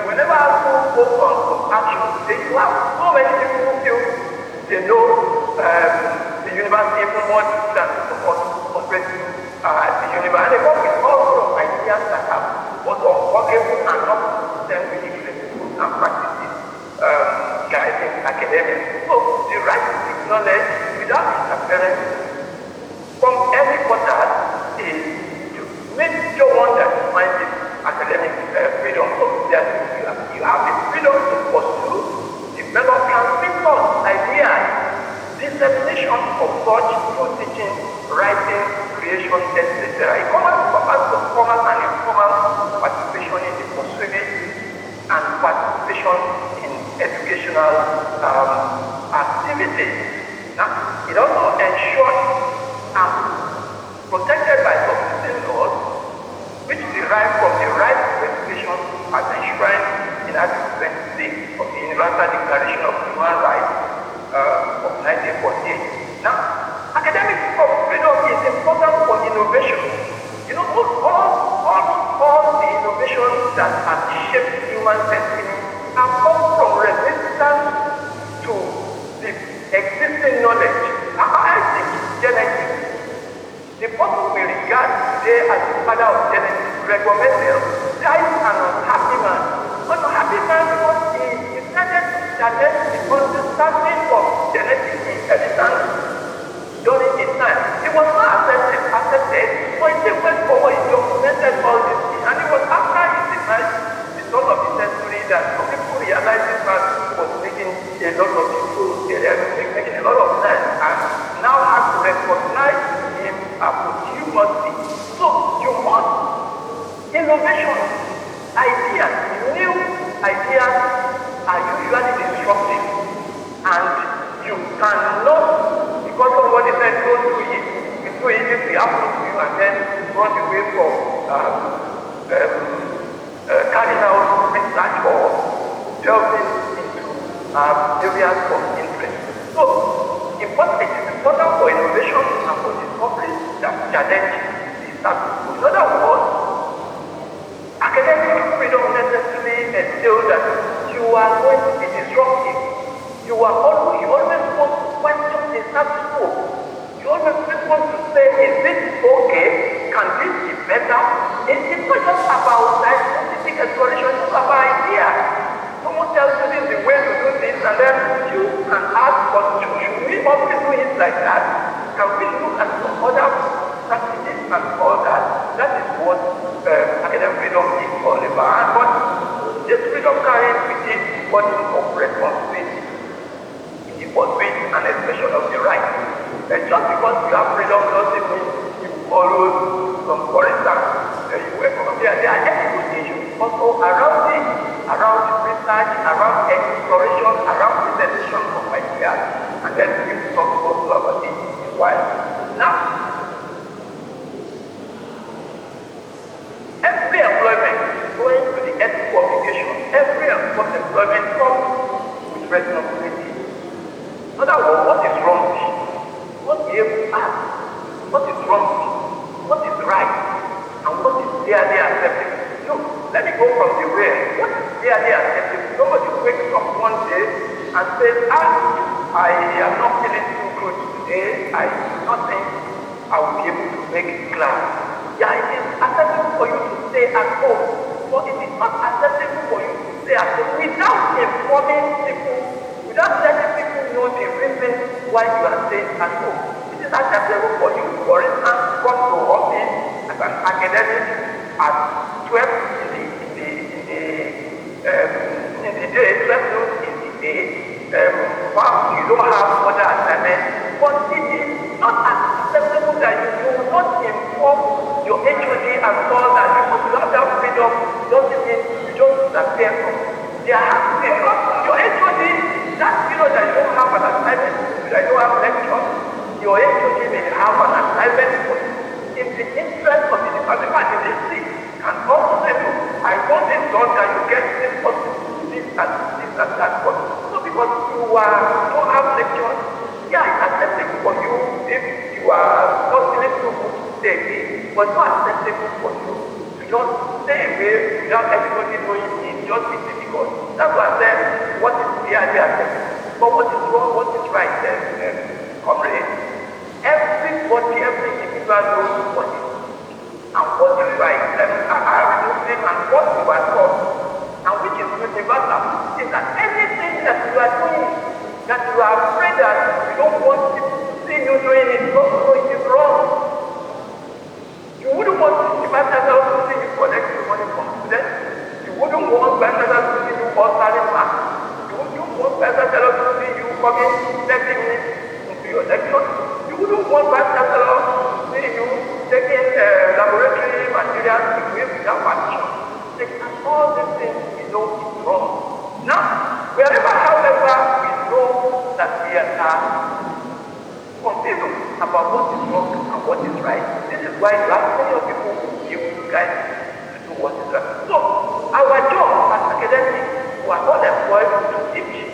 whenever I go on some action today, you have so many people who feel they know the university even more than support operating the university. And they come with all sorts of ideas that have both unworkable and not consistent with the principles and practices guiding academics. So the right to seek knowledge without interference from any quarter is to make sure one that defines this academic freedom. So you have the freedom to pursue, develop, transmit thoughts, ideas, dissemination of such through teaching, writing, creation, etc. It covers the formal and informal participation in the pursuit and participation in educational activities. Now, it also ensures protected by subsisting laws, which derive from the right to education as enshrined in Article 26 of the Universal Declaration of Human Rights of 1948. Now, academic freedom is important for innovation. You know, all the innovations that have shaped human destiny have come from resistance to the existing knowledge. I think genetics. The person we regard today as the father of genetics, Gregor Mendel, died an unhappy man. Unhappy man because he decided to challenge the understanding of genetic inheritance during his time. It was not accepted, but he went forward, he documented all this thing, and it was after his demise, the turn of the century, that some people realized this man was making a lot of people, making a lot of sense, and now have to recognize him posthumously. So you must innovation, ideas, new ideas are usually disruptive, and you cannot, because somebody said don't do it, it's so easy to happen to you and then run away from carrying out research or delving into areas of interest. So it is important for innovation and for discovery that challenge the status quo. In other words, academic freedom necessarily entails that you are going to be disruptive. You always want to question the status quo. You always want to say, is this okay? Can this be better? It's not just about scientific exploration, it's about ideas. Someone tells you this is the way to do this, and then you can ask, but should we always do it like that? Can we look at some other strategies and all that? That is what academic freedom is all about. But this freedom carries with it the burden of responsibility in the pursuit and expression of the right. And just because you have freedom doesn't mean you follow some, for instance, there are ethical issues also around it, around research, around exploration, around presentation of ideas, and then we talk also about it in a while. Now, every employment going to the ethical obligation, every employment comes with responsibility. In other words, what is wrong? What do you ask? What is wrong? What is right? And what is barely acceptable? Look, let me go from the real. What is barely acceptable? Somebody wakes up one day and says, I am not feeling too good today. I do not think I will be able to make class. Yeah, it is acceptable for you to stay at home, but it is not acceptable for you to stay at home without informing people, without letting people know the reason why you are staying at home. It is acceptable for you, for instance, to come to office as an academic at 12 in the day, 12 noon in the day. Perhaps you don't have other assignments, but it is not acceptable that you will not inform your HOD and all that. Because you have that freedom doesn't mean you just disappear from. There has to be, because your HOD, that period that you don't have an assignment, that you don't have lecture, your HOD may have an assignment for you. In the interest of the department, in this thing, can also say, I want this done, that you get this person, this and that person. don't have lectures, yeah, it's acceptable for you if you are not feeling too good today, but not acceptable for you to just stay away without everybody knowing it, just be difficult. That's why I said, what is the idea? But what is wrong, what is right, comrade? Everybody, every individual knows what is and what is right. I will Muslim and what you are taught, and which is universal, is that anything that you are doing, that you are afraid that you don't want people to see you doing it, also it is wrong. You wouldn't want the master to see you collect your money from students. You wouldn't want master to see you altering math. You wouldn't want master to see you coming 30 minutes into your lecture. You wouldn't want master to see you taking laboratory materials away without permission. And all these things we know is wrong. Now, wherever, however, we know that we are confused about what is wrong and what is right, this is why you have many people who give you guys to do what is right. So, our job as academics, who are all employed to teach,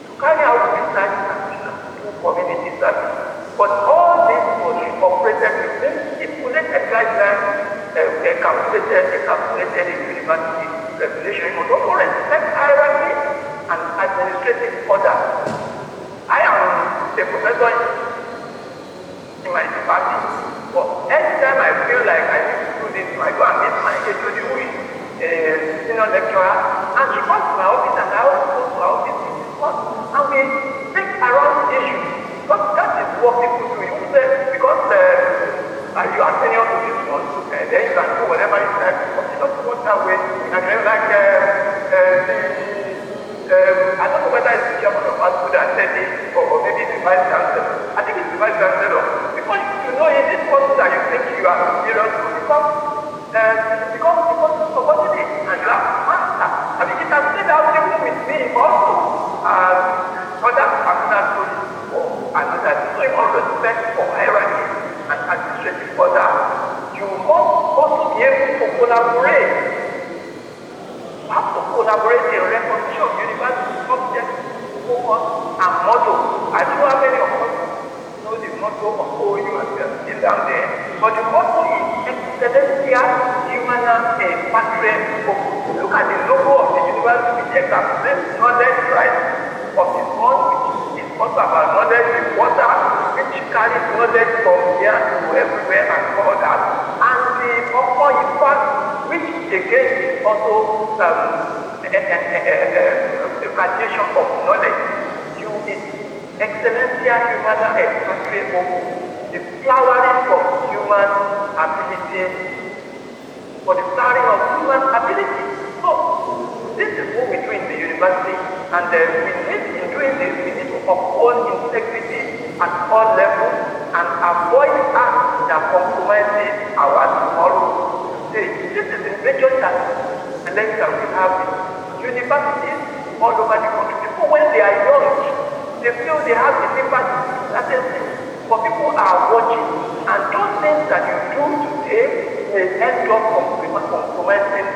to carry out research and to do community service. But all this was incorporated within stipulated guidelines, calculated in university regulation. It was also respect hierarchy and administrative order. I am a professor in my department, but anytime I feel like I need to do this, I go and meet my HOD who is a senior lecturer, and she comes to my office and I also go to her office to discuss, and we think around issues. Because that is what people do. You say, because you are senior to this one, then you can do whatever you like. But it doesn't work that way. And then like I don't know whether it's the chairman of ASCO that said it, or maybe the vice chancellor. I think it's the vice chancellor. Because you know in this person that you think you are serious to become subordinate and you are master. I mean, it has played out even with me also as other personal stories. And that so in all respect for hierarchy and administrative order, you must also be able to collaborate. You have to collaborate in recognition of university subjects, focus, and motto. I don't know how many of us know the motto of OU and we are still down there, but the motto is Excellentia Humana e Patria Focus. Look at the logo of the university with the exact knowledge right of the one which is also about knowledge in water, which carries knowledge from here to everywhere and all that. And the Papa Impact, which again is also a radiation of knowledge. You is Excellentia Humana et Patria Focus, the flowering of human ability, for the flowering of human ability. So, this is what we do in the university, and in doing this, we need to uphold integrity at all levels and avoid acts that compromise our tomorrow. This is the major challenge that we have in universities all over the country. People, when they are young, they feel they have the sympathy, certain things, but people are watching, and those things that you do today may end up compromising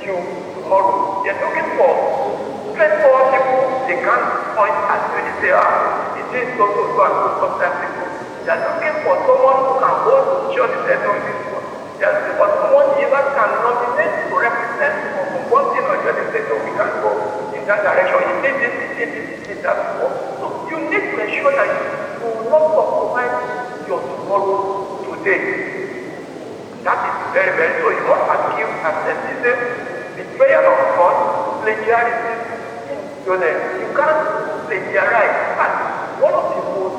you tomorrow. They're looking for straightforward people. They can't point at you and say, it is so and so sometimes people. They're looking for someone who can hold to show the head of this one. They're looking for someone who even can nominate to represent from one thing or the other. Say, we can go in that direction. You did this, you did that before. So you need to ensure that you will not compromise your tomorrow today. That is very, very so. You must accuse asceticism, betrayal of God, plagiarism, insolence. You can't plagiarize. And one of the most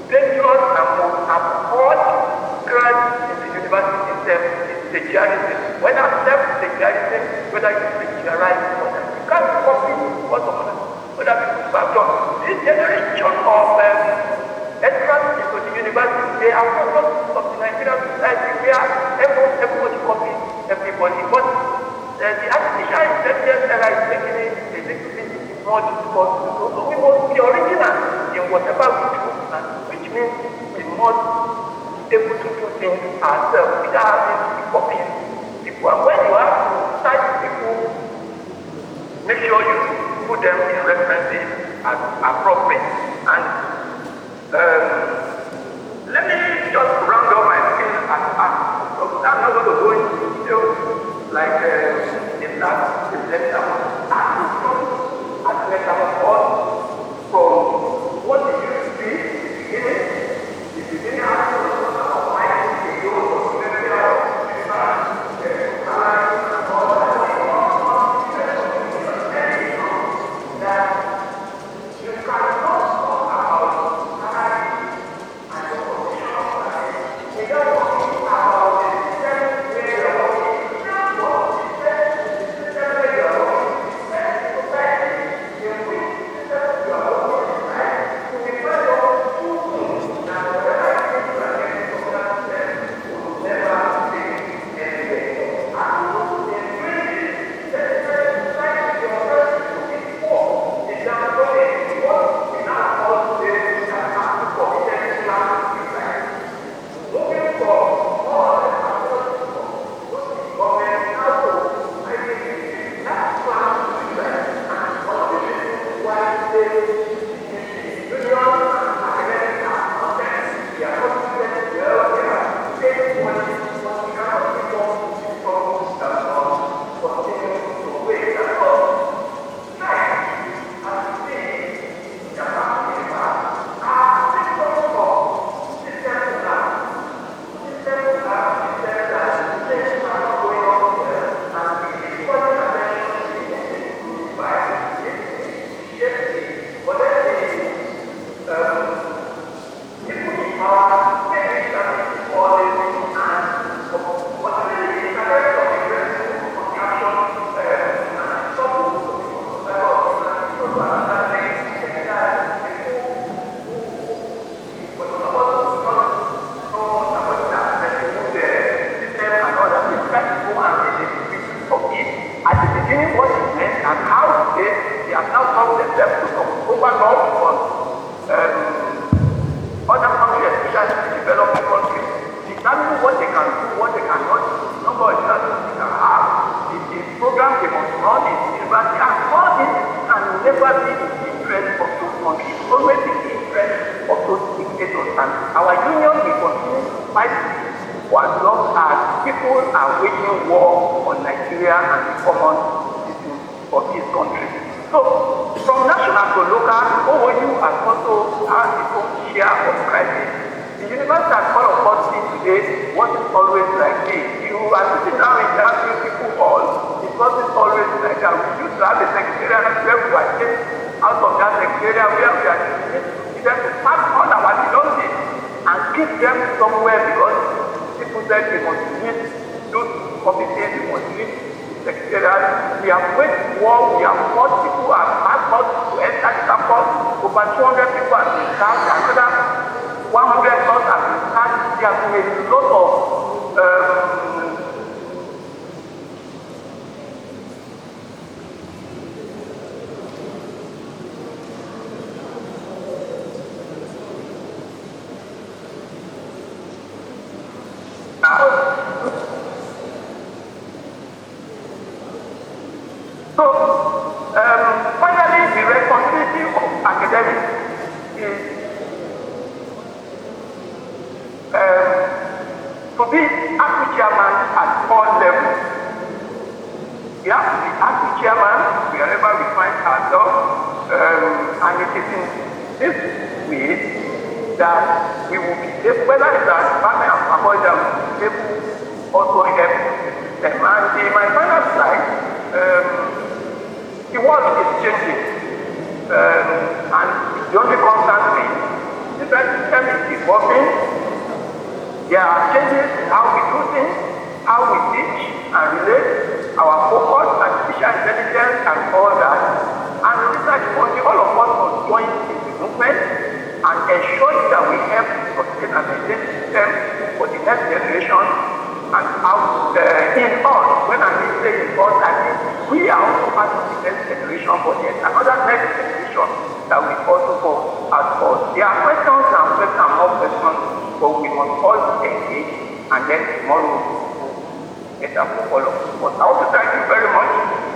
dangerous and most abhorred crimes in the university itself is plagiarism. Whether self-plagiarism, whether you plagiarize others. You can't copy what other people have done. This generation of entrance into the university, they are products of the Nigerian society where everybody copies everybody. But the artificial intelligence era is making it a little bit more difficult. So we must be original in whatever we do, which means we must be able to do things ourselves without having to be copying people. And when you have to cite people, make sure you put them in references as appropriate. And let me just round up my thing. I'm not going to go into detail like the last letter. As letter from what it used to be the beginning of my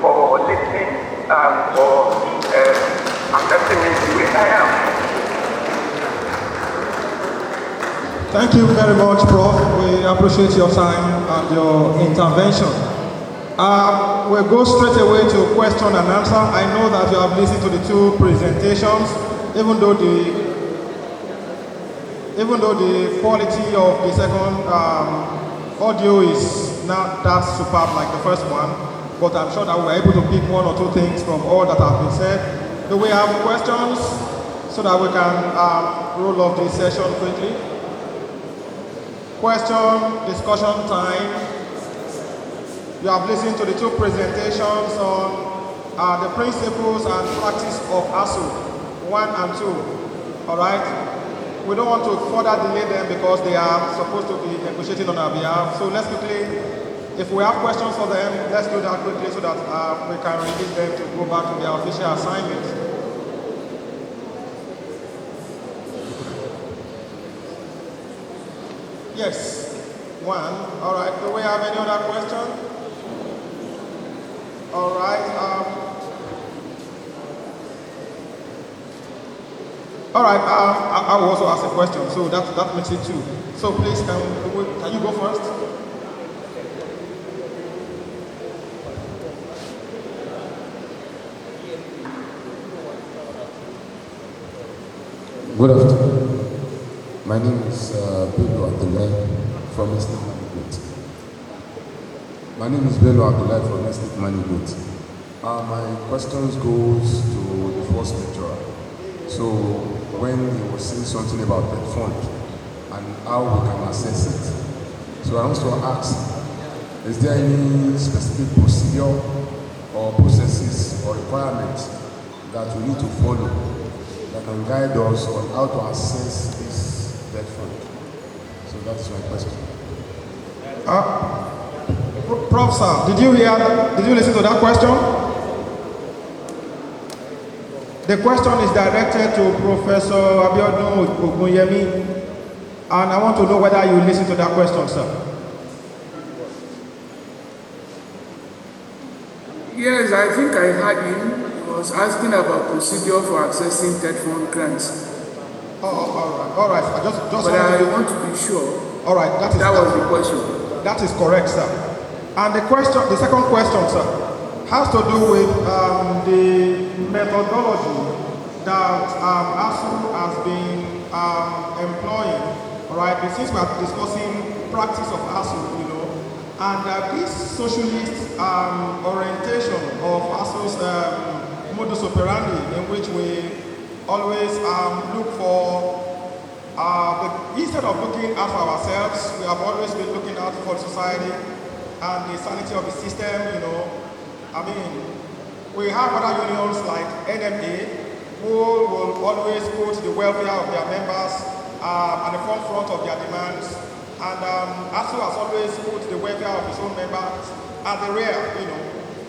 for listening for accepting me Thank you very much, Prof. We appreciate your time and your intervention. We'll go straight away to question and answer. I know that you have listened to the two presentations, even though the quality of the second audio is not that superb like the first one, but I'm sure that we're able to pick one or two things from all that have been said. Do we have questions so that we can roll off this session quickly? Question, discussion time. You have listened to the two presentations on the principles and practice of ASU 1 and 2. All right? We don't want to further delay them because they are supposed to be negotiating on our behalf. So let's quickly, if we have questions for them, let's do that quickly so that we can release them to go back to their official assignments. Yes, one. All right. Do we have any other question? All right. All right. I will also ask a question, so that makes it two. So please, can you go first? Good afternoon. My name is Bello Abdullahi from Estate Management. My name is Bello Abdullahi from Estate Management. My questions goes to the first lecturer. So when he was saying something about that fund and how we can access it, so I want to ask, is there any specific procedure or processes or requirements that we need to follow that can guide us on how to access this debt fund? So that's my question. Prof. Sir, did you listen to that question? The question is directed to Professor Abiodun Ogunyemi, and I want to know whether you listened to that question, sir. Yes, I think I heard him. He was asking about procedure for accessing debt fund grants. Oh, all right. I just but I want to be sure. All right, that was the question. That is correct, sir. And the second question, sir, has to do with the methodology that ASU has been employing, all right? Since we are discussing practice of ASU, and this socialist orientation of ASU's modus operandi, in which we always look for, instead of looking out for ourselves, we have always been looking out for society and the sanity of the system, I mean, we have other unions like NMA who will always put the welfare of their members at the forefront of their demands, and ASU has always put the welfare of its own members at the rear,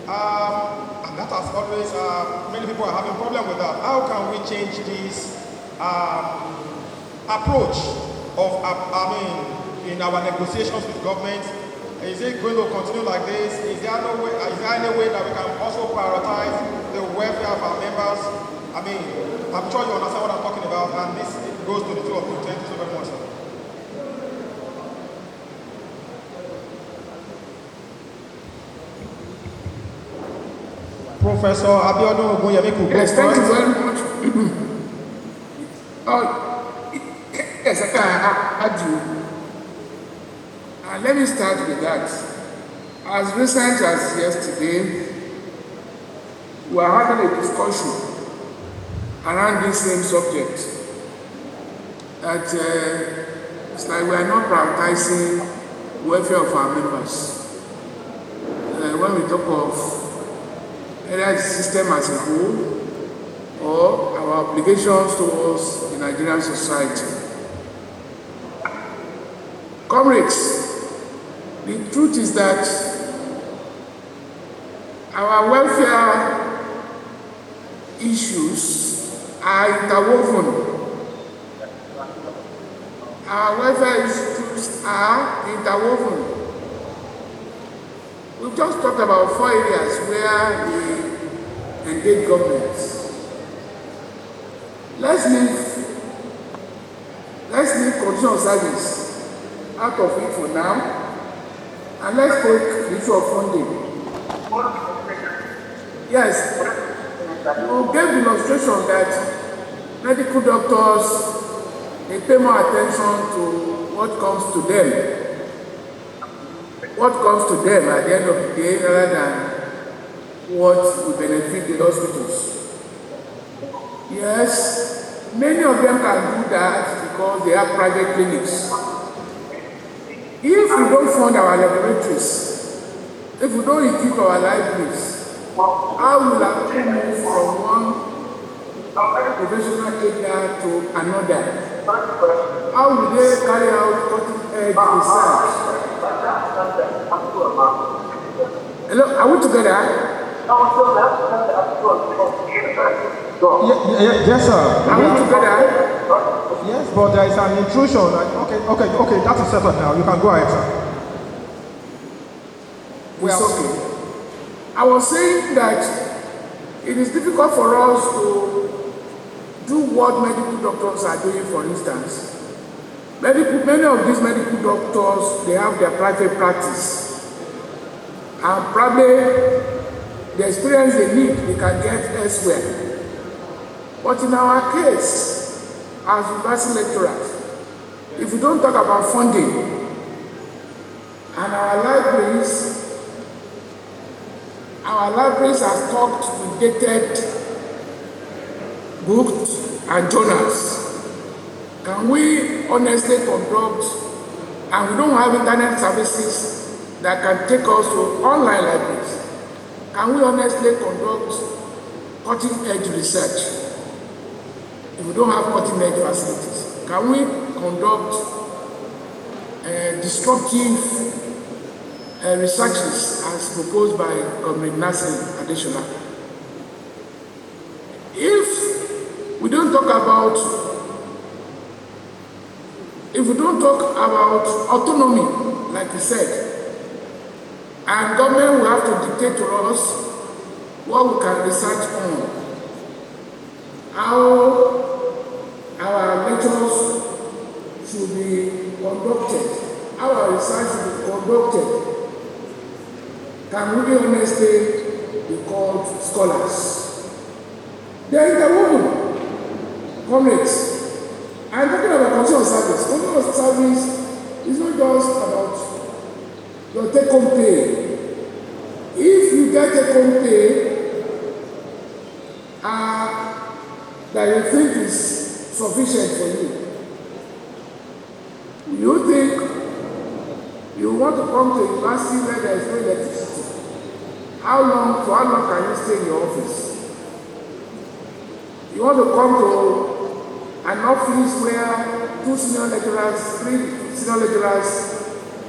and that has always, many people are having a problem with that. How can we change this approach of, in our negotiations with government? Is it going to continue like this? Is there any way that we can also prioritize the welfare of our members? I mean, I'm sure you understand what I'm talking about, and this goes to the two of you. Thank you so very much, sir. Professor Abiodun Ogunyemi. Yes, thank you very much. Yes, I do. Let me start with that. As recent as yesterday, we are having a discussion around this same subject. That it's like we are not prioritizing welfare of our members. When we talk of either the system as a whole or our obligations towards the Nigerian society. Comrades, the truth is that our welfare issues are interwoven. Our welfare issues are interwoven. We've just talked about 4 areas where we engage governments. Let's leave condition of service out of it for now, and let's take the issue of funding. Yes, we gave the illustration that medical doctors, they pay more attention to what comes to them. What comes to them at the end of the day rather than what will benefit the hospitals. Yes, many of them can do that because they have private clinics. If we don't fund our laboratories, if we don't equip our libraries, how will our people move from one professional area to another? How will they carry out cutting-edge research? Hello, are we together? Yes, sir. Are we together? Yes, but there is an intrusion. Okay, that is settled now. You can go ahead, sir. It's okay. I was saying that it is difficult for us to do what medical doctors are doing, for instance. Many of these medical doctors, they have their private practice. And probably the experience they need, they can get elsewhere. But in our case, as university lecturers, if we don't talk about funding, and our libraries are stocked with dated books and journals, can we honestly conduct, and we don't have internet services that can take us to online libraries, can we honestly conduct cutting-edge research? If we don't have cutting-edge facilities, can we conduct destructive researches as proposed by Governor Nasir Additional? If we don't talk about autonomy, like you said, and government will have to dictate to us what we can research on, how our lectures should be conducted, how our research should be conducted, can we honestly be called scholars? There is a woman, comrades. I'm talking about condition of service. Condition of service is not just about your take-home pay. If you get take-home pay that you think is sufficient for you think you want to come to a university where there is no electricity, how long can you stay in your office? You want to come to an office where 2 senior lecturers, 3 senior lecturers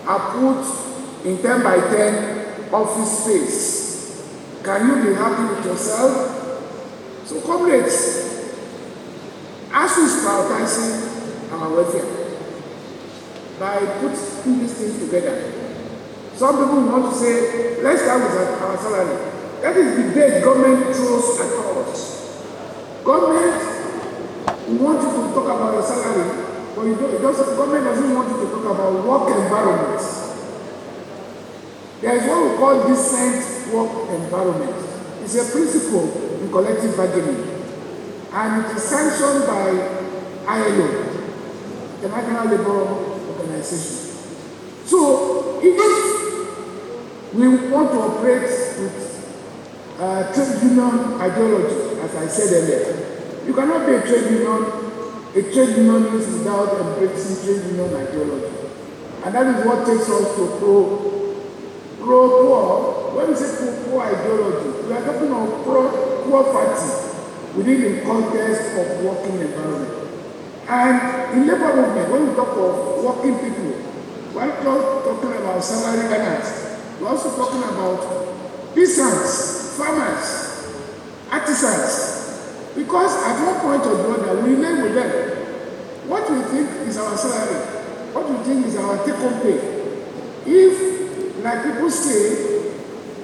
are put in 10 by 10 office space. Can you be happy with yourself? So comrades, ASU is prioritizing our welfare by putting these things together. Some people want to say, let's start with our salary. That is the bait government throws at us. Government wants you to talk about your salary, but government doesn't want you to talk about work environment. There is what we call decent work environment. It's a principle in collective bargaining, and it is sanctioned by ILO, the International Labour Organization. So, if we want to operate with trade union ideology, as I said earlier, you cannot be a trade unionist without embracing trade union ideology. And that is what takes us to pro-poor. When we say pro-poor ideology, we are talking of pro-poor party within the context of working environment. And in labor movement, when we talk of working people, we're not just talking about salary earners. We're also talking about peasants, farmers, artisans. Because at one point or the other, we live with them. What we think is our salary, what we think is our take-home pay. If, like people say,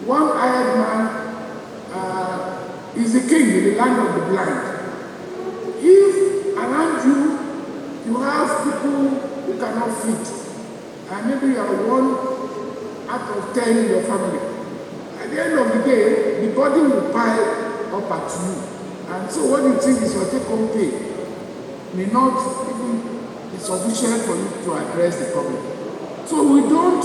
one hired man is the king in the land of the blind. If around you, you have people who cannot feed, and maybe you are 1 out of 10 in your family. At the end of the day, the body will pile up at you. And so what you think is your take-home pay may not even be sufficient for you to address the problem. So we don't,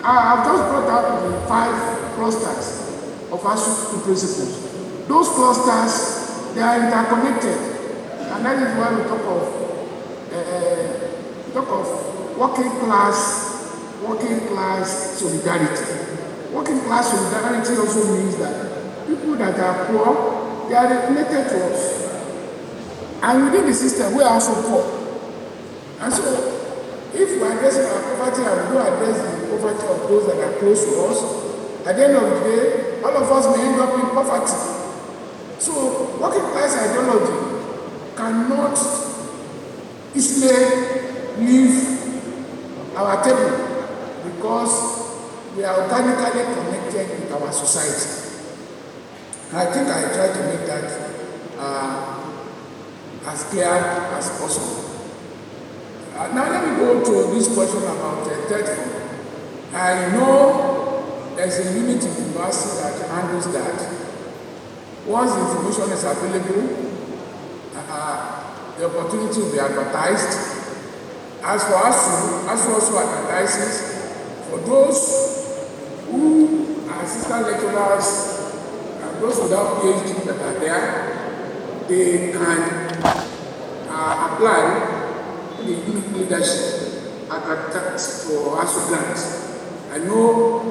I've just brought out the 5 clusters of ASU principles. Those clusters, they are interconnected. And that is why we talk of working class solidarity. Working class solidarity also means that people that are poor, they are related to us. And within the system, we are also poor. And so, if we are addressing our poverty and we don't address the poverty of those that are close to us, at the end of the day, all of us may end up in poverty. So, working class ideology cannot easily leave our table because we are organically connected with our society. And I think I tried to make that as clear as possible. Now let me go to this question about third form. I know there's a unit in the university that handles that. Once the information is available, the opportunity will be advertised. As for ASU also advertises for those who are assistant lecturers and those without PhD that are there, they can apply the unit leadership for ASU grants. I know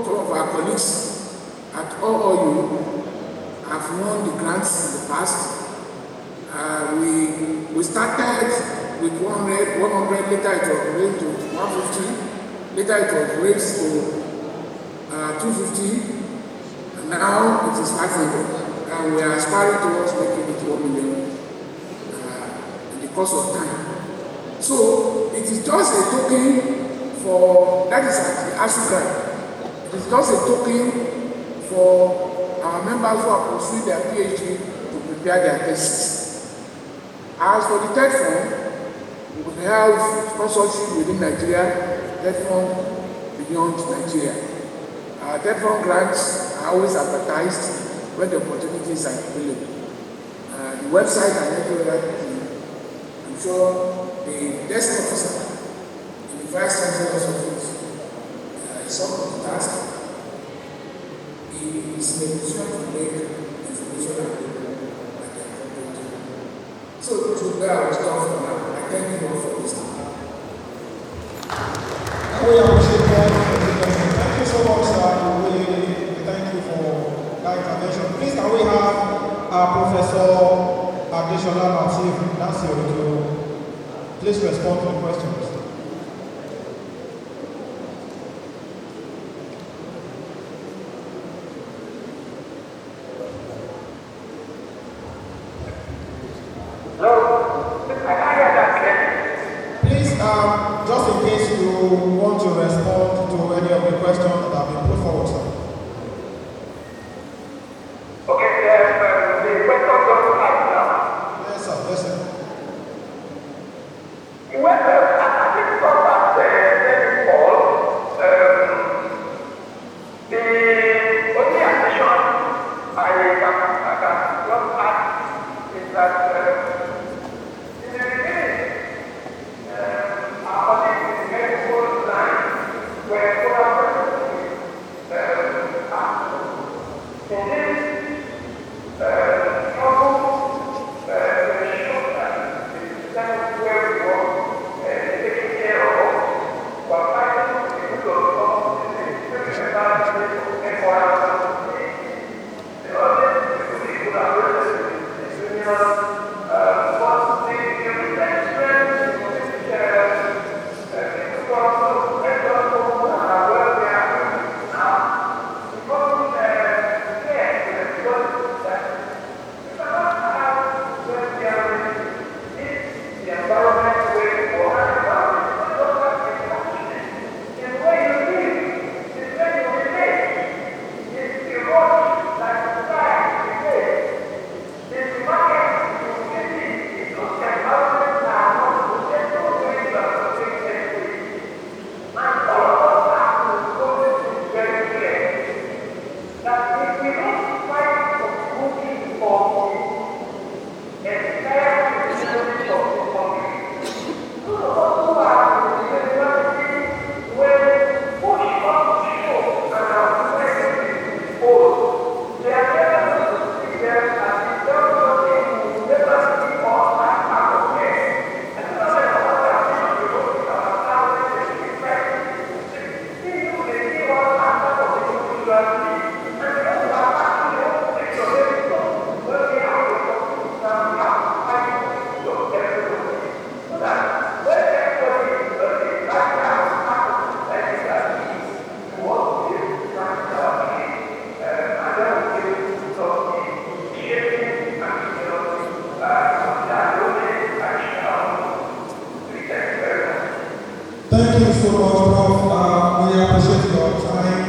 some of our colleagues at OOU have won the grants in the past. We started with 100, later it was raised to 150, later it was raised to 250, and now it is 500. And we are aspiring towards making it 1 million in the course of time. So it is just a token for, that is at the ASU grant. It is just a token for our members who are pursuing their PhD to prepare their thesis. As for the third form, we have sponsorship within Nigeria, third form beyond Nigeria. Third form grants are always advertised when the opportunities are available. The website and everywhere, I'm sure the desk officer in the Vice Chancellor's office is up to the task. He is in a position to make information available at the appropriate time. So to where I was done for now, I thank you all for this time. We appreciate all the questions. Thank you so much, sir. We thank you for that intervention. Please, can we have Professor Adeshola Latif Nasir to please respond to the questions. Just in case you want to respond to any of the questions that have been put forward, sir. Okay, the question goes like now. Yes, sir. Yes, sir. Well, I think about the Paul, the only addition I can just add is that in the beginning, our colleagues in the medical line were collaborating with us. In this trouble, to ensure that the system where we work taking care of, but fighting to be good of the the audience, the collaboration with the union Thank you so much, Prof. We appreciate your time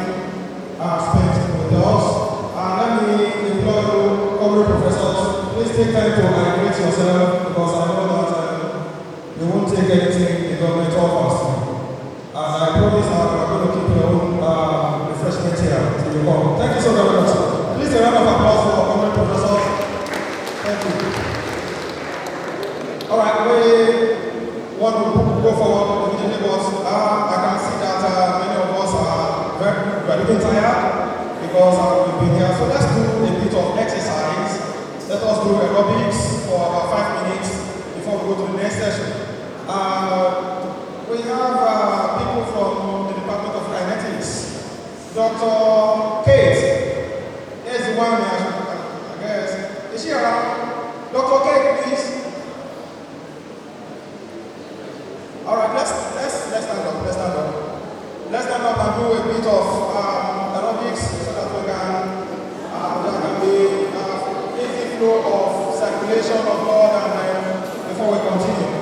spent with us. Let me implore you, covered professors, please take time to hydrate yourself because I know that you won't take anything the government offers. I promise we are going to keep your own refreshment here till you come. Thank you so very much. Please a round of applause for our covered professors. Thank you. All right, we want to go forward immediately, but I can see that many of us are very looking tired because we've been here. So let's do a bit of exercise. Let us do aerobics for about 5 minutes before we go to the next session. We have people from the Department of Kinetics. Dr. Kate is the one I guess. Is she around? Dr. Kate, please. All right, let's stand up. Let's stand up. Let's stand up and do a bit of aerobics so that we can there can be easy flow of circulation of blood and before we continue.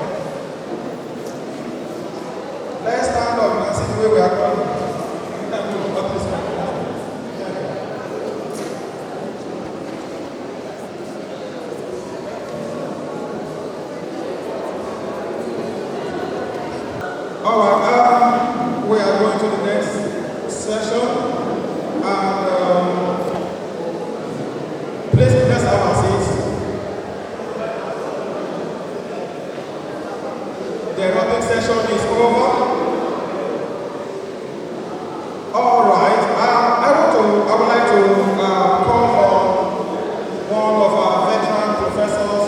Let's stand up and see the way we are going. All right, we are going to the next session, and please let's have our seats. The aerobic session is over. All right, I would like to call on one of our veteran professors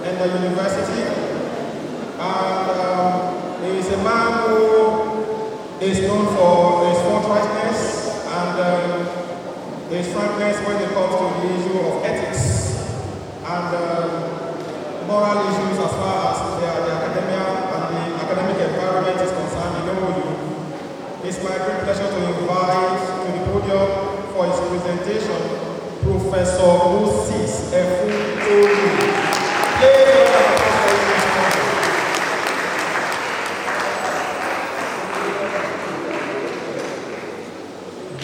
in the university, and he is a man who is known for his forthrightness and his frankness when it comes to the issue of ethics and moral issues as far as the academia and the academic environment is concerned in OU. It's my great pleasure to invite to the podium for his presentation Professor Moses Efu.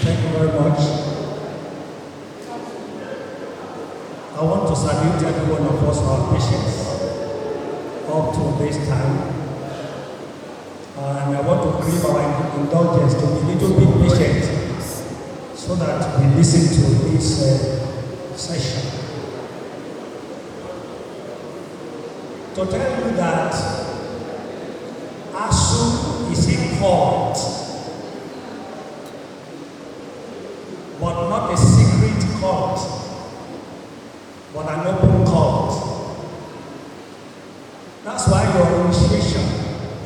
Thank you very much. I want to salute every one of us for our patience up to this time. And I want to crave our indulgence to be a little bit patient so that we listen to this session. To tell you that ASU is a cult, but not a secret cult, but an open cult. That's why your initiation,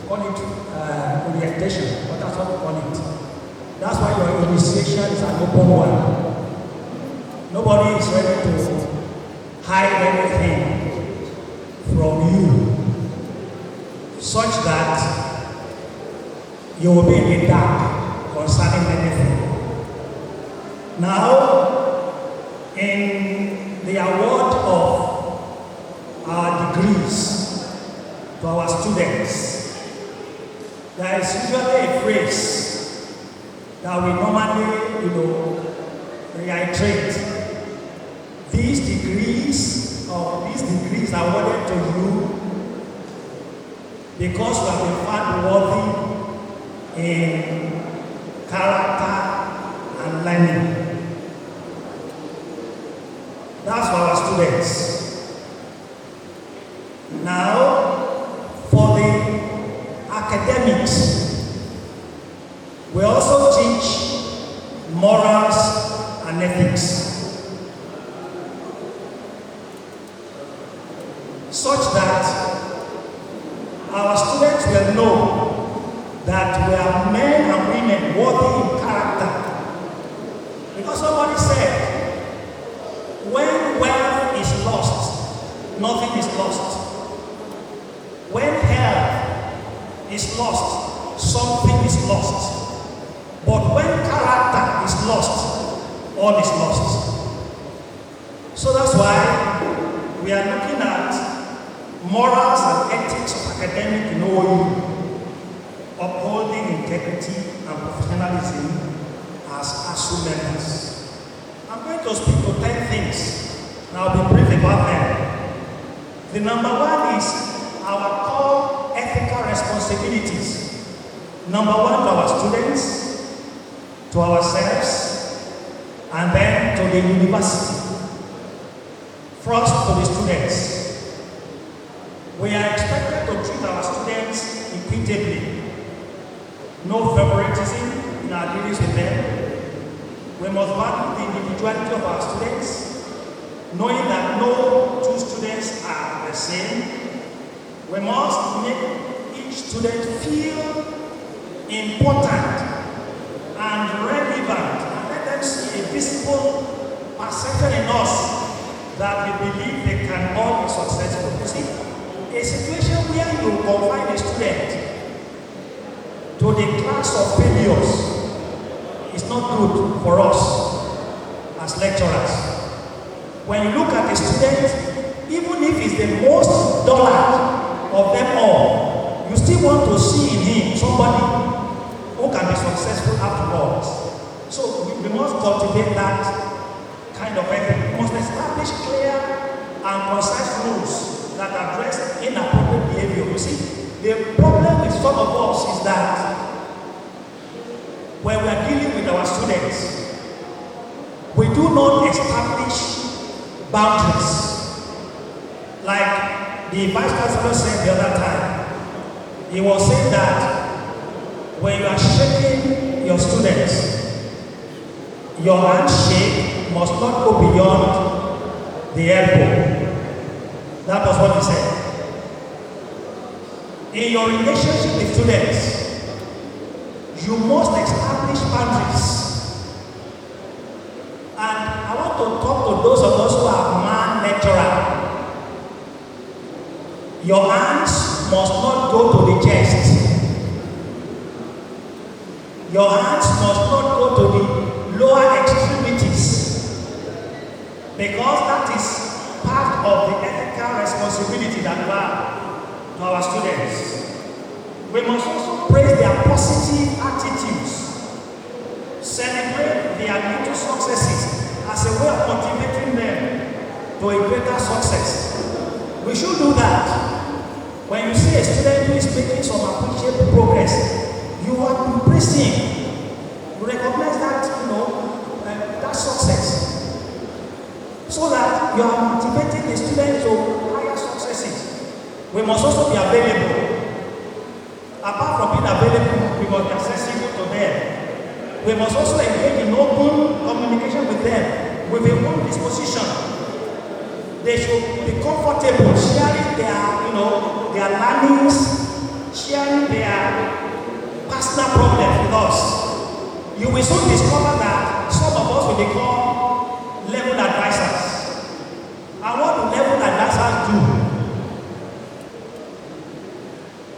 call it orientation, but that's what we call it. That's why your initiation is an open one. Nobody is ready to hide anything from you, such that you will be in the dark concerning anything. Now, in the award of our degrees to our students, there is usually a phrase that we normally, reiterate. These degrees are awarded to you because you have been found worthy in character and learning. That's for our students. Now, for the academics, we also teach morals and ethics, such that our students will know that we are men and women worthy in character. Because somebody said, when wealth is lost, nothing is lost. When health is lost, something is lost. But when character is lost, all is lost. So that's why we are looking at morals and ethics of academic in OU. upholding integrity and professionalism as ASU members. I'm going to speak to 10 things, and I'll be brief about them. The number one is our core ethical responsibilities. Number one, to our students, to ourselves, and then to the university. First, to the students. We are expected to treat our students equitably. No favoritism in our dealings with them. We must value the individuality of our students, knowing that no two students are the same. We must make each student feel important and relevant, and let them see a visible perception in us that we believe they can all be successful. You see, a situation where you confine a student to the class of failures is not good for us as lecturers. When you look at a student, even if he's the most dullard of them all, you still want to see in him somebody who can be successful afterwards. So we must cultivate that kind of ethic. We must establish clear and concise rules that address inappropriate behavior. You see, the problem with some of us is that when we are dealing with our students, we do not establish boundaries. Like the Vice Chancellor said the other time, he was saying that when you are shaking your students, your handshake must not go beyond the elbow. That was what he said. In your relationship with students, you must establish boundaries. And I want to talk to those of us who are man-lecturer. Your hands must not go to the chest. Your hands must not go to the lower extremities, because that is part of the ethical responsibility that we have to our students. We must also praise their positive attitudes, celebrate their little successes as a way of motivating them to a greater success. We should do that. When you see a student who is making some appreciable progress, you are impressing. You recognize that, that success, so that you are motivating the student to higher successes. We must also be available. Apart from being available, we must be accessible to them. We must also engage in open communication with them with a warm disposition. They should be comfortable sharing their learnings, sharing their personal problems with us. You will soon discover that some of us will become level advisors. And what do level advisors do?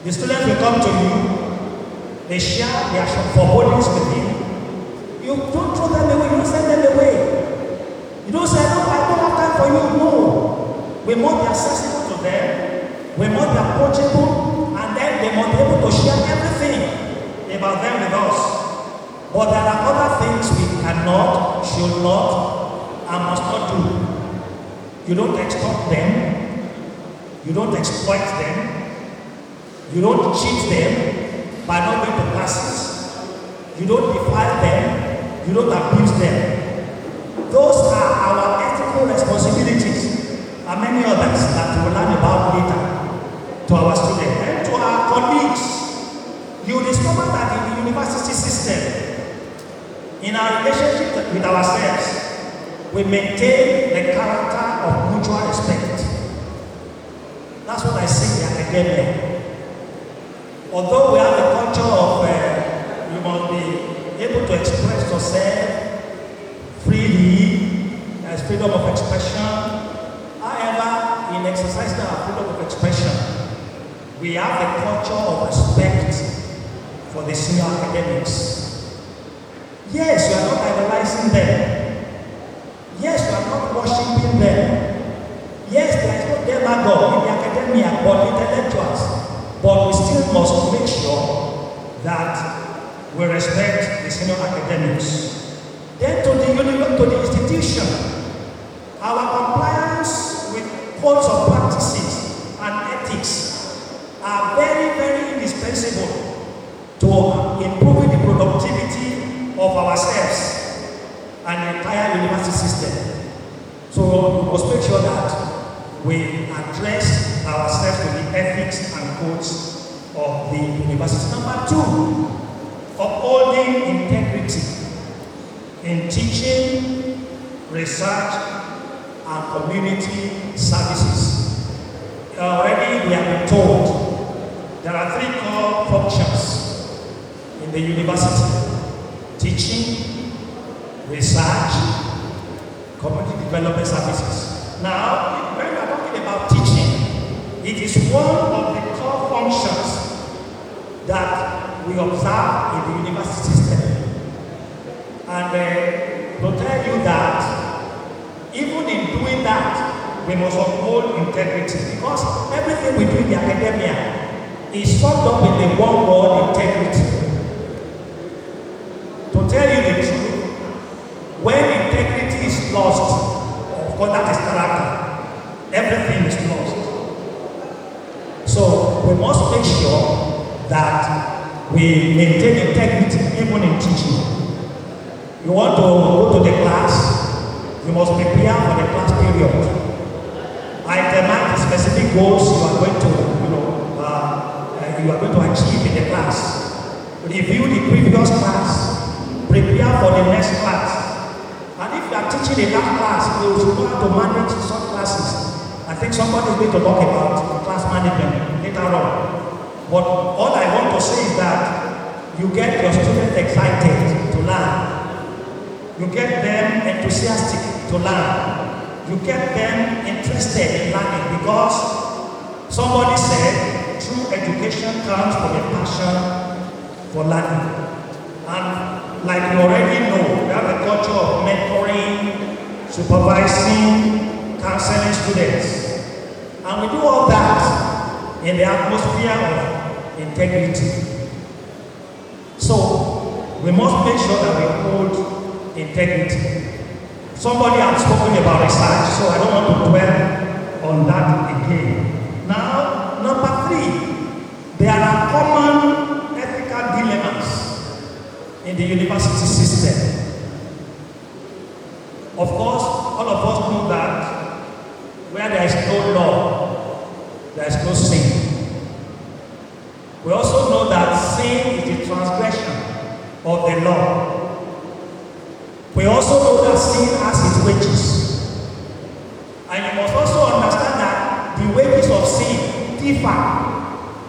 The students will come to you, they share their forebodings with you. You don't throw them away, you don't send them away. You don't say, no, I don't have time for you. No. We must be accessible to them, we must be approachable, and then they must be able to share everything about them with us. But there are other things we cannot, should not, and must not do. You don't extort them, you don't exploit them, you don't cheat them by not going to classes. You don't defile them. You don't abuse them. Those are our ethical responsibilities, and many others that we will learn about later to our students and to our colleagues. You discover that in the university system, in our relationship with ourselves, we maintain the character of mutual respect. That's what I see in academia. Although we have a culture of you must be able to express yourself freely, as freedom of expression. However, in exercising our freedom of expression, we have the culture of respect for the senior academics. Yes, you are not idolizing them. Yes, you are not worshiping them. Yes, there is no demagogue in the academia, but intellectuals. But we still must make sure that we respect the senior academics. Then to the institution, our compliance with codes of practices and ethics are very, very indispensable to improving the productivity of ourselves and the entire university system. So we must make sure that we address ourselves to the ethics and codes of the university. Number two, upholding integrity in teaching, research, and community services. Already we have been told there are three core functions in the university: teaching, research, community development services. Now, when we are talking about teaching, it is one of the core functions that we observe in the university system. And to tell you that, even in doing that, we must uphold integrity, because everything we do in the academia is summed up in the one word: integrity. To tell you the truth, when integrity is lost, of course that is character, everything is lost. So we must make sure that we maintain integrity even in teaching. You want to go to the class, you must prepare for the class period. Itemate the specific goals you are going to achieve in the class. Review the previous class, prepare for the next class. And if you are teaching in that class, you should know how to manage some classes. I think somebody is going to talk about class management later on. But all I want to say is that you get your students excited to learn. You get them enthusiastic to learn. You get them interested in learning, because somebody said true education comes from a passion for learning. And like you already know, we have a culture of mentoring, supervising, counseling students. And we do all that in the atmosphere of integrity. So we must make sure that we hold integrity. Somebody has spoken about research, so I don't want to dwell on that again. Now, number three, there are common ethical dilemmas in the university system. Of course, all of us know that where there is no law, there is no sin. We also know that sin is the transgression of the law. We also know that sin has its wages. And you must also understand that the wages of sin differ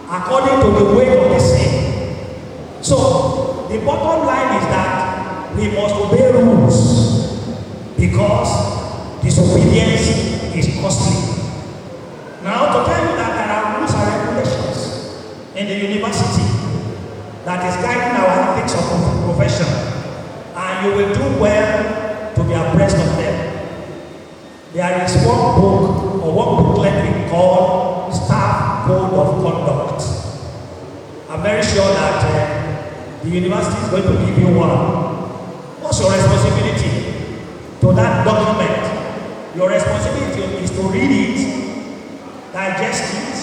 according to the weight of the sin. So, the bottom line is that we must obey rules, because disobedience is costly. Now, to tell you that there are rules and regulations in the university that is guiding our ethics of profession, and you will do well to be abreast of them. There is one book or one booklet we call Staff Code of Conduct. I'm very sure that the university is going to give you one. What's your responsibility to that document? Your responsibility is to read it, digest it,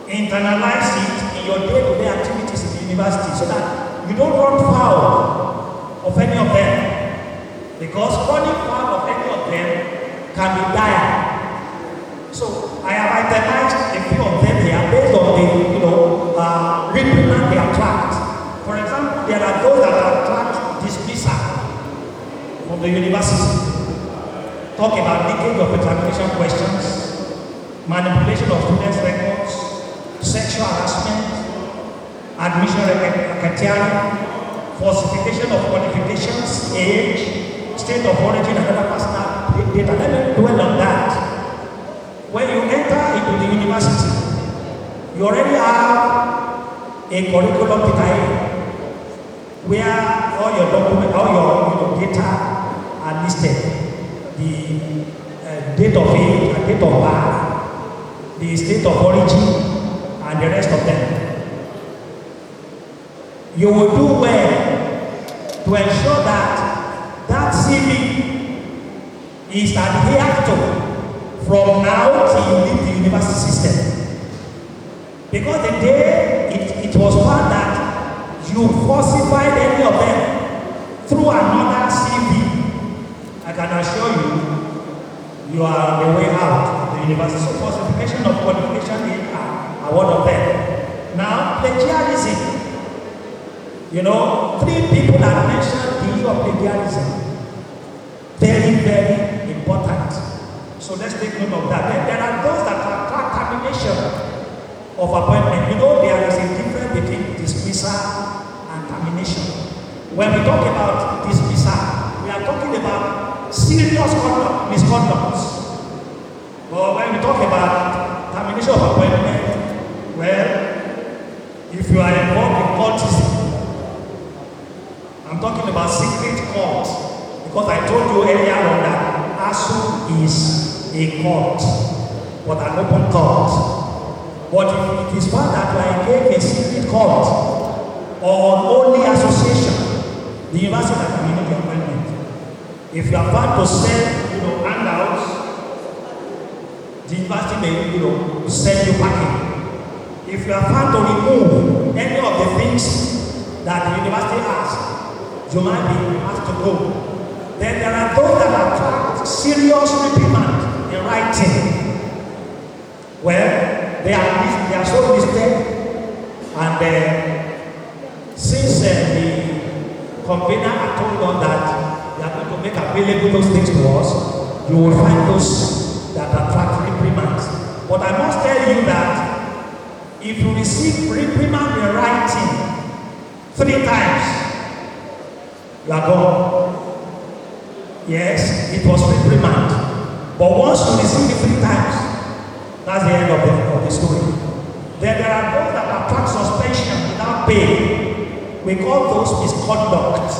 internalize it in your day-to-day activities in the university, so that you don't run foul of any of them, because running foul of any of them can be dire. So I have itemized a few of them here based on the reprimand they attract. For example, there are those that attract dismissal from the university. Talk about leakage of examination questions, manipulation of students' records, sexual harassment, admission racketeering, falsification of qualifications, age, state of origin, and other personal data. Let me dwell on that. When you enter into the university, you already have a curriculum vitae where all your documents, all your data are listed. The date of age and date of birth, the state of origin, and the rest of them. you will do well to ensure that that CV is adhered to from now till you leave the university system. Because the day it was found that you falsified any of them through another CV, I can assure you are on the way out of the university. So falsification of qualification is one of them. Now, plagiarism. You know, 3 people have mentioned the issue of plagiarism. Very, very important. So let's take note of that. Then there are those that attract termination of appointment. You know, there is a difference between dismissal and termination. When we talk about dismissal, we are talking about serious misconduct. But when we talk about termination of appointment, well, if you are involved in cultism, I'm talking about secret cult, because I told you earlier on that ASU is a cult, but an open cult. But if it is found that you are engaged in secret cult or only association, the university can terminate your appointment. If you are found to sell, handouts, the university may, send you packing. If you are found to remove any of the things that the university has, you might be asked to go. Then there are those that attract serious reprimand in writing. Well, they are so listed, and since the convener had told us that they are going to make available those things to us, you will find those that attract reprimands. But I must tell you that if you receive reprimand in writing 3 times, you are gone. Yes, it was reprimand. But once you receive it 3 times, that's the end of the story. Then there are those that attract suspension without pay. We call those misconduct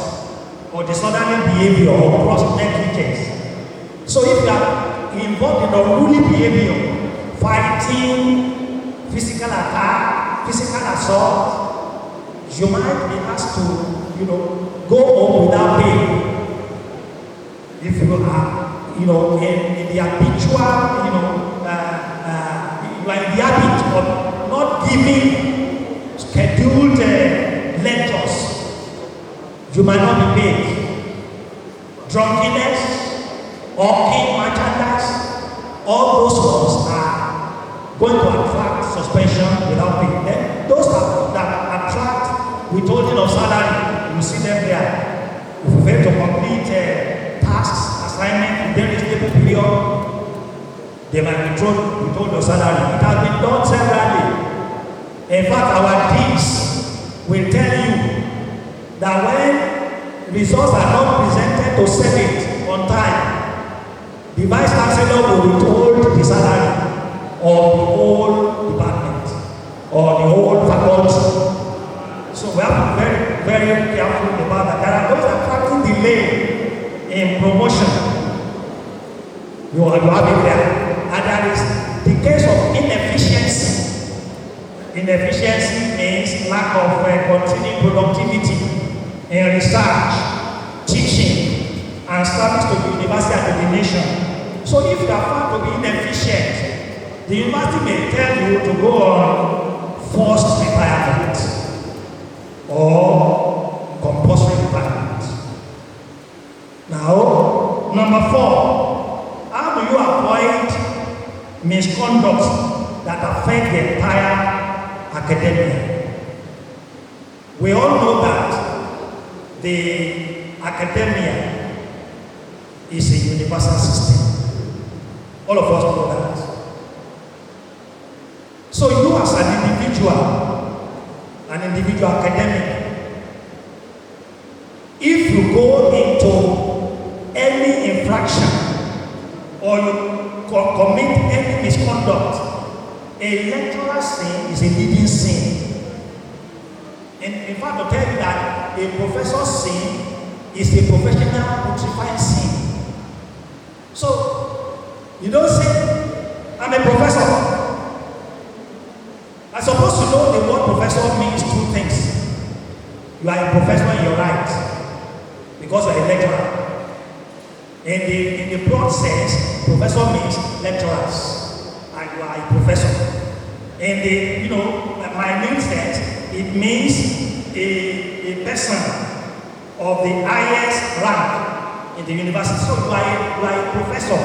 or disorderly behavior or gross negligence. So if you are involved in unruly behavior, fighting, physical attack, physical assault, you might be asked to go home without pay. If you are, in the habitual, you are in the habit of not giving scheduled lectures, you might not be paid. Drunkenness, hawking, merchandise, all those ones are going to attract suspension without pay. Then those that attract withholding of salary, you see them there. If you fail to complete tasks, assignment within a stable period, they might withhold your salary. It has been done severally. In fact, our deans will tell you that when results are not presented to Senate on time, the Vice Chancellor will withhold the salary of the whole department or the whole faculty. So we have to be very, very careful about that. There are those attracting delay in promotion. You have it there. And there is the case of inefficiency. Inefficiency means lack of continued productivity in research, teaching, and service to the university and the nation. So if you are found to be inefficient, the university may tell you to go on forced retirement or compulsory retirement. Now, number 4, how do you avoid misconduct that affect the entire academia? We all know that the academia is a universal system. All of us know that. So you as an individual academic, if you go into any infraction or you commit any misconduct, a lecturer's sin is a leading sin. In fact, to tell you that a professor's sin is a professional putrefying sin. So, you don't say, I'm a professor. I'm supposed to know the word professor means 2 things. you are a professor in your right because you are a lecturer. In the broad sense, professor means lecturers, and you are a professor. In the minute sense, it means a person of the highest rank in the university. So you are a professor.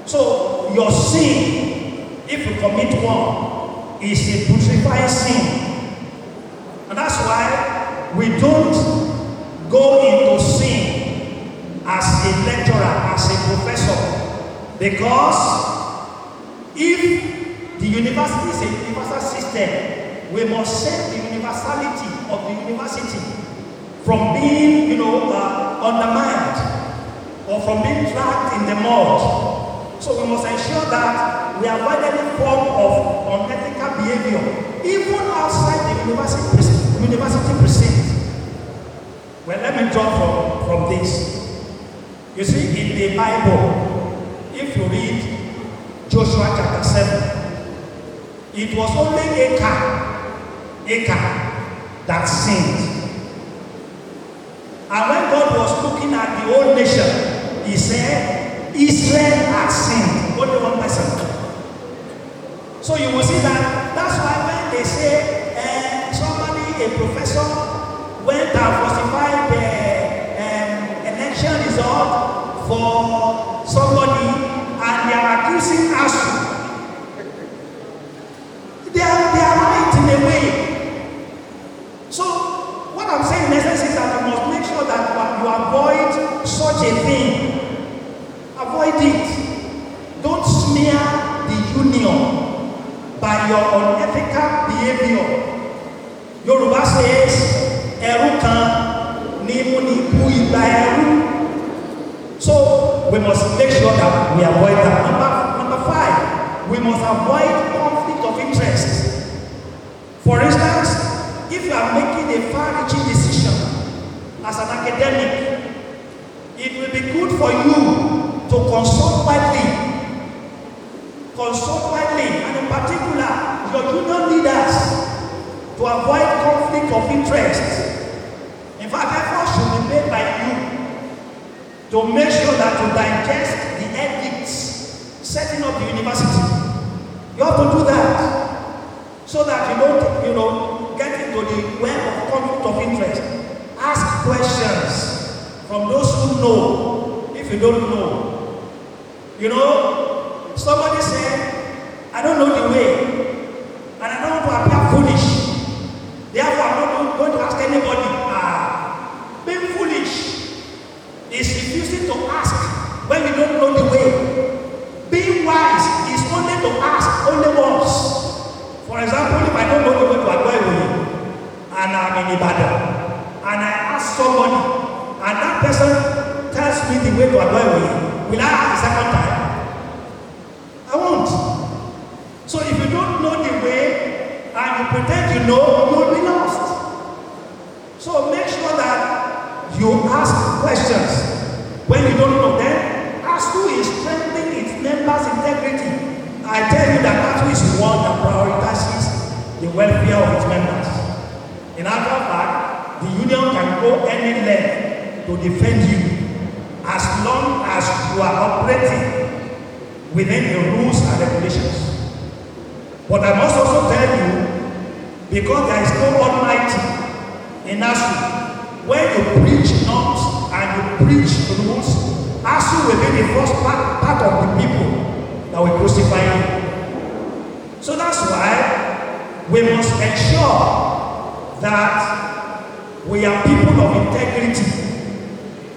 So your sin, if you commit one, is a putrefying sin. And that's why we don't go into sin as a lecturer, as a professor. Because if the university is a universal system, we must save the universality of the university from being, undermined or from being dragged in the mud. So we must ensure that we avoid any form of unethical behavior, even outside the university precinct. Well, let me draw from this. You see, in the Bible, if you read Joshua chapter 7, it was only Achan that sinned. And when God was looking at the whole nation, he said, Israel has sinned. Only one person. So you will see that's why when they say somebody, a professor, went and falsified the election result for somebody and they are accusing us. They are right in a way. So what I'm saying in essence is that you must make sure that you avoid such a thing. Avoid it. Don't smear the union by your unethical behavior. Yoruba says, "Ẹrú kan ni mo ní kú ìgbà ẹrú." So we must make sure that we avoid that. Number 5, we must avoid conflict of interest. For instance, if you are making a far-reaching decision as an academic, it will be good for you to consult widely. And in particular, your union leaders, to avoid conflict of interest. In fact, effort should be made by you to make sure that you digest the edicts setting up the university. You have to do that so that you don't, get into the web of conflict of interest. Ask questions from those who know if you don't know. Somebody said, I don't know the way, and I don't want to appear foolish. Therefore, I'm not going to ask anybody. Being foolish is refusing to ask when you don't know the way. Being wise is only to ask only once. For example, if I don't know the way to AGO-IWOYE, and I'm in Ibadan, and I ask somebody, and that person tells me the way to AGO-IWOYE, will I ask the second time? I won't. So if you don't know the way, and you pretend you know, you will be lost. So make sure that you ask questions. When you don't know them, ask who is strengthening its members' integrity. I tell you that who is one that prioritizes the welfare of its members. In actual fact, the union can go any length to defend you as long as you are operating within the rules and regulations. But I must also tell you, because there is no Almighty in ASU, when you preach norms and you preach rules, ASU will be the first part of the people that will crucify you. So that's why we must ensure that we are people of integrity.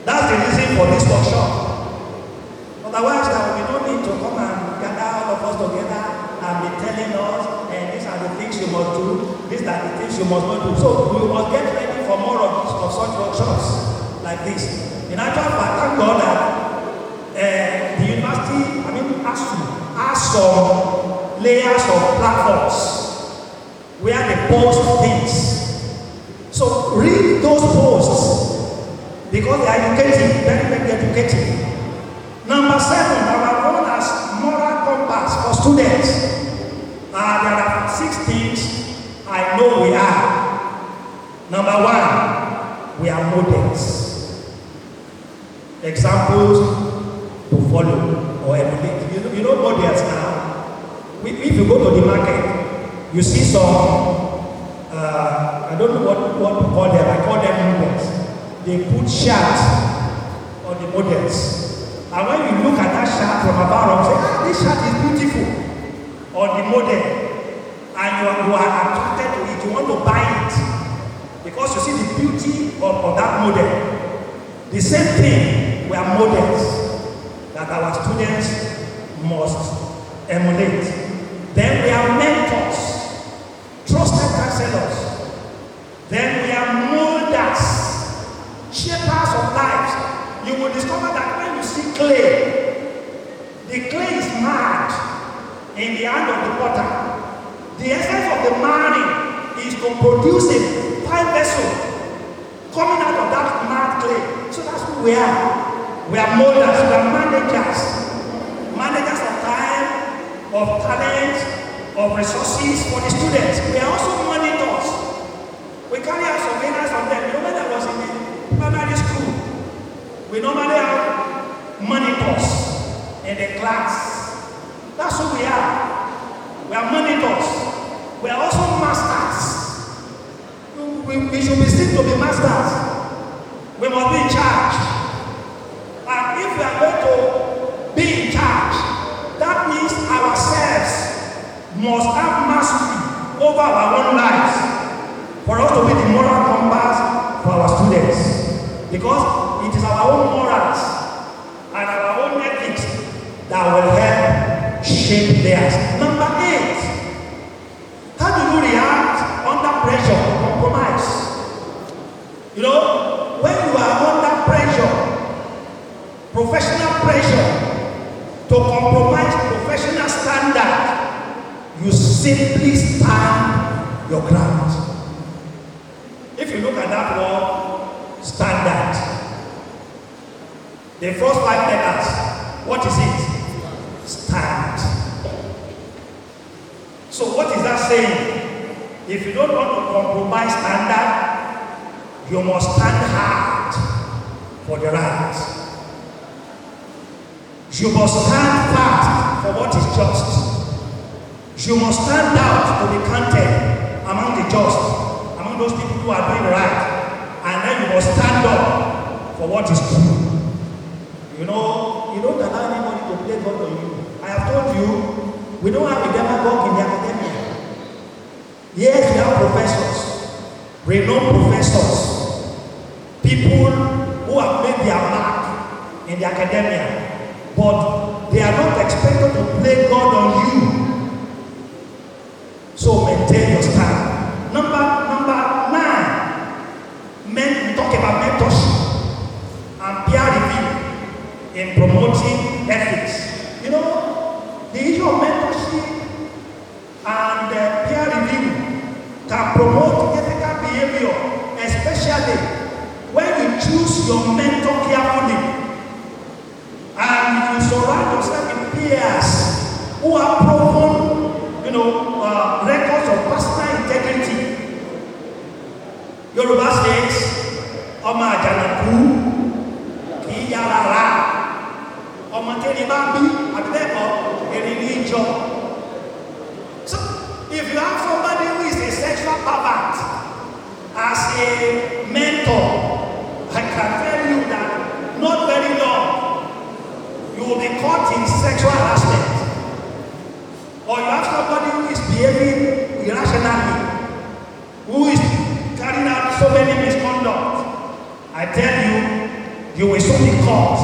That's the reason for this workshop. Otherwise, there will be no need to come and gather all of us together and be telling us, these are the things you must do, these are the things you must not do. So we must get ready for more of such workshops like this. In actual fact, thank God that the university, ASU, has some layers of platforms where they post things. So read those posts because they are educating, very, very educating. Number 7, our role as moral compass for students. There are 6 things I know we are. Number 1, models, examples to follow or emulate. You know models now. If you go to the market, you see some, I don't know what to call them, I call them models. They put shots on the models. And when you look at that shot from above, you say, this shot is beautiful on the model. And you are attracted to it, you want to buy it. Because you see the beauty of that model. The same thing, we are models that our students must emulate. Then we are mentors, trusted counselors. Then we are molders, shapers of lives. You will discover that when you see clay, the clay is marred in the hand of the potter. The essence of the marring is to produce a fine vessel coming out of that marred clay. So that's who we are. We are molders, we are managers. Managers of time, of talent, of resources for the students. We are also monitors. We carry out surveillance on them. You know, when I was in the primary school, we normally have monitors in the class. That's who we are. We are monitors. We are also masters. We should be seen to be masters. We must be in charge. And if we are going to be in charge, that means ourselves must have mastery over our own lives for us to be the moral compass for our students. Because it is our own morals and our own ethics that will help shape theirs. Number 8, how do you react under pressure to compromise? You know, when you are under pressure, professional pressure to compromise professional standard, you simply stand your ground. If you look at that word, standard, the first 5 letters, what is it? Stand. So what is that saying? If you don't want to compromise standard, you must stand hard for the right. You must stand fast for what is just. You must stand out to be counted among the just, among those people who are doing right. And then you must stand up for what is true. You know, you don't allow anybody to play God on you. I have told you, we don't have a demagogue in the academia. Yes, we have professors, renowned professors, people who have made their mark in the academia, but they are not expected to play God on you. So maintain your stand. Number 9, we talk about mentorship and peer review in promoting ethics. You know, the issue of mentorship and peer review can promote ethical behavior, especially when you choose your mentor carefully and you surround yourself with peers who have proven, records of personal integrity. Yoruba says, "Ọmọ àjànàkú kì í yára rà, ọmọ tẹ́lẹ̀ bá bí àbílẹ̀kọ̀ èrè ní ìjọ." So, if you have somebody who is a sexual pervert as a mentor, I can tell you that not very long you will be caught in sexual harassment. Or you have somebody who is behaving irrationally, who is carrying out so many misconduct. I tell you, you will soon be caught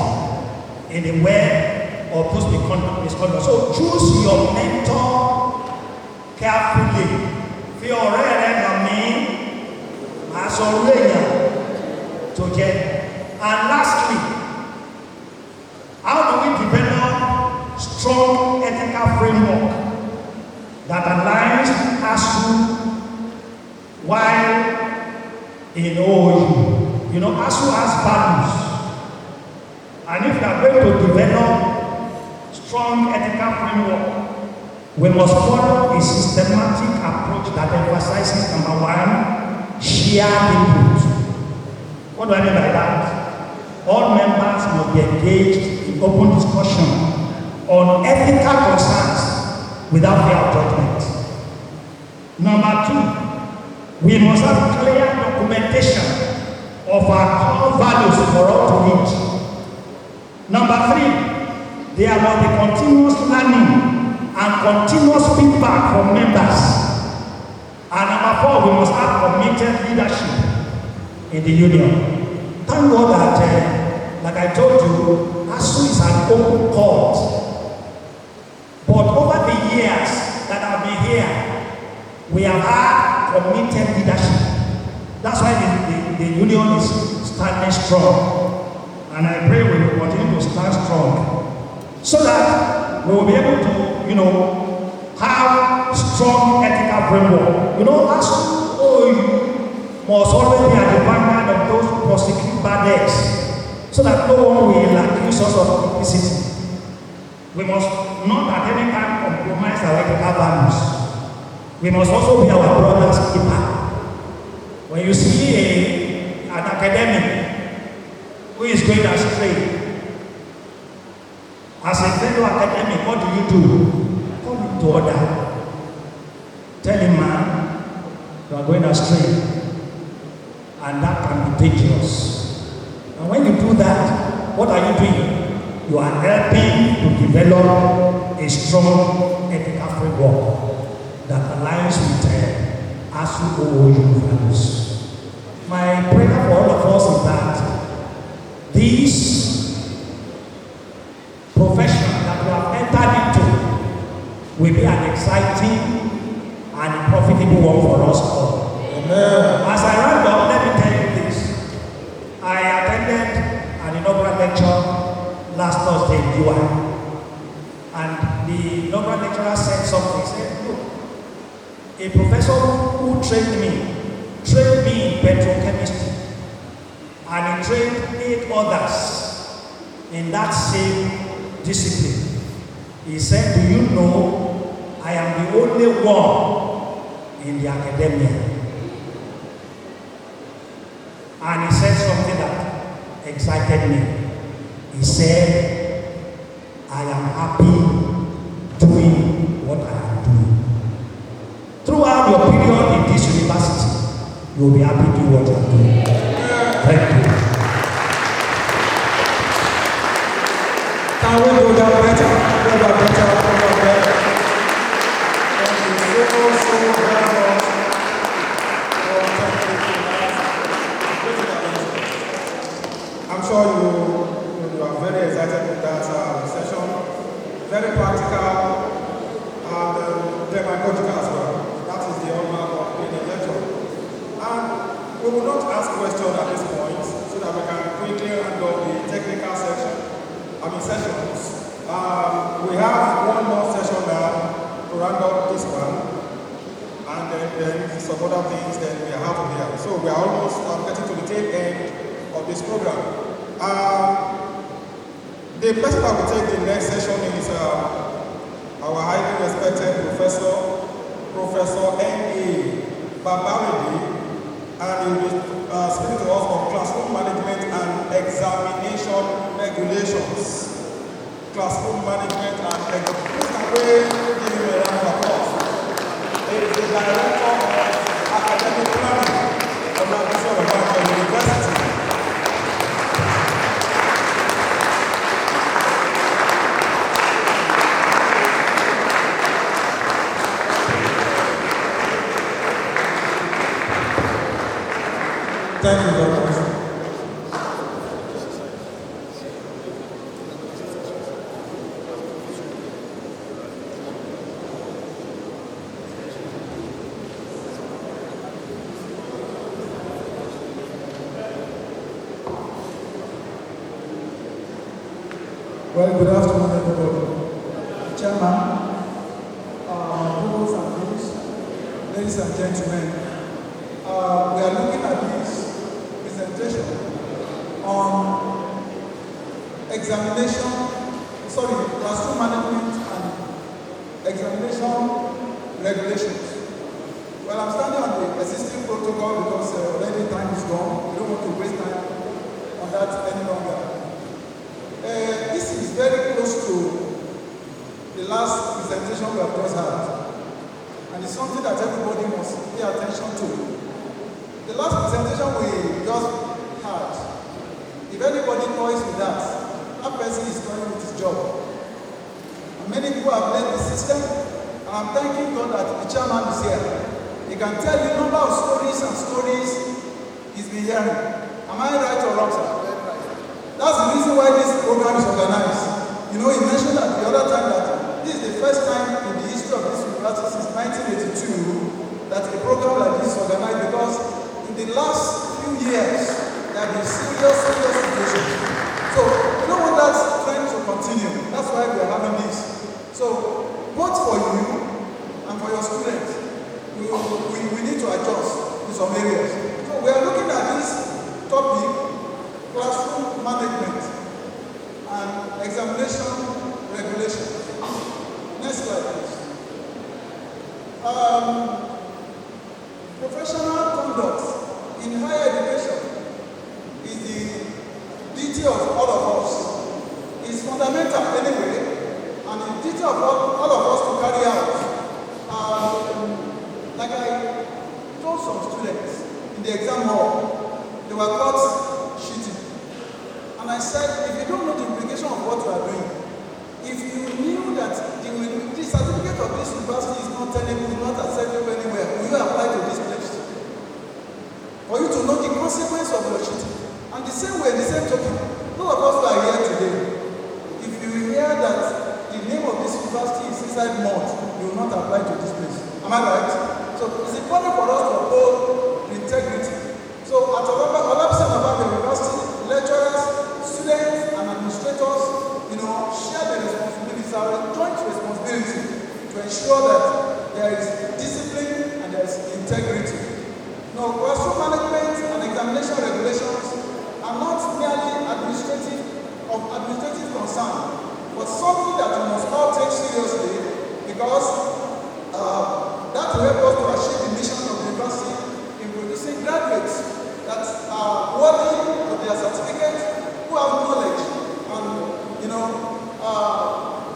in the web of those misconduct. So choose your mentor carefully. Fi ọ̀rẹ́ rẹ hàn mí, màá sọ orí èèyàn tó jẹ́. And lastly, how do we develop strong ethical framework that aligns ASU while in OU? You know, ASU has values. And if we are going to develop strong ethical framework, we must follow a systematic approach that emphasizes, number 1, shared input. What do I mean by that? All members must be engaged in open discussion on ethical concerns without fear of judgment. Number two, we must have clear documentation of our core values for all to reach. Number three, there must be continuous learning and continuous feedback from members. And number four, we must have committed leadership in the union. Thank God that, like I told you, ASU is an open court. But over the years that I've been here, we have had committed leadership. That's why the union is standing strong. And I pray we will continue to stand strong so that we will be able to, have strong ethical framework. ASU must always be at the vanguard of those who prosecute bad acts so that no one will accuse us of complicity. We must not at any time compromise our ethical values. We must also be our brother's keeper. When you see an academic who is going astray, as a fellow academic, what do? Call him to order. Tell him, man, you are going astray. And that can be dangerous. And when you do that, what are you doing? You are helping to develop a strong ethical framework that aligns with ASU OOU values. My prayer for all of us is that this profession that we have entered into will be an exciting and profitable one for us all. Amen. As I round up, let me tell you this. I attended an inaugural lecture last Thursday in UI. And the inaugural lecturer said something. He said, look, a professor who trained me in petrochemistry, and he trained 8 others in that same discipline. He said, do you know I am the only one in the academia? And he said something that excited me. He said, I am happy doing what I am doing. Throughout your period in this university, you will be happy doing what you are doing. Thank you. Can we do that better? Do that better? Do that better? Thank you so very much for taking the I'm sure you are very excited with that session. Very practical and demagogical as well. That is the hallmark of being a lecturer. And we will not ask questions at this point so that we can quickly handle the technical sessions. We have one more session now to round up this one, and then some other things that we are out of here. So we are almost getting to the tail end of this program. The person that will take the next session is our highly respected Professor N.A. Babawede, and he will be speaking to us on classroom management and examination regulations. Classroom management and examination. Please give him a round of applause. He is the Director of Academic Planning of ONABANJO University. Thank you very much. Well, good afternoon, everybody. Chairman, and ladies and gentlemen, we are looking at this presentation on classroom management and examination regulations. Well, I'm standing on the existing protocol because already time is gone. We don't want to waste time that any longer. This is very close to the last presentation we have just had, and it's something that everybody must pay attention to. The last presentation we just had, if anybody toys with that person is toying with his job. And many people have left the system, and I'm thanking God that the chairman is here. He can tell you a number of stories he's been hearing. Am I right or wrong, sir? That's the reason why this program is organized. You know, he mentioned that the other time that this is the first time in the history of this university since 1982 that a program like this is organized, because in the last few years there have been serious situations. So we don't want that trend to continue. That's why we are having this. So both for you and for your students, we need to adjust in some areas. So we are looking at this topic, classroom management and examination regulation. Next slide, please. Professional conduct in higher education is the duty of all of us. It's fundamental anyway, and the duty of all of us to carry out. Like I told some students in the exam hall, they were caught cheating. And I said, if you don't know the implication of what you are doing, if you knew that the certificate of this university is not tenable, is not acceptable anywhere, will you apply to this place? For you to know the consequence of your cheating. And the same way, the same token, those of us who are here today, if you hear that the name of this university is inside mud, you will not apply to this place. Am I right? So it's important for us to uphold integrity. So at OLABISI University, lecturers, students, and administrators, share the responsibilities, our joint responsibility to ensure that there is discipline and there is integrity. Now, classroom management and examination regulations are not merely administrative concern, but something that we must all take seriously, because that will help us to achieve the mission of the university in producing graduates that are worthy of their certificate, who have knowledge, and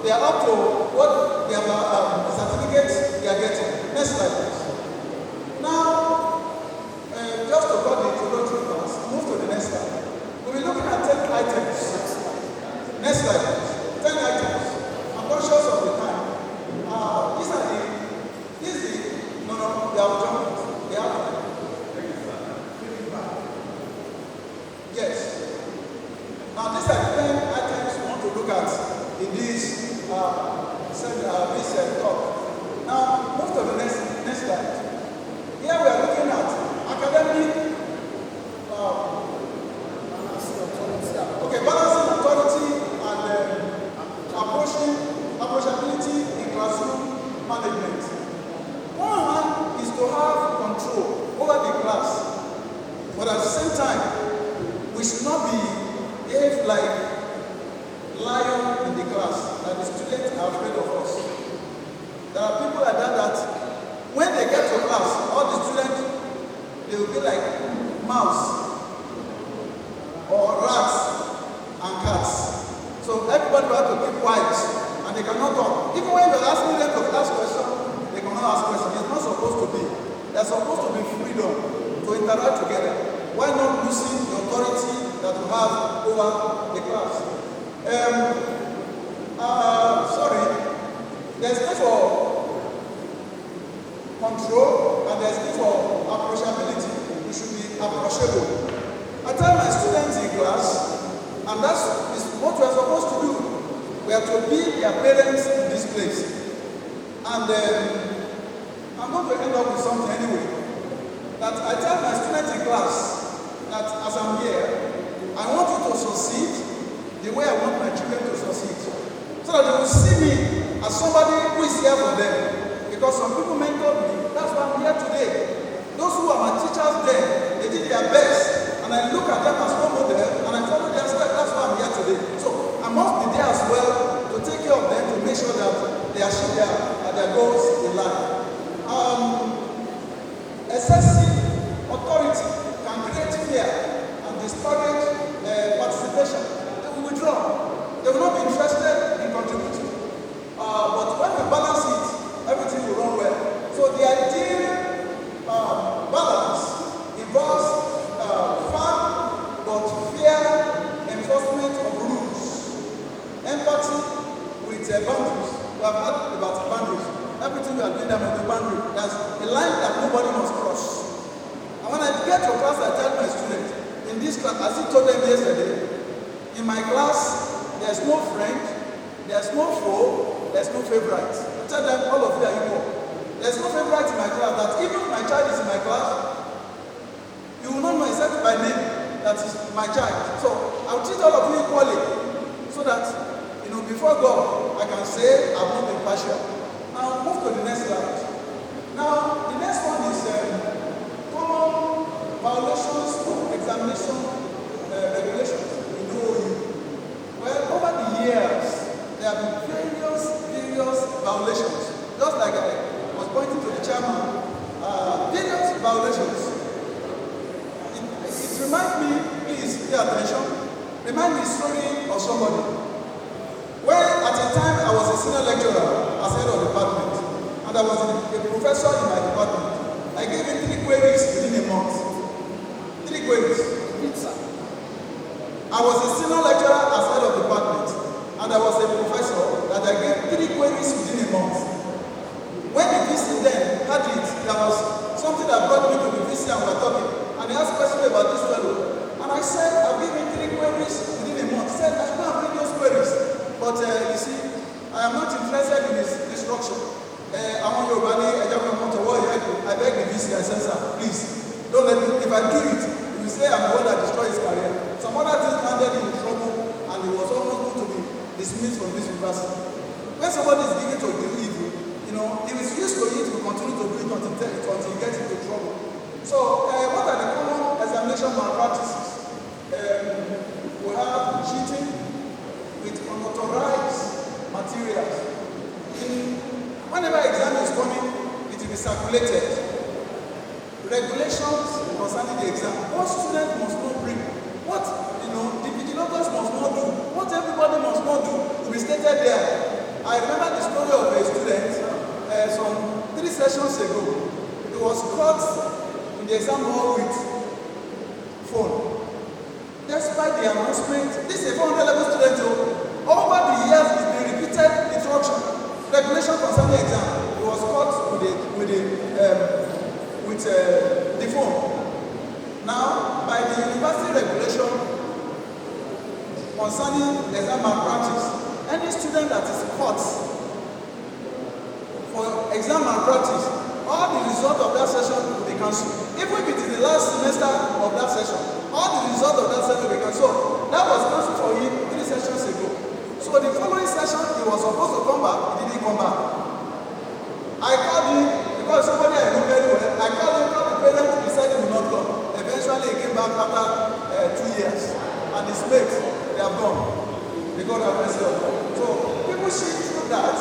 they are up to what their certificates they are getting. Next slide, please. Now, just to cut the introductory class, move to the next slide. We'll be looking at 10 items. Next slide, please. 10 items. I'm conscious of the time. They have jumped. They have. Yes. Now, these are the 10 items we want to look at in this talk. Now, move to the next slide. Here we are looking at academic, balancing authority and approachability in classroom management. One is to have control over the class, but at the same time, we should not behave like lion in the class, that the students are afraid of us. There are people like that when they get to class, all the students, they will be like mouse or rats and cats. So everybody will have to keep quiet and they cannot talk. Even when you're asking them to ask questions, they cannot ask questions. It's not supposed to be. There's supposed to be freedom to interact together. Why not losing the authority that you have over the class? There's need for control and there's need for approachability. You should be approachable. I tell my students in class, and that's what we are supposed to do. We are to be their parents in this place. And I'm going to end up with something anyway. That I tell my students in class that as I'm here, I want you to succeed the way I want my children to succeed. So that they will see me as somebody who is here for them. Because some people mentored me. That's why I'm here today. Those who are my teachers then, they did their best. And I look at them as one model and I follow their step. That's why I'm here today. So I must be there as well to take care of them, to make sure that they achieve their goals in life. Excessive authority can create fear and discourage get to class, I tell my students, in this class, as I told them yesterday, in my class, there's no friend, there's no foe, there's no favorite. I tell them, all of you are equal. There's no favorite in my class, that even if my child is in my class, you will not know except by name that is my child. So I will treat all of you equally, so that, before God, I can say I've not been partial. Now move to the next slide. Now, the next one is common violations of examination regulations in OOU. Well, over the years, there have been various violations. Just like I was pointing to the chairman, various violations. It reminds me, please pay attention, remind me the story of somebody. When at a time I was a senior lecturer as head of department, and I was a professor in my department, I gave him 3 queries within a month. 3 queries. I was a senior lecturer as head of department, and I was a professor that I gave 3 queries within a month. When the VC then had it, there was something that brought me to the VC and we were talking, and he asked a question about this fellow, and I said, I've given 3 queries within a month. He said, I should not bring those queries. But you see, I am not interested in his instruction. I want your money, I beg the VC, I said, sir, please, don't let me, if I do it, you will say I'm the one that destroyed his career. Some other things landed him in trouble, and he was almost going to be dismissed from this university. When somebody is given to do evil, if he's used to it, he will continue to do it until he gets into trouble. So, what are the common examination malpractices? We have cheating with unauthorized materials. Whenever exam is coming, it will be circulated. Regulations concerning the exam. What student must not bring? What the vigilators must not do? What everybody must not do will be stated there. I remember the story of a student some 3 sessions ago. He was caught in the exam hall with phone. Despite the announcement, this is a 400 level student. Over the years, it's been repeated instruction. Regulation concerning the exam. He was caught with the phone. Now, by the university regulation concerning exam malpractice, any student that is caught for exam malpractice, all the result of that session will be cancelled. Even if it is the last semester of that session, all the result of that session will be cancelled. That was cancelled for him 3 sessions ago. So the following session, he was supposed to come back, he didn't come back. I called him, because somebody I know very well, I called him, the parents decided he will not come. Eventually he came back after 2 years. And his mates, they have gone. They got a message. So people see through that,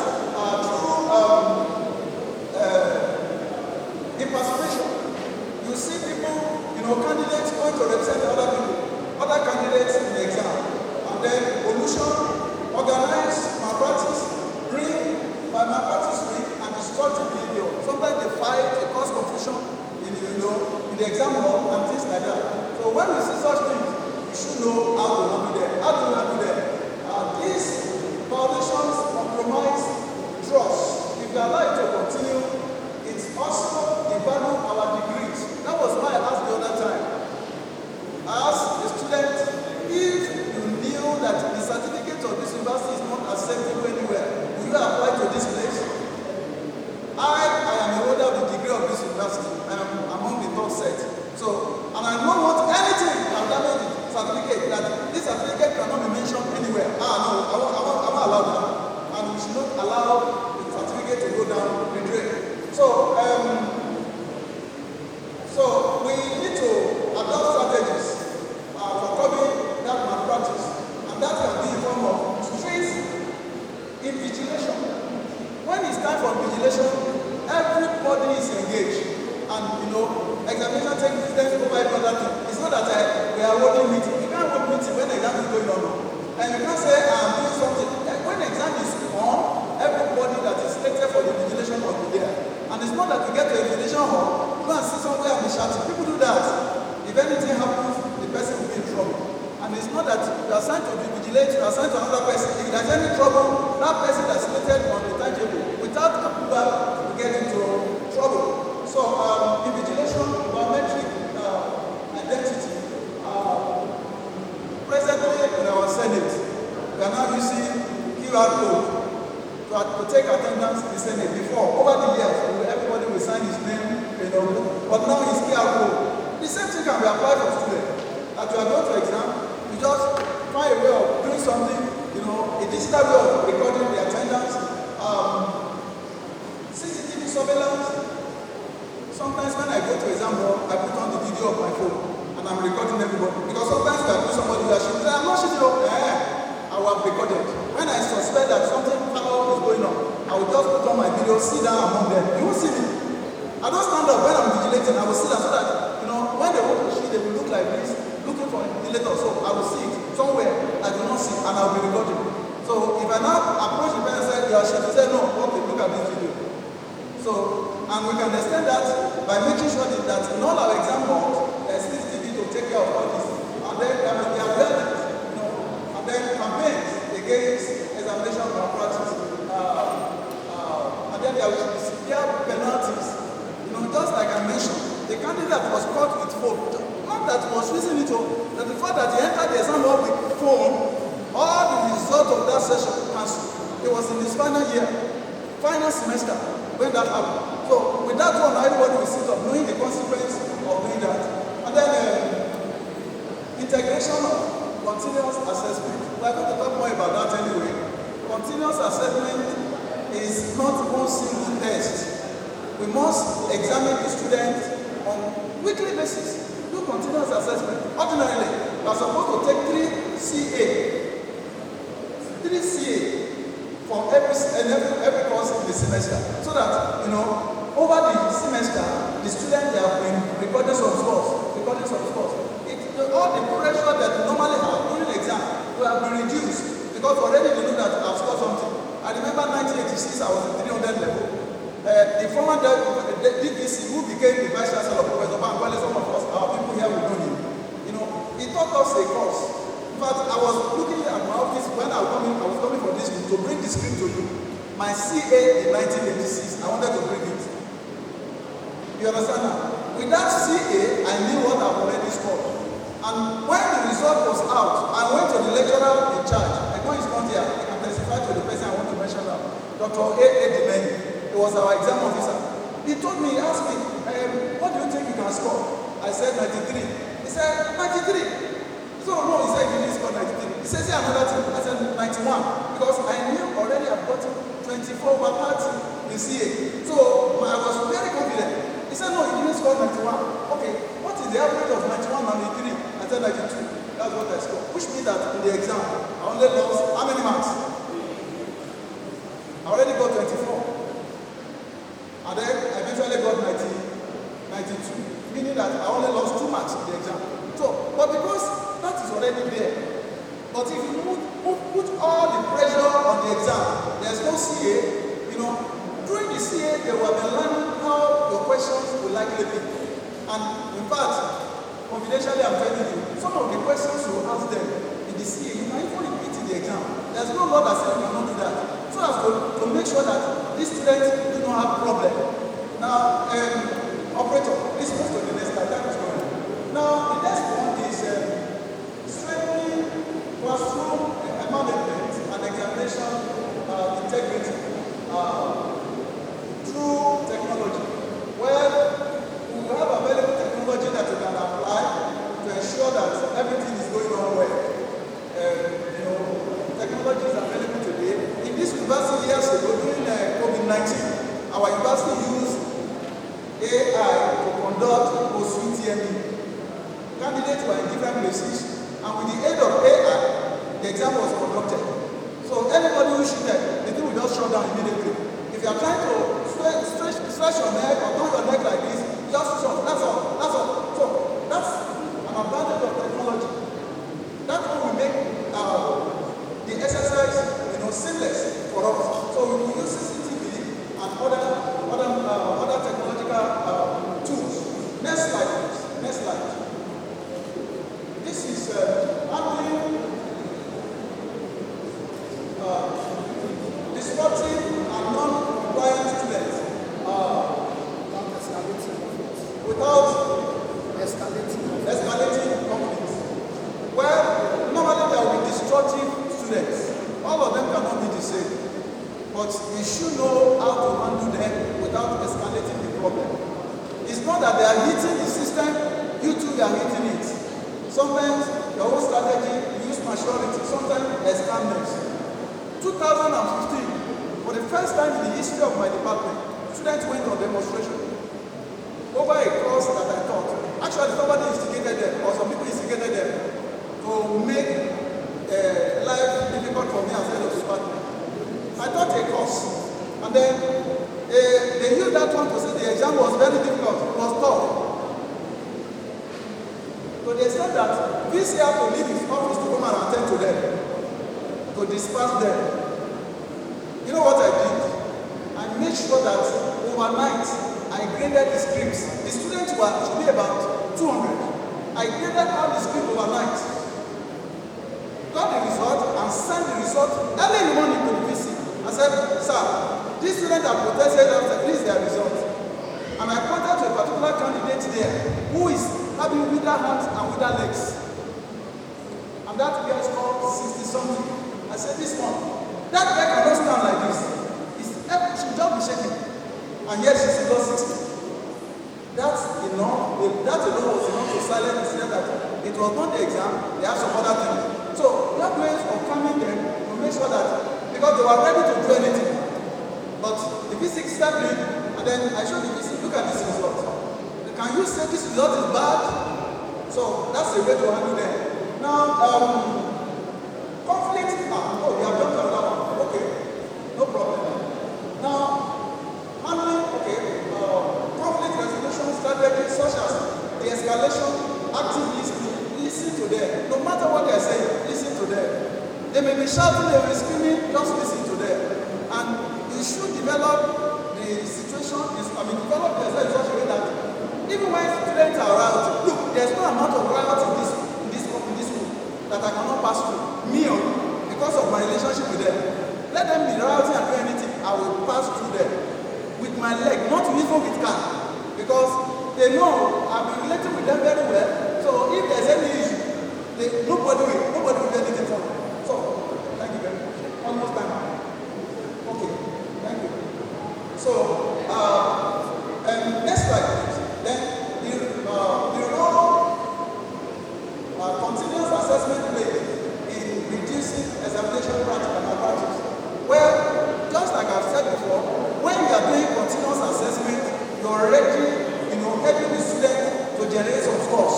through impersonation. You see people, candidates going to represent other people, other candidates in the exam. And then pollution, organize malpractice, bring malpractice and destructive behavior. Sometimes they fight, they cause confusion in the exam hall and things like that. So when we see such things, we should know how to handle them. How to handle them. These violations compromise trust. If they are allowed to continue, it's also devalue our degrees. That was why I asked the other time. I asked the student, if you knew that the certificate of this university is not acceptable anywhere, will you apply to this place? I am a holder of the degree of this university. I am among the top set. So, and I don't want anything that damage the certificate, that this certificate cannot be mentioned anywhere. No, I'm not allowed that. And we should not allow the certificate to go down the drain. So we need to adopt strategies for curbing that malpractice. And that can be in form of strict invigilation. When it's time for invigilation, everybody is engaged. And examination takes precedence over every other thing. It's not that we are holding meeting. You can't hold meeting when the exam is going on. And you can't say I'm doing something. When the exam is on, everybody that is selected for the invigilation will be there. And it's not that you get to a invigilation hall, go and sit somewhere and be shouting. People do that. If anything happens, the person will be in trouble. And it's not that you are assigned to be vigilant, you are assigned to another person. If there's any trouble, that person that's selected on the timetable without approval will get into trouble. So, invigilation, biometric QR code to take attendance in the Senate. Before, over the years, everybody will sign his name, but now it's QR code. The same thing can be applied for students. That you are going to exam, you just find a way of doing something, a digital way of recording the attendance, CCTV surveillance. Sometimes when I go to exam hall, I put on the video of my phone and I'm recording everybody. Because sometimes I do somebody who is shooting, I'm not shooting up, I will have recorded. When I suspect that something foul is going on, I will just put on my video, sit down among them. You won't see me. I don't stand up when I'm vigilating, I will sit down so that, when they want to shoot, they will look like this, looking for a vigilator. So I will see it somewhere I do not see, and I will be recording. So if I now approach the person and say, you are shooting, say, no, okay, look at this video. So, and we can understand that by making sure that in all our exam halls, there's CCTV to take care of all this. And then there will be awareness, and then campaigns against examination malpractice. And then there will be severe penalties. Just like I mentioned, the candidate was caught with phone. Not that he was using it, that the fact that he entered the exam hall with phone, all the result of that session cancelled. It was in his final year, final semester, when that happened. So with that one, everybody will sit up knowing the consequence of doing that. And then integration of continuous assessment. We are going to talk more about that anyway. Continuous assessment is not one single test. We must examine the student on weekly basis. Do continuous assessment. Ordinarily, we are supposed to take 3 CA from every course in the semester, so that over the semester the students have been recording some scores. All the pressure that we normally have during the exam will have been reduced, because already they know that I've scored something. I remember 1986, I was in 300 level. The former DVC, who became the Vice Chancellor, Professor Bankole, some of us, our people here will know him. He taught us a course. In fact, I was looking at my office when I was coming for this to bring the script to you. My CA in 1986, I wanted to bring it. You understand now? With that CA, I knew what I've already scored. And when the result was out, I went to the lecturer in charge. I know he's not here. I can testify to the person I want to mention now. Dr. A.A. Dimeni. He was our exam officer. He told me, he asked me, what do you think you can score? I said 93. He said, 93? So no, he said, you didn't score 93. He said, say another thing. I said, 91. Because I knew already I've gotten 24/30 in CA. So I was very confident. He said, no, you didn't score 91. Okay, what is the average of 91 and 93? I said, 92. That's what I scored. Which means that in the exam, I only lost how many marks? I already got 24. And then I eventually got 92, meaning that I only lost 2 marks in the exam. So, but because that is already there, but if you put all the pressure on the exam, there's no CA, during the CA, they will be learning how your questions will likely be. And in fact, confidentially, I'm telling you, some of the questions you ask them in the CA, you can even repeat in the exam. There's no law that says you cannot do that. So as to make sure that these students do not have problem. Now, operator, this moves to the next slide. That is going. Now, the next one is strengthening classroom management and examination integrity through technology. Well, we have available technology that you can apply to ensure that everything is going on well. Technology is available today. In this university years ago, during COVID-19, our university used AI to conduct OCTME. Candidates were in different places, and with the aid of AI, the exam was conducted. So anybody who cheated, the thing will just shut down immediately. If you are trying to stretch your neck or turn your neck like this, just shut. That's all. So that's an advantage of technology. That will make the exercise, seamless for us. So we will use CCTV and other technological tools. Next slide, please. Next slide. This is handling disruptive and non-compliant students without escalating conflicts. Well, normally there will be destructive students. All of them cannot be the same. But you should know how to handle them without escalating the problem. It's not that they are hitting the system, you too are hitting it. Sometimes your own strategy, you use maturity, sometimes there's calmness. 2015, for the first time in the history of my department, students went on demonstration over a course that I taught. Actually, somebody instigated them, or some people instigated them to make life difficult for me as head of department. I taught a course, and then they used that one to say the exam was very difficult, it was tough. So they said that VC had to leave his office to come and attend to them, to disperse them. You know what I did? I made sure that overnight I graded the scripts. The students should be about 200. I graded out the script overnight, got the result, and sent the result early in the morning to the VC. I said, sir, these students have protested after please their result. And I pointed to a particular candidate there who is having withered hands and withered legs. And that girl scored 60 something. I said, this one, that girl cannot stand like this. She will just be shaking. And yet she still got 60. That's enough. That alone was enough to silence the student that it was not the exam, they have some other things. So we have ways of calming them to make sure that, because they were ready to do anything. But the physics started, and then I showed the physics, look at this result. Can you say this result is bad? So that's the way to handle them. Now, conflict, you have jumped on that one. Okay, no problem. Now, handling, conflict resolution strategies such as the escalation, active listening, listen to them. No matter what they are saying, listen to them. They may be shouting, they may be screaming, just listen to them. And you should develop the situation, develop the exercise in such a way that even when students are around, look, there's no amount of riot in this room that I cannot pass through. Me, because of my relationship with them. Let them be rioting and do anything, I will pass through them. With my leg, not even with car. Because they know I've been relating with them very well. So if there's any issue, nobody will get anything from them. So, thank you very much. Almost time. Okay, thank you. So, next slide, please. Then, the role continuous assessment plays in reducing examination practice and malpractice. Well, just like I've said before, when you are doing continuous assessment, you're already, helping the student to generate some scores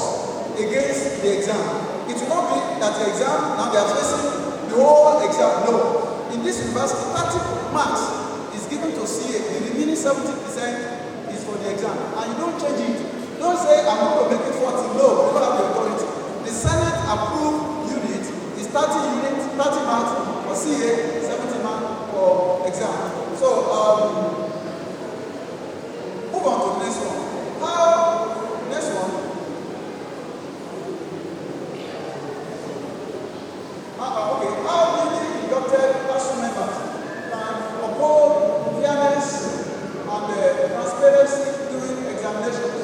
against the exam. It will not be that the exam, now they are facing the whole exam. No. In this university, 30 marks is given to CA. The remaining 70% is for the exam. And you don't change it. Don't say, I'm going to make it 40. No, you don't have the authority. The Senate approved unit is 30 units, 30 marks for CA, 70 marks for exam. So, move on to the next one. Next one. How newly inducted classroom members can uphold fairness and transparency during examinations.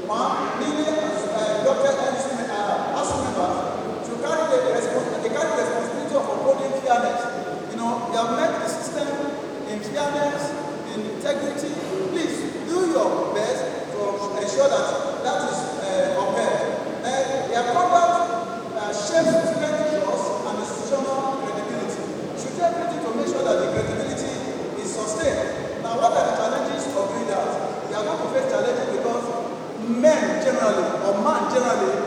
One, newly inducted classroom members should carry the responsibility of upholding fairness. They have met the system in fairness, in integrity. Please do your best to ensure that is upheld. Their conduct shapes student trust and institutional credibility. Should do everything to make sure that the credibility is sustained. Now, what are the challenges of doing that? We are going to face challenges because men generally, or man generally,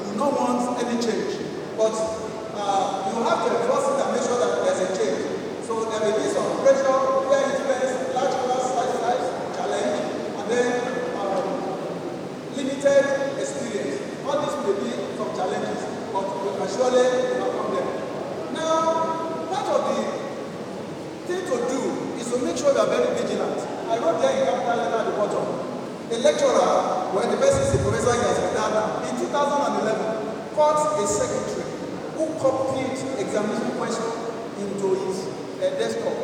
do not want any change. But you have to enforce it and make sure that there's a change. So there may be some pressure, peer influence, large class, size, challenge, and then limited experience. All this may be some challenges, but we can surely overcome them. Now, part of the thing to do is to make sure we are very vigilant. I wrote there in capital letter at the bottom. A lecturer, when the person is a professor, he has been done in 2011, caught a secretary who copied examination question into his desktop.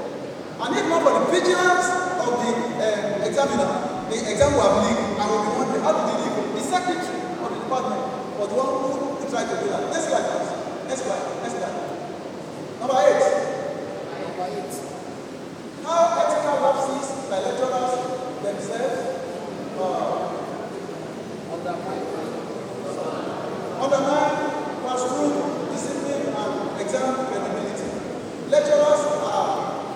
And if not for the vigilance of the examiner, the exam will have leaked and will be wondering how did he leak? The secretary of the department was the one who tried to do that. Next slide, please. Next slide. Number 8. How ethical lapses by lecturers themselves undermine classroom discipline and exam credibility. Lecturers are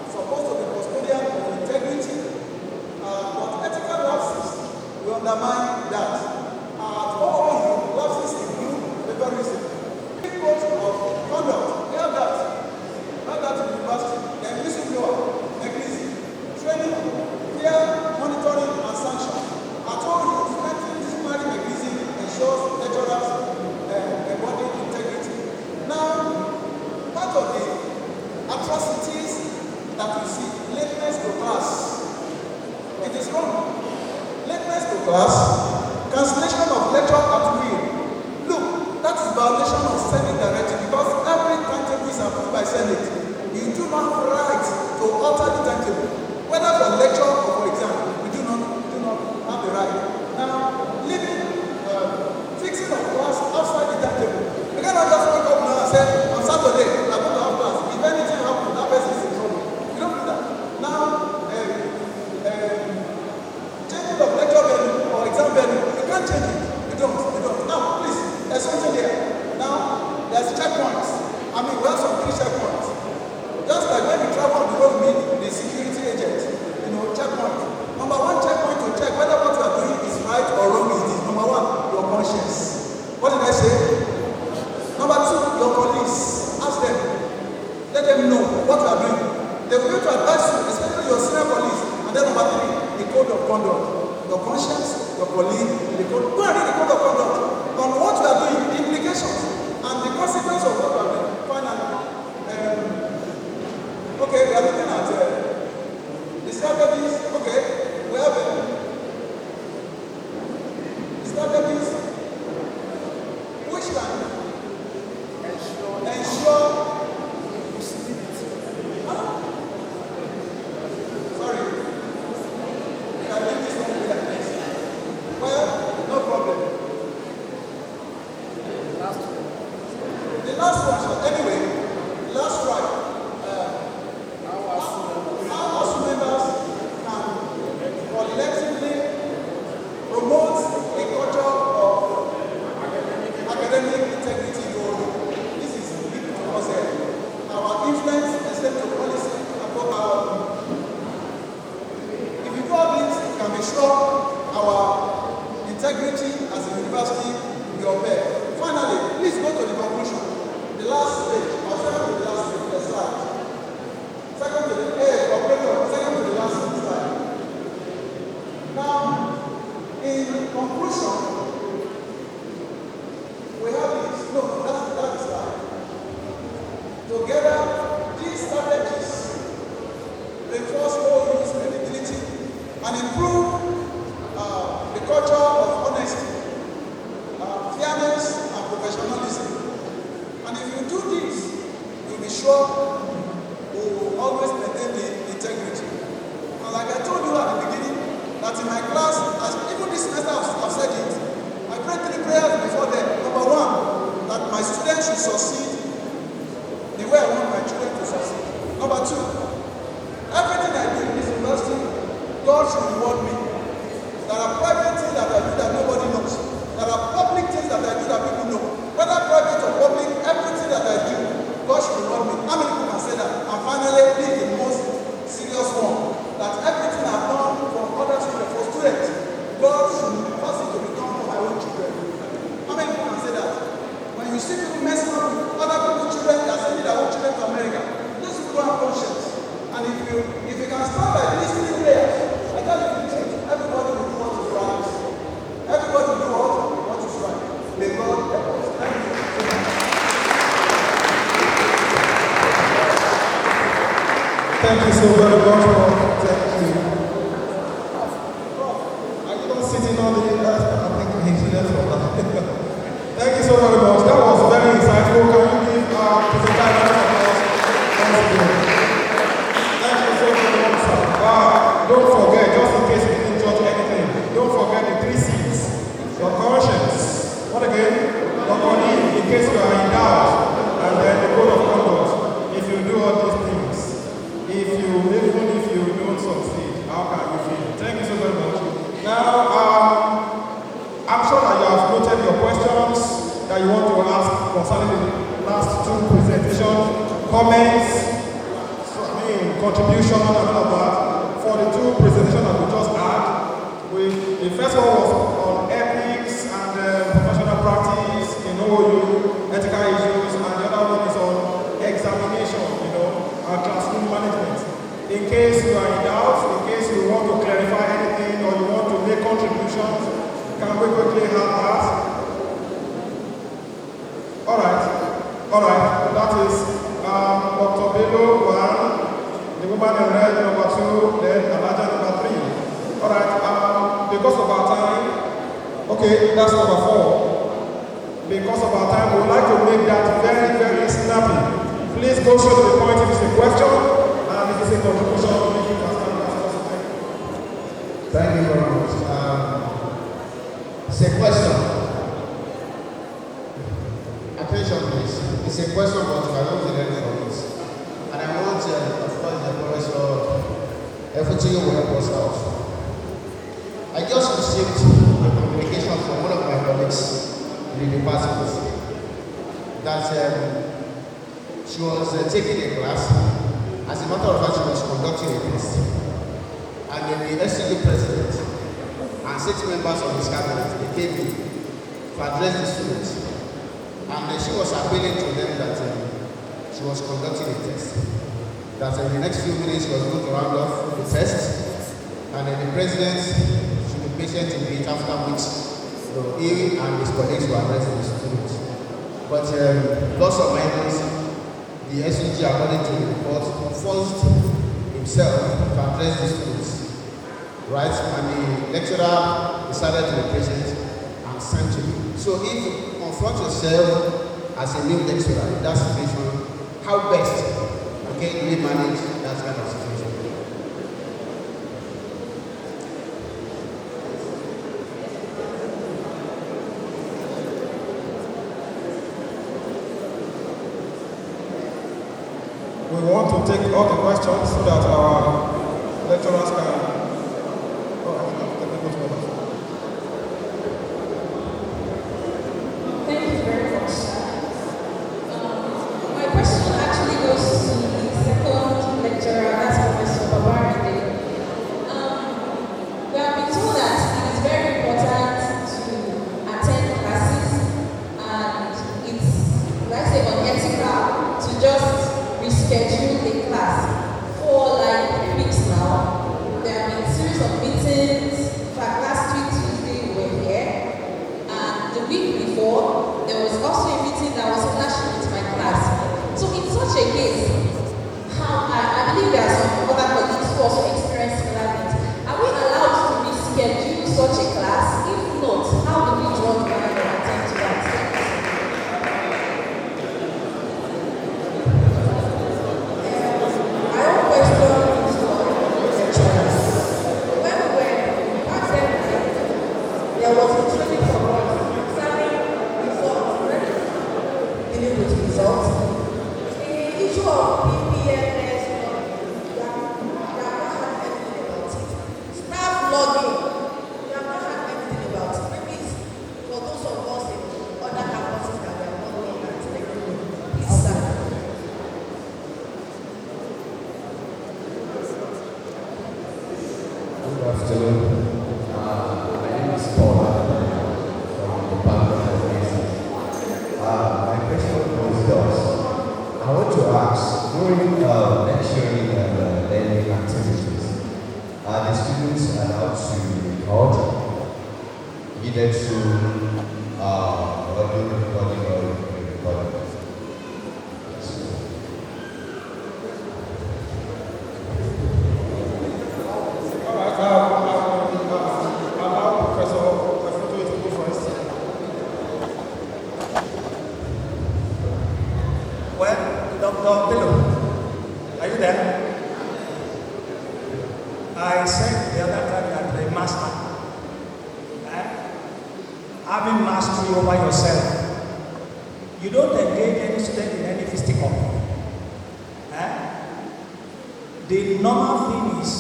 supposed to be custodian of integrity, but ethical lapses will undermine that. At OOU, lapses include favorism, code of conduct, hear that in university, then whistleblower, neglect, training, peer monitoring and sanction. At OOU, strengthening disciplinary mechanism ensures lecturers embody integrity. Now, part of the atrocities that we see, lateness to class, it is wrong. Lateness to class, cancellation of lecture at will. Look, that is violation of Senate directive because every timetable is approved by Senate. You do not have right to alter the timetable, whether for lecture or for exam. You do not have the right. Now, leaving fixing of class outside the timetable. You cannot just wake up now and say, on Saturday, I'm going to have class. If anything happens, that person is in trouble. You don't do that. Now, changing of lecture venue or exam venue, you can't change it. You don't. Now, please, there's something there. Now, there's checkpoints. I mean, we have some 3 checkpoints. Just like when you travel on the road, meet the security agent, checkpoint. Number 1 checkpoint to check whether what you are doing is right or wrong is this. Number 1, your conscience. What did I say? Number 2, your police. Ask them. Let them know what you are doing. They will be able to advise you, especially your senior police. And then number 3, the code of conduct. Your conscience, your police, the code. Go and read the code of conduct on what you are doing, the implications, and the consequence of what you are doing. Finally, okay, we are looking at the strategies. Okay, we have the strategies which can ensure sorry, can I leave this one like this? Well, no problem. The last one, so anyway, last strike. How ASU members can collectively promote a culture of academic integrity in OOU. This is because our influence extends to policy above our. If you do all this, you can be sure our integrity as a university will be upheld. Finally, please go to the conclusion. The last page, I'll show you the last page, the slide. Second to the last slide. Now, in conclusion, we have this. No, that's the slide. Together, these strategies reinforce OOU's credibility and improve the culture of honesty, fairness, and professionalism. And if you do this, you'll be sure we will always maintain the integrity. And like I told you at the beginning, that in my class, even this semester I've said it, I prayed 3 prayers before them. Number 1, that my students should succeed the way I want my children to succeed. Number 2, everything I do in this university, God should reward me. There are private things that I do that nobody knows. There are public things that I do that people know. Whether private or public, everything that I do, God should reward me. How many people can say that? And finally, this is the most serious one. That everything I've done for other children, for students, God should cause it to become for my own children. How many people can say that? When you see people messing up with other people's children, they are sending their own children to America. Those people don't have conscience. And if you can start by listening prayers, I tell you the truth, everybody will do what is right. Everybody will do what is right. May God help us. Thank you. Thank you so very much for thank you. Are you not sitting on the I think he's left for that. Thank you so very much. That was very insightful. Can you give presenter a round of applause? Thank you so very much, sir. Don't forget, just in case you didn't judge anything, don't forget the 3 C's. Your conscience. What again? Your body, in case you are in doubt. And then the code of conduct. If you do all these things, comments, contribution and all of that for the two presentations that we just had. The first one was on ethics and professional practice in OU, ethical issues, and the other one is on examination, and classroom management. In case you are in doubt, in case you want to clarify anything or you want to make contributions, can we quickly have that? All right, that is Dr. Bello, one, the woman in red, number 2, then Alaja, number 3. All right, because of our time, okay, that's number 4. Because of our time, we would like to make that very, very snappy. Please go straight to the point if it's a question, and if it's a contribution, make it as quick as possible. Thank you very much. It's a question. Attention, please. It's a question, but I don't get any from it. And I want, of course, the professor, everything will help us out. I just received a communication from one of my colleagues in the department that she was taking a class. As a matter of fact, she was conducting a test. And then the SCU president and 6 members of his cabinet, they came in to address the students. And she was appealing to them that she was conducting a test. That in the next few minutes she was going to round off the test. And then the president should be patient in it, after which he and his colleagues will address the students. But plus or minus, the SUG, according to the report, forced himself to address the students. Right? And the lecturer decided to be present and sent to him. So if you confront yourself as a new lecturer in that situation, how best do we manage that kind of situation? We want to take all the questions so that our lecturers can. Thank you very much. My question actually goes to the second lecturer, that's Professor Babarande. We have been told that it is very important to attend classes, and it's, like I say, unethical to just reschedule the class. For like 3 weeks now, there have been a series of meetings. In fact, last week, Tuesday, we were here. And the week before, there was also a meeting that was clashing with my class. So in such a case, I believe there are some other colleagues who also experience similar things. Are we allowed to reschedule such a class? If not, how do we draw the line and attend to that? My own question is for lecturers. When we were back then, there was a training for us concerning results, dealing with results. The issue of PPMS, we have not had anything about it. Staff logging, we have not had anything about it. Maybe it's for those of us in other campuses that we are not doing that. Please, sir. Good afternoon. My name is Paul from the Department of Business. My question goes thus. I want to ask, during lecturing and learning activities, are the students allowed to record either through audio recording or recording? Well, Dr. Bello, are you there? I said the other time that the master, having mastery over yourself, you don't engage any student in any fisticuff. The normal thing is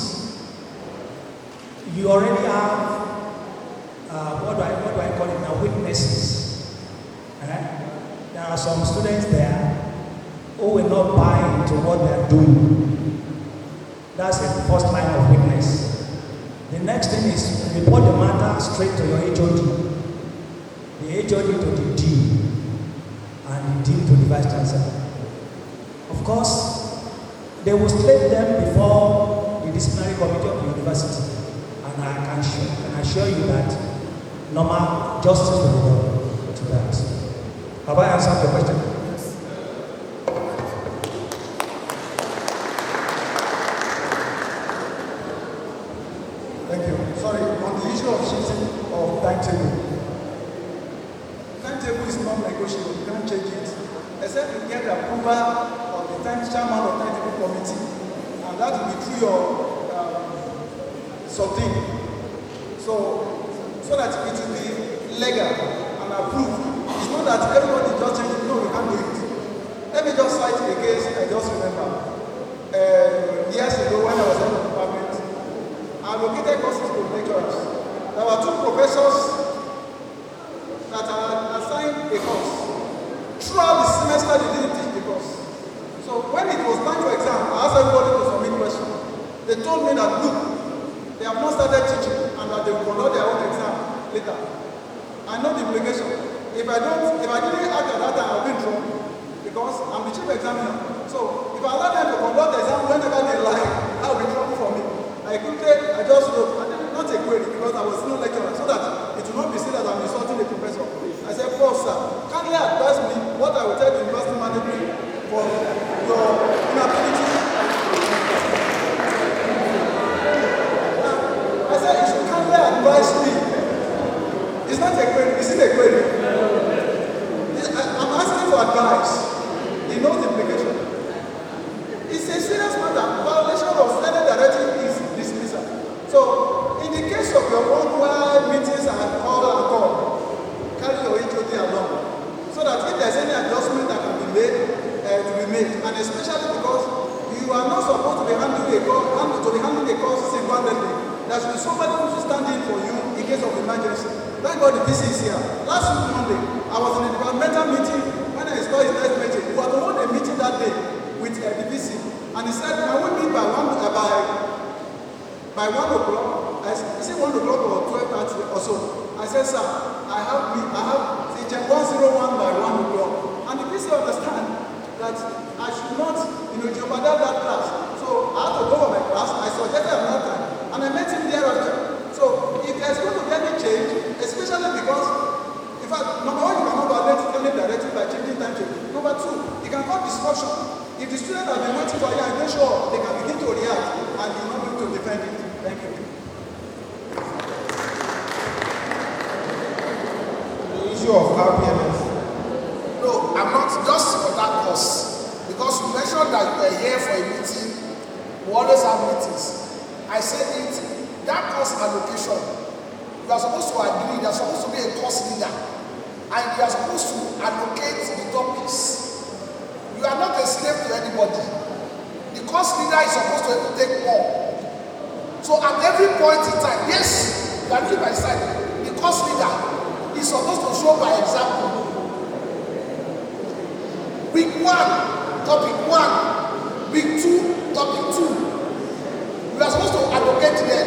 you already have what do I call it now, witnesses. There are some students there who will will not buy into what they are doing. That's the first line of weakness. The next thing is report the matter straight to your HOD. The HOD to the dean, and the dean to the vice chancellor. Of course, they will slate them before the disciplinary committee of the university, and I can assure you that normal justice will be done to that. Have I answered your question? Thank you. Sorry, on the issue of shifting of timetable. Timetable is non-negotiable. You can't change it except you get the approval of the chairman of the timetable committee, and that will be through your something. So that it will be legal and approved. It's not that everybody just change it. No, you can't do it. Let me just cite a case I just remember. Years ago when I was in the department, I allocated courses to lecturers. There were 2 professors that are assigned a course. Throughout the semester, they didn't teach the course. So when it was time for exam, I asked everybody to submit questions. They told me that, look, they have not started teaching and that they will conduct their own exam later. I know the implication. If I didn't act at that time, I'll be in trouble because I'm the chief examiner. So if I allow them to conduct the exam whenever they like, that will be trouble for me. I just wrote, not a query because I was no lecturer, so that it will not be seen that I'm insulting the professor. I said, Prof, sir, kindly advise me what I will tell the university management for your inability. I said, you should kindly advise me. It's not a query, is it a query? I'm asking for advice. He knows the implication. It's a serious matter. Violation of any directive is dismissal. So, in the case of your own where meetings are call, carry your HOD along. So that if there's any adjustment that can be made, to be made. And especially because you are not supposed to be handling a course single-handedly. There should be somebody who should stand in for you in case of emergency. Thank God the VC is here. Last week Monday, I was in a departmental meeting. When I saw his next meeting, we were to hold a meeting that day with the VC. And he said, can we meet by 1 o'clock? He said 1 o'clock or 12:30 or so. I said, sir, I have 101 by 1 o'clock. And the VC understand that I should not, jeopardize that class. So I had to go for my class. I suggested another time. And I met him there after. So if there's going to be any change, especially because, in fact, number 1, you cannot violate any directive by changing timetable. Number 2, it can cause disruption. If the students have been waiting for you, I'm not sure they can begin to react and you're not going to defend it. Thank you. The issue of RPMS. No, I'm not just for that course. Because you mentioned that you were here for a meeting, we always have meetings. I said it, that course allocation, you are supposed to agree, there's supposed to be a course leader, and you are supposed to allocate the topics. You are not a slave to anybody. The course leader is supposed to take more. So at every point in time, yes, you are looking by the side, the course leader is supposed to show by example. Week 1, topic 1, week 2, topic 2. You are supposed to allocate them.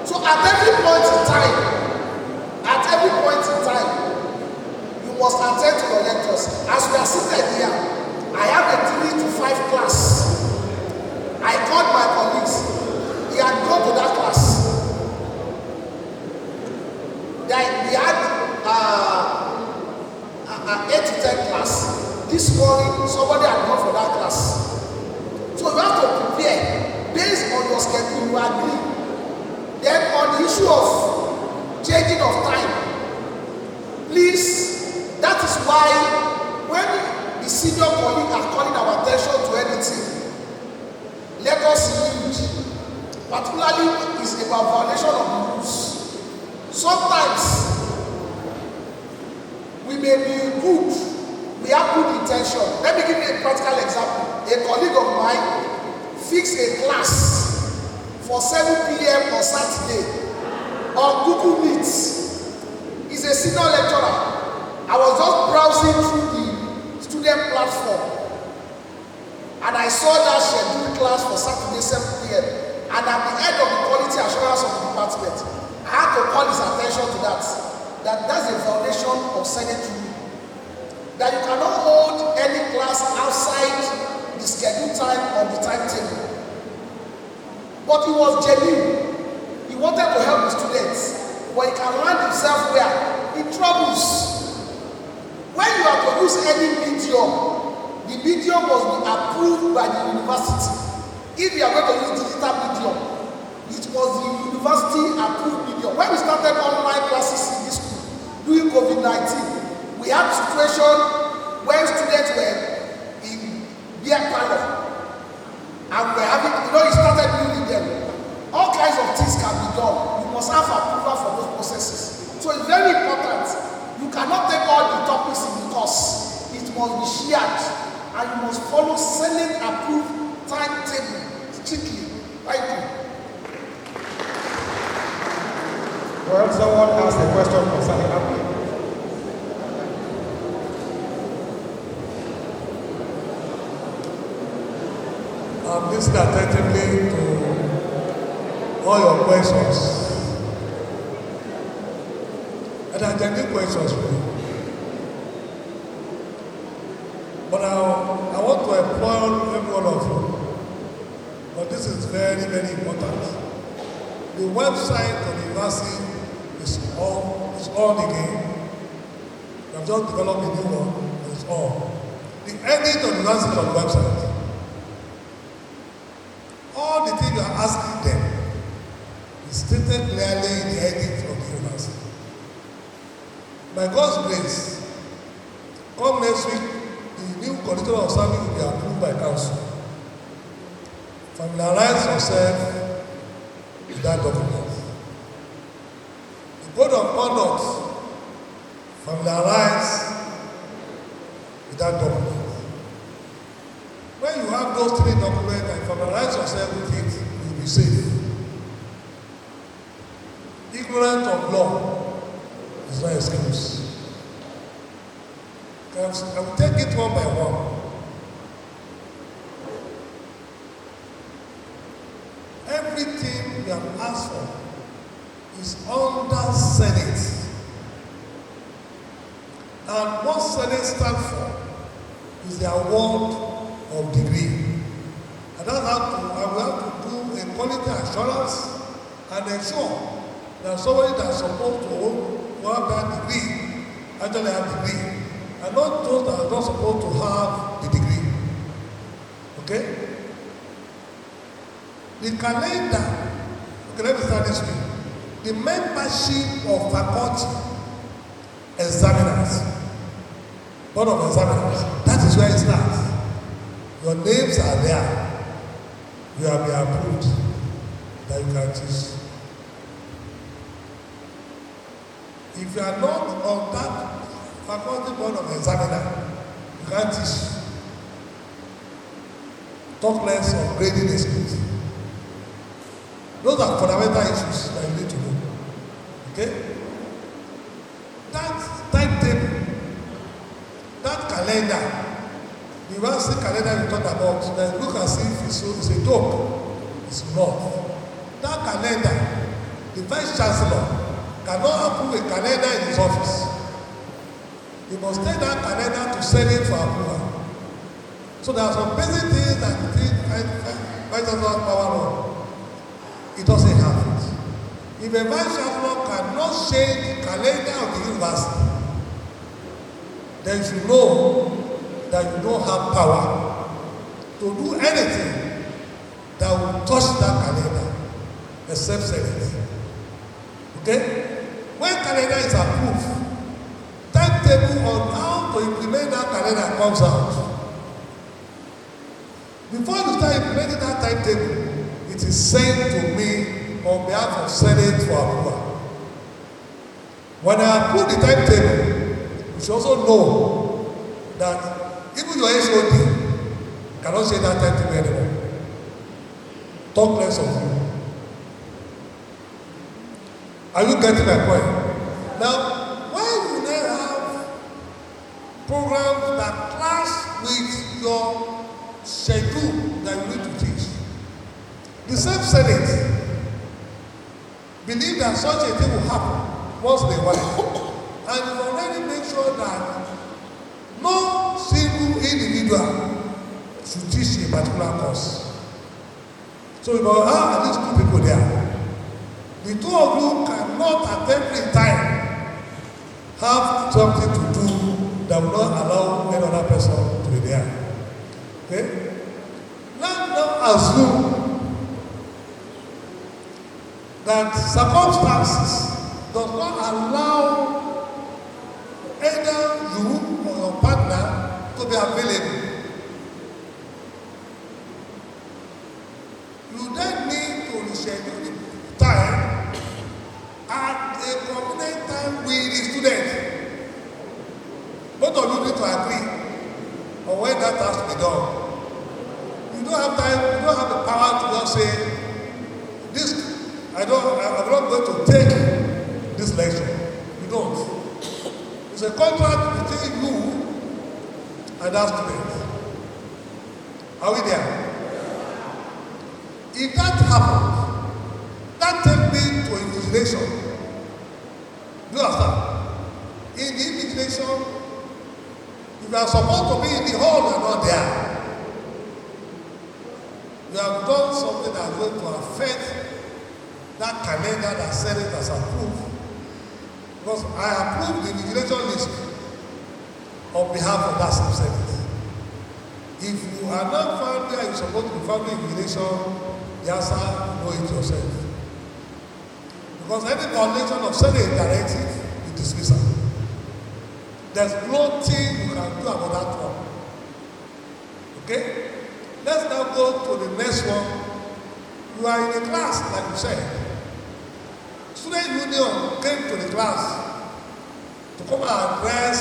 So at every point in time, you must attend to your lectures. As we are seated here, I have a 3 to 5 class. I called my colleagues. He had gone to that class. We had 8 to 10 class. This morning, somebody had gone for that class. So you have to prepare. Based on your schedule, you agree. Then on the issue of changing of time, please, that is why when the senior colleague are calling our attention to anything, let us yield. Particularly is about violation of the rules. Sometimes we may be good, we have good intention. Let me give you a practical example. A colleague of mine fix a class for 7 p.m. on Saturday on Google Meet. He's a senior lecturer. I was just browsing through the student platform. And I saw that scheduled class for Saturday 7 p.m. And at the end of the quality assurance of the department, I had to call his attention to that's a violation of Senate rule. That you cannot hold any class outside the scheduled time on the timetable. But he was genuine. He wanted to help the students. But he can land himself where? In troubles. When you are to use any medium, the medium must be approved by the university. If you are going to use digital medium, it was the university approved medium. When we started online classes in this school during COVID-19, we had a situation where students were in beer parlor and we're having, you started building them. All kinds of things can be done. You must have approval for those processes. So it's very important. You cannot take all the topics in the course. It must be shared. And you must follow Senate approved timetable strictly. Thank you. Well, someone asked a question concerning AGO. I'm listening attentively to all your questions. And I can give questions for you. But I want to employ every one of you. But this is very, very important. The website of the university is on again. We have just developed a new one, and it's on. The edit of the university is on the website. All the things you are asking them is stated clearly in the edit of the university. By God's grace, come next week, the new curriculum of service will be approved by council. Familiarize yourself with that document. The code of conduct, familiarize with that document. When you have those three documents and familiarize yourself with it, you will be safe. Ignorance of law is no excuse. I will take it one by one. Everything we have asked for is under Senate. And what Senate stands for is the award of degree. And that's I will have to do a quality assurance and ensure that somebody that's supposed to have that degree actually have degree. And not those that are not supposed to have the degree. Okay? The calendar, okay, let me start this way. The membership of faculty examiners, board of examiners, that is where it starts. Your names are there. You have been approved that you can teach. If you are not on that faculty board of examiner, you can't teach. Talk less of grading the schools. Those are fundamental issues that you need to know. Okay? That timetable, that calendar, the university calendar you talked about, that look as if it's a joke. It's not. That calendar, the vice chancellor cannot approve a calendar in his office. He must take that calendar to Senate for approval. So there are some basic things that the vice chancellor has power on. It doesn't have it. If a vice chancellor cannot change the calendar of the university, then you should know that you don't have power to do anything that will touch that calendar except Senate. Okay? When calendar is approved, timetable on how to implement that calendar comes out. Before you start implementing that timetable, it is sent to me on behalf of Senate for approval. When I approve the timetable, you should also know that even your HOD cannot say that timetable anymore. Talk less of you. Are you getting my point? Now, when you then have programs that clash with your schedule Senate believe that such a thing will happen once in a while, and you've already made sure that no single individual should teach a particular course. So you will have at least 2 people there. The 2 of you cannot at every time have something to do that will not allow any other person to be there. Okay? Now assume that circumstances does not allow either you or your partner to be available. You then need to reschedule the time at a convenient time with the student. Both of you need to agree on when that has to be done. You don't have time, you don't have the power to just say, I'm not going to take this lecture. You don't. It's a contract between you and that student. Are we there? If that happens, that takes me to invigilation. Do you understand? In the invigilation, if you are supposed to be in the hall, you are not there. You have done something that is going to affect that calendar that Senate has approved. Because I approved the invigilation list on behalf of that same Senate. If you are not found where you're supposed to be found in invigilation, the answer, know it yourself. Because any violation of Senate directive is dismissal. There's nothing you can do about that one. Okay? Let's now go to the next one. You are in a class, like you said. Student union came to the class to come and address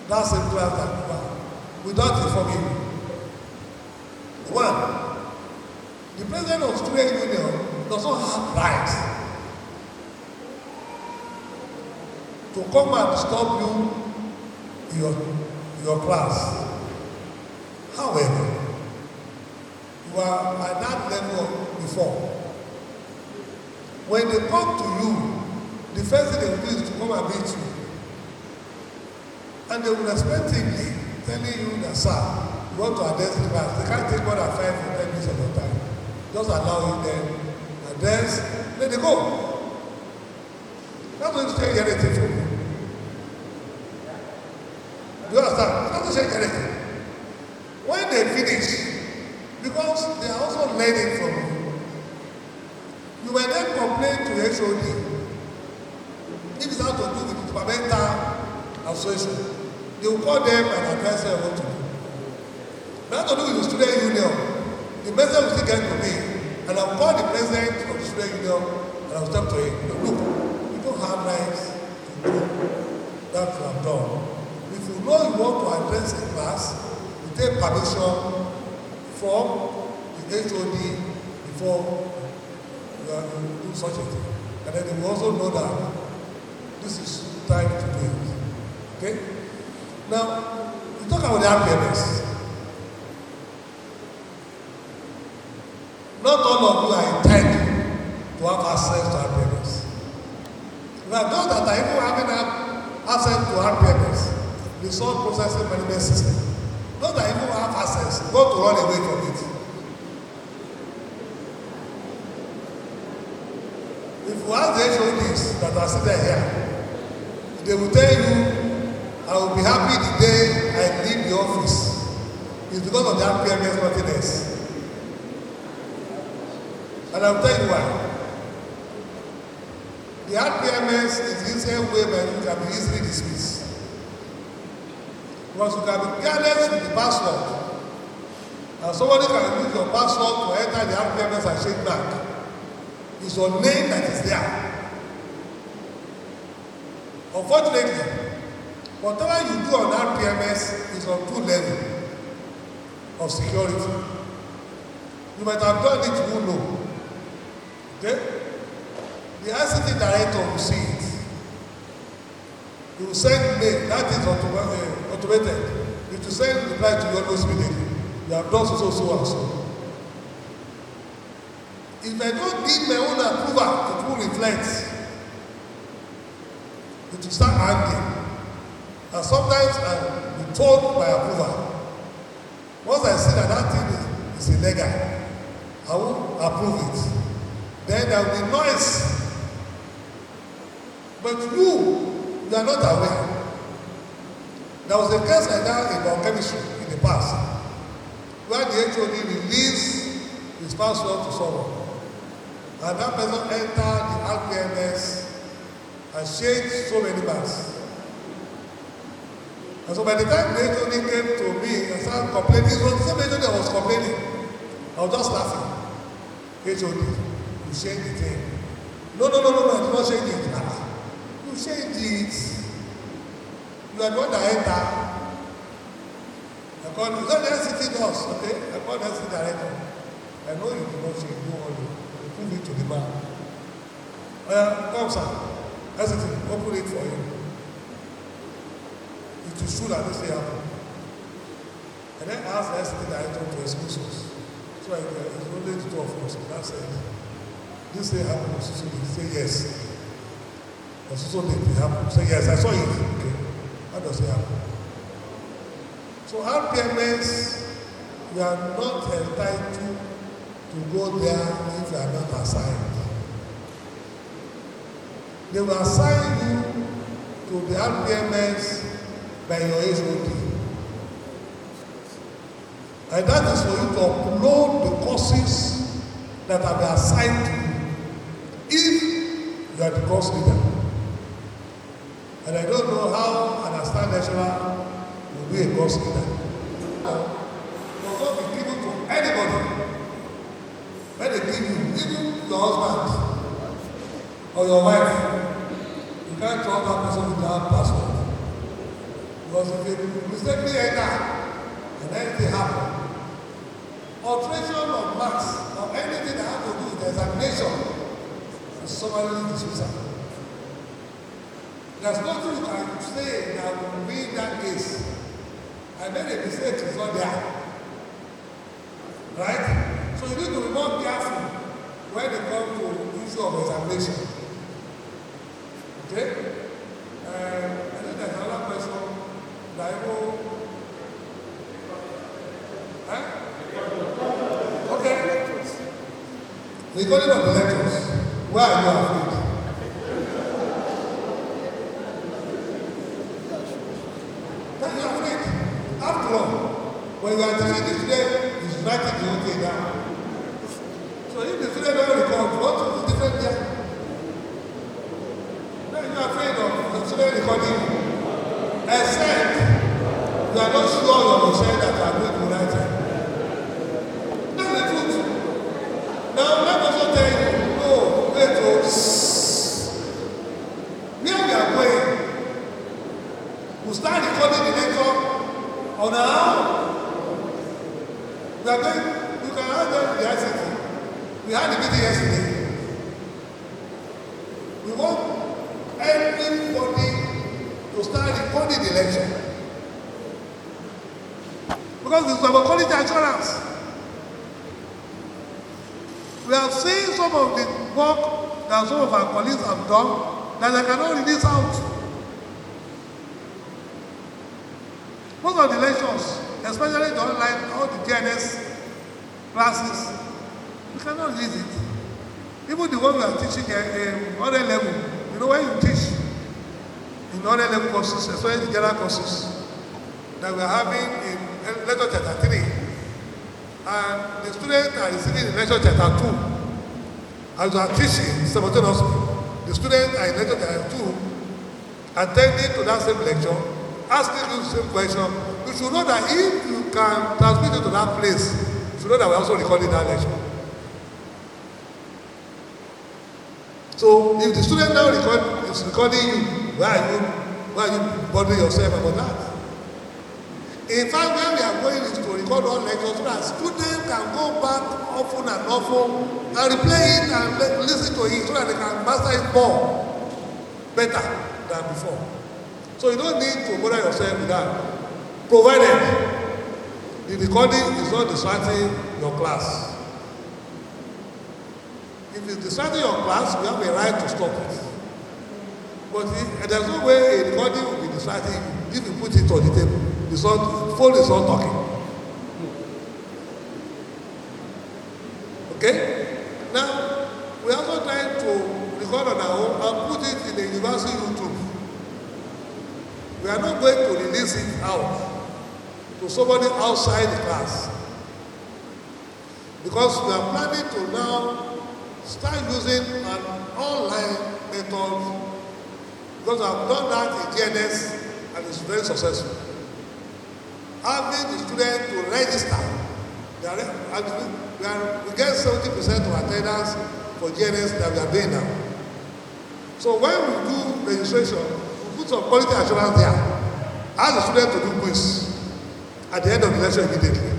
that same class that you are without informing you. One, the president of student union does not have right to come and disturb you in your class. However, you are at that level before. When they come to you, the first thing they will do is to come and meet you. And they will respectively telling you that, sir, you want to address the class. They can't take more than 5 or 10 minutes of your time. Just allow you them, address, let them go. Not going to change anything for you. Do you understand? Not going to change anything. When they finish, because they are also learning from you, you will then complain to the HOD. If it's how to do with the departmental association, they will call them and advise them what to do. That to do with the student union, the message will still get to me, and I will call the president of the student union and I will tell to him, look, you don't have rights to do that you have done. If you know you want to address a class, you take permission from the HOD before you do such a thing. And then they will also know that this is time to do it. Okay? Now, we talk about the RPMS. Not all of you are entitled to have access to RPMS. There are those that are even having access to RPMS, the resource processing management system. Those that even have access, go to run away from it. If you ask the HODs that are sitting here, they will tell you, I will be happy the day I leave the office. It's because of the RPMS, nothing else. And I'll tell you why. The RPMS is the easier way by which you can be easily dismissed. Because you can be careless with the password. And somebody can use your password to enter the RPMS and shake back. It's your name that is there. Unfortunately, whatever you do on RPMS is on 2 levels of security. You might have done it, you won't know. Okay? The ICT director will see it. He will send mail, that is automated. If you send reply to your notes immediately, you have done so and so. If I don't give my own approval, it will reflect. It will start hanging. And sometimes I will be told my approval. Once I see that that thing is illegal, I will approve it. Then there will be noise. But you are not aware. There was a case like that in biochemistry in the past, where the HOD released his password to someone. And that person entered the RPMS and changed so many banks. And so by the time the HOD came to me and started complaining, it was the same HOD that was complaining. I was just laughing. HOD, you changed the thing. No, I did not change it. You changed it. You are the one that entered. I called, it's not the NCT does, okay? I called the NCT director. I know you did not change, don't worry. Prove it to the man. Come, sir. NCT, open it for you. It is true that this thing happened. And then I asked the NCT director to excuse us. So it's only the two of us. That said, this thing happened. So they say yes. And so they happened. Say yes, I saw it. Okay. How does it happen? So RPMS, you are not entitled to go there if you are not assigned. They will assign you to the RPMS by your HOD. And that is for you to upload the courses that have been assigned to you if you are the course leader. And I don't know how an assigned lecturer will be a course leader. It will not be given to anybody. When they give you, even your husband or your wife, you can't trust that person without password. Because if you mistakenly enter and anything happens, alteration of marks or anything that has to do with the examination is summarily dismissal. There's nothing you can say that will win that case. I made a mistake, it's not there. Right? So you need to be more careful when it comes to the issue of examination. Okay? I think there's another question that I will. Okay. Recording of the lectures. Why are you afraid? Then you are afraid. After all, when you are teaching the student, he's writing the whole thing down. So if the student don't record, what is the difference there? Then you are afraid of the student recording. Except you are not sure of yourself that you are going to write it. That's the truth. Now let me also tell you, no, wait, where we are going, we start recording the lecture on our own. We are going, you can ask them the ICT. We had a meeting yesterday. We want everybody to start recording the lecture. Because this is about quality assurance. We have seen some of the work that some of our colleagues have done that they cannot release out. Most of the lectures, especially the online, all the GNS classes, we cannot release it. Even the one we are teaching in other level, you know, when you teach in other level courses, especially the general courses that we are having in lecture chapter 3, and the students are receiving in lecture chapter 2. As you are teaching simultaneously, the students are in lecture chapter 2, attending to that same lecture, asking you the same question. You should know that if you can transmit it to that place, you should know that we're also recording that lecture. So if the student now is recording you, why are you bothering yourself about that? In fact, where we are going is to record all lectures so that students can go back often and often and replay it and listen to it so that they can master it more better than before. So you don't need to bother yourself with that, provided the recording is not distracting your class. If it's distracting your class, you have a right to stop it. But there's no way a recording will be distracting you if you put it on the table. The phone is not talking. Okay? Now, we are also trying to record on our own and put it in the university YouTube. We are not going to release it out to somebody outside the class. Because we are planning to now start using an online method, because I've done that in GNS and it's very successful. Having the students to register, we get 70% of attendance for GNS that we are doing now. So when we do registration, we put some quality assurance there. Ask the student to do quiz at the end of the lecture immediately.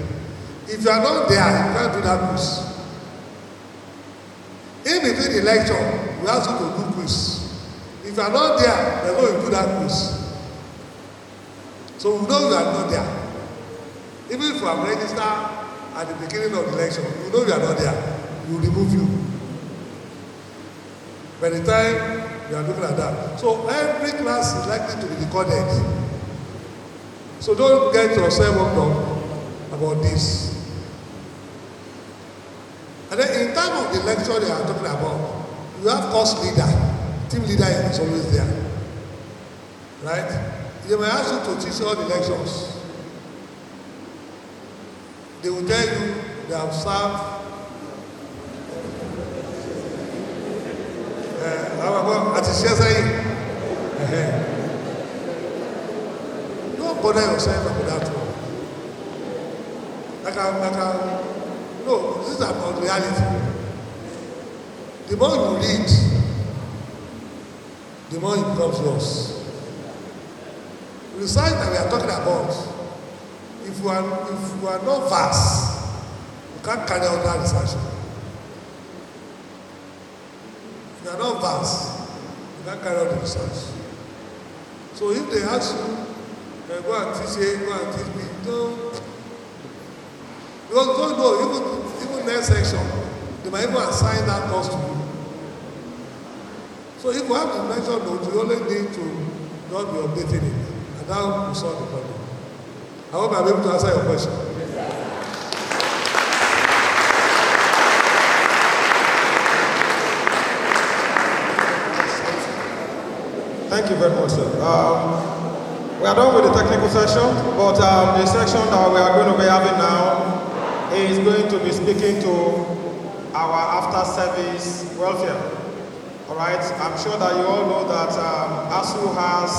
If you are not there, you can't do that quiz. In between the lecture, we ask you to do quiz. If you are not there, they know you do that quiz. So we know you are not there. Even if you have registered at the beginning of the lecture, you know you are not there. We will remove you. By the time you are looking at that. So every class is likely to be recorded. So don't get yourself worked up about this. And then in terms of the lecture they are talking about, you have course leader. Team leader is always there. Right? They may ask you to teach all the lectures. They will tell you they have served don't bother yourself about that one. No, this is about reality. The more you read, the more it becomes yours. Research that we are talking about, if you are not vast, you can't carry out that research. If you are not vast, you can't carry out the research. So if they ask you, go and teach A, go and teach B, don't. Because don't know, even next section, they might even assign that course to you. So if you have the lecture notes, you only need to not be updating it. And that will solve the problem. I hope I'm able to answer your question. Thank you very much, sir. We are done with the technical session, but the section that we are going to be having now is going to be speaking to our after-service welfare. All right, I'm sure that you all know that ASU has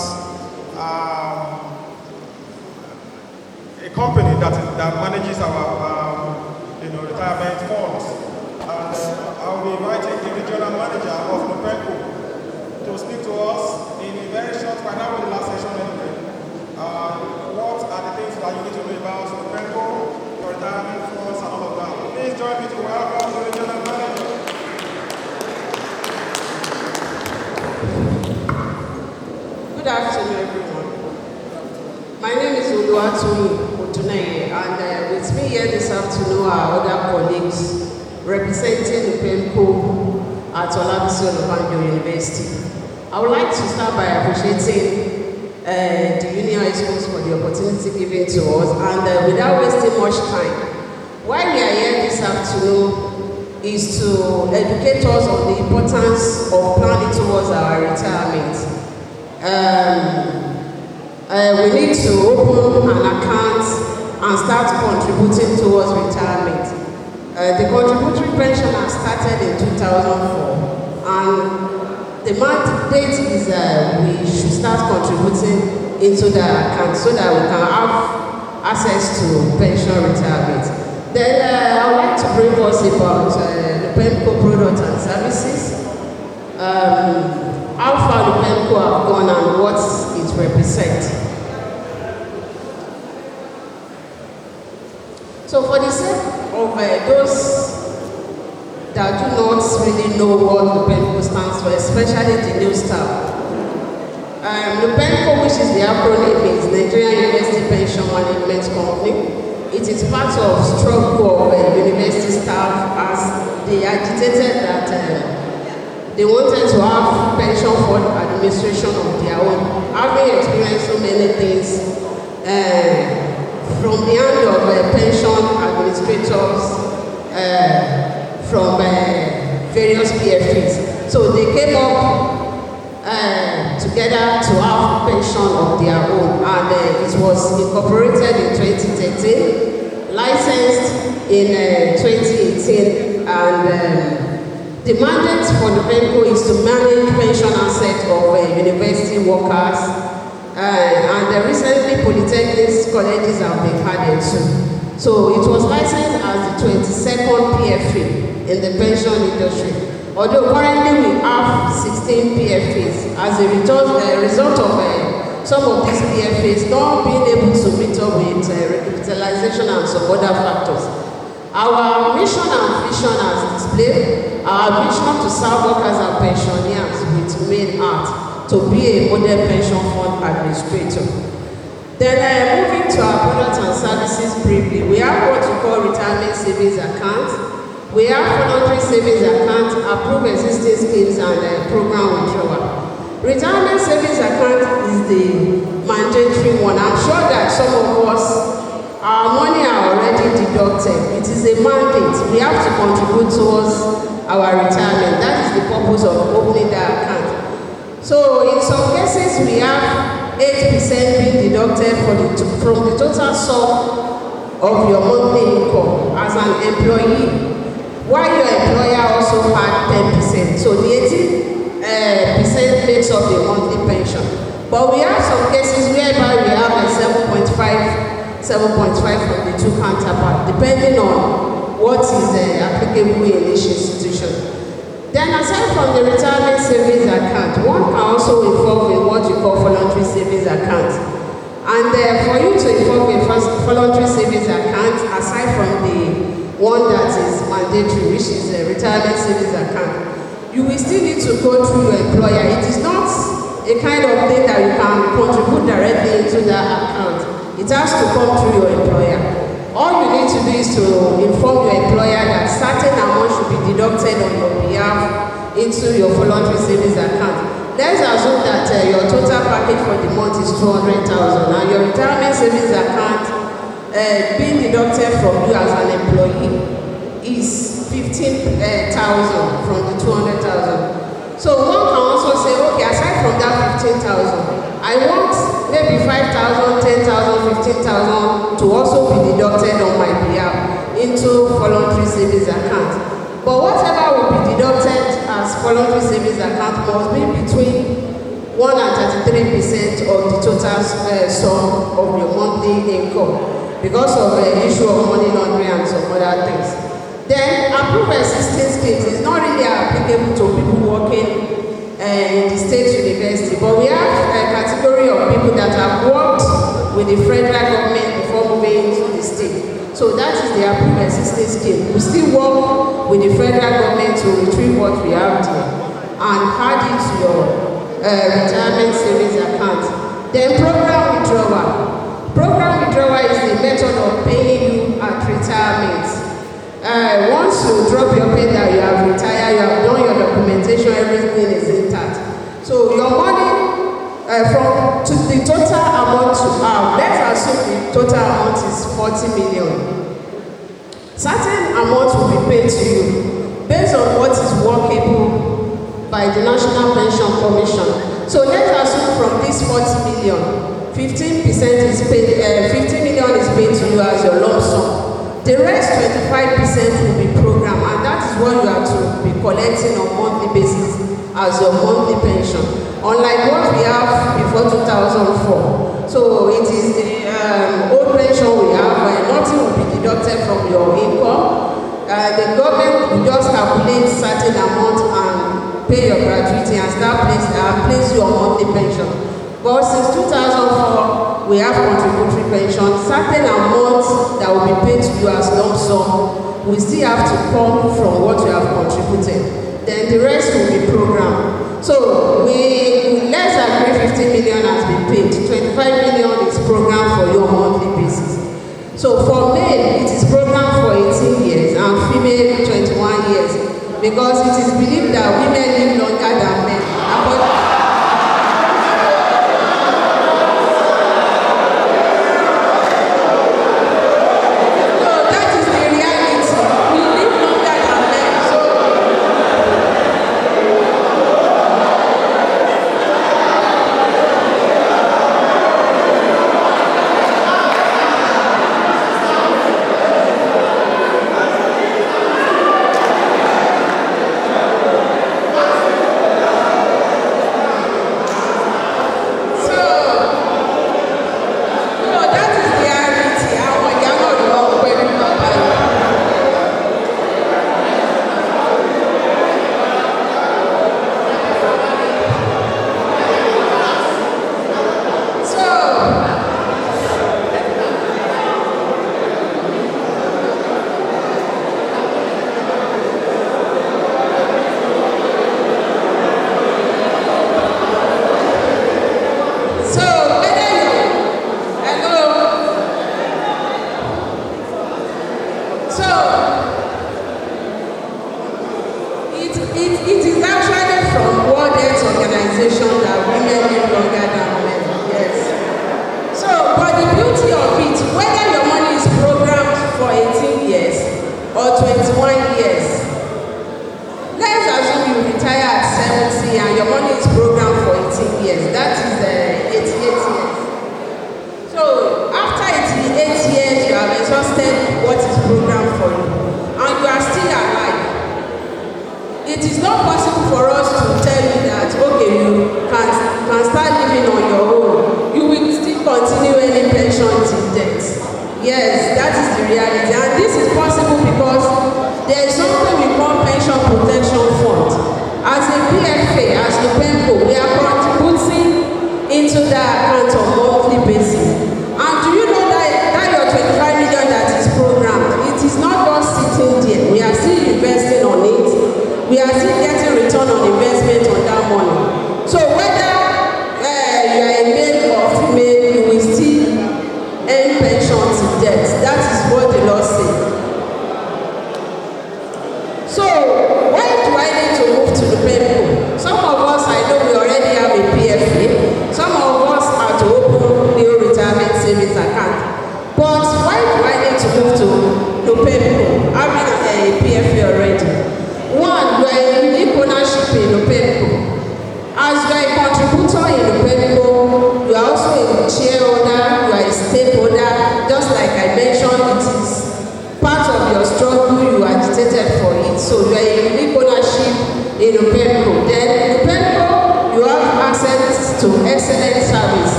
a company that manages our retirement funds. And I'll be inviting the regional manager of Nupenco to speak to us in a very short, by now with the last session anyway. What are the things that you need to know about Nupenco, your retirement funds, and all of that? Please join me to welcome the regional manager. Good afternoon, everyone. My name is Oluwatoyin Otuneye, and with me here this afternoon are other colleagues representing Nupenco at OLABISI University. I would like to start by appreciating the Union Exposed for the opportunity given to us, and without wasting much time, why we are here this afternoon is to educate us on the importance of planning towards our retirement. We need to open an account and start contributing towards retirement. The contributory pension has started in 2004, and the mandate is we should start contributing into the account so that we can have access to pension retirement. Then I would like to bring us about the Nupenco products and services. How far the Nupenco have gone and what it represents. So for the sake of those that do not really know what Nupenco stands for, especially the new staff, Nupenco, which is the acronym, is Nigerian University Pension Management Company, it is part of struggle of university staff as they agitated that they wanted to have pension fund administration of their own. Having experienced so many things from the hand of pension administrators from various PFAs. So they came up together to have pension of their own, and it was incorporated in 2013, licensed in 2018, and the mandate for the PENCO is to manage pension assets of university workers, and recently polytechnics colleges have been added too. So it was licensed as the 22nd PFA in the pension industry. Although currently we have 16 PFAs as a result of some of these PFAs not being able to meet up with recapitalization and some other factors. Our mission and vision as displayed, our vision to serve workers and pensioners with main heart to be a modern pension fund administrator. Then moving to our products and services briefly, we have what we call retirement savings account. We have voluntary savings account, approved existing schemes, and program withdrawal. Retirement savings account is the mandatory one. I'm sure that some of us, our money are already deducted. It is a mandate. We have to contribute towards our retirement. That is the purpose of opening that account. So in some cases, we have 8% being deducted from the total sum of your monthly income as an employee, while your employer also had 10%. So the 18% makes up the monthly pension. But we have some cases whereby we have a 7.5 from the two counterparts, depending on what is applicable in each institution. Then aside from the retirement savings account, one can also involve in what you call voluntary savings account. And for you to involve in voluntary savings account, aside from the one that is mandatory, which is a retirement savings account, you will still need to go through your employer. It is not a kind of thing that you can contribute directly into that account. It has to come through your employer. All you need to do is to inform your employer that certain amount should be deducted on your behalf into your voluntary savings account. Let's assume that your total package for the month is 200,000 and your retirement savings account being deducted from you as an employee is 15,000 from the 200,000. So one can also say, okay, aside from that 15,000, I want maybe 5,000, 10,000, 15,000 to also be deducted on my behalf into voluntary savings account. But whatever will be deducted as voluntary savings account must be between 1 and 33% of the total sum of your monthly income, because of the issue of money laundering and some other things. Then approved existing schemes is not really applicable to people working in the state university, but we have a category of people that have worked with the federal government before moving into the state. So that is the approved existing scheme. We still work with the federal government to retrieve what we have there and add it to your retirement savings account. Then program withdrawal. Program withdrawal is the method of paying you at retirement. Once you drop your pay that you have retired, you have done your documentation, everything is intact. So your money from the total amount you have, let's assume the total amount is 40 million. Certain amount will be paid to you based on what is workable by the National Pension Commission. So let's assume from this 40 million, 15% is paid, 15 million is paid to you as your lump sum. The rest 25% will be programmed, and that is what you have to be collecting on monthly basis as your monthly pension. Unlike what we have before 2004. So it is the old pension we have where nothing will be deducted from your income. The government will just calculate certain amount and pay your gratuity and start place your monthly pension. But since 2004, we have contributory pension. Certain amounts that will be paid to you as lump sum, we still have to come from what you have contributed. Then the rest will be programmed. So let's agree 15 million has been paid. 25 million is programmed for your monthly basis. So for May because it is believed that women live longer than men.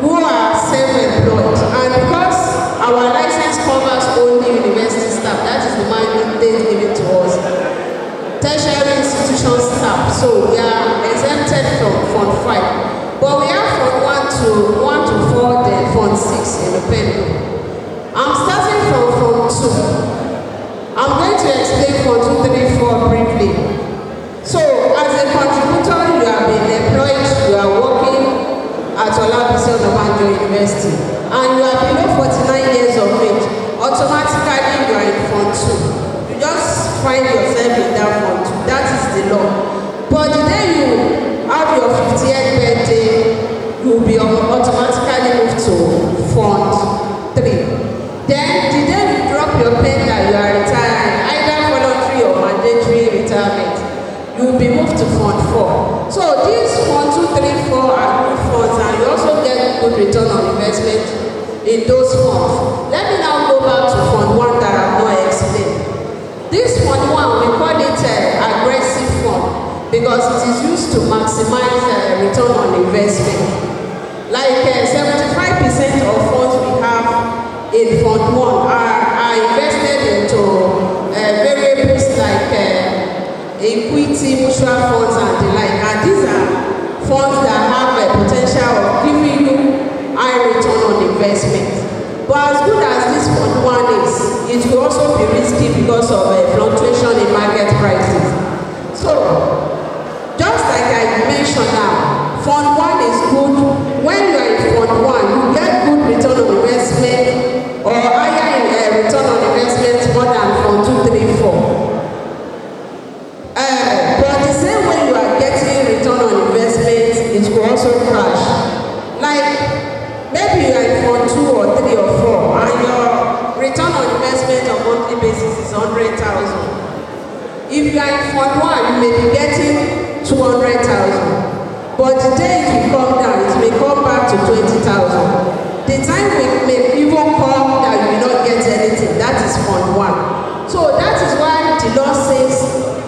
Who are self-employed, and because our license covers to Fund 4. So these Fund 2, 3, 4 are good funds, and you also get good return on investment in those funds. Let me now go back to Fund 1 that I have not explained. This Fund 1, we call it aggressive fund because it is used to maximize return on investment. Like 75% of funds we have in Fund 1 are invested into variables like equity, mutual funds, and the like. And these are funds that have a potential of giving you high return on investment. But as good as this Fund 1 is, it will also be risky because of fluctuation in market prices. So, just like I mentioned now, Fund 1 is good. When you are in Fund 1, you get good return on investment or higher return on investment more than Fund 2, 3, 4. But the same way you are getting return on investment, it will also crash. Like, maybe you are in Fund 2 or 3 or 4 and your return on investment on monthly basis is 100,000. If you are in Fund 1, you may be getting 200,000. But the day it will come down, it may come back to 20,000. The time may even come that you will not get anything. That is Fund 1. So that is why the law says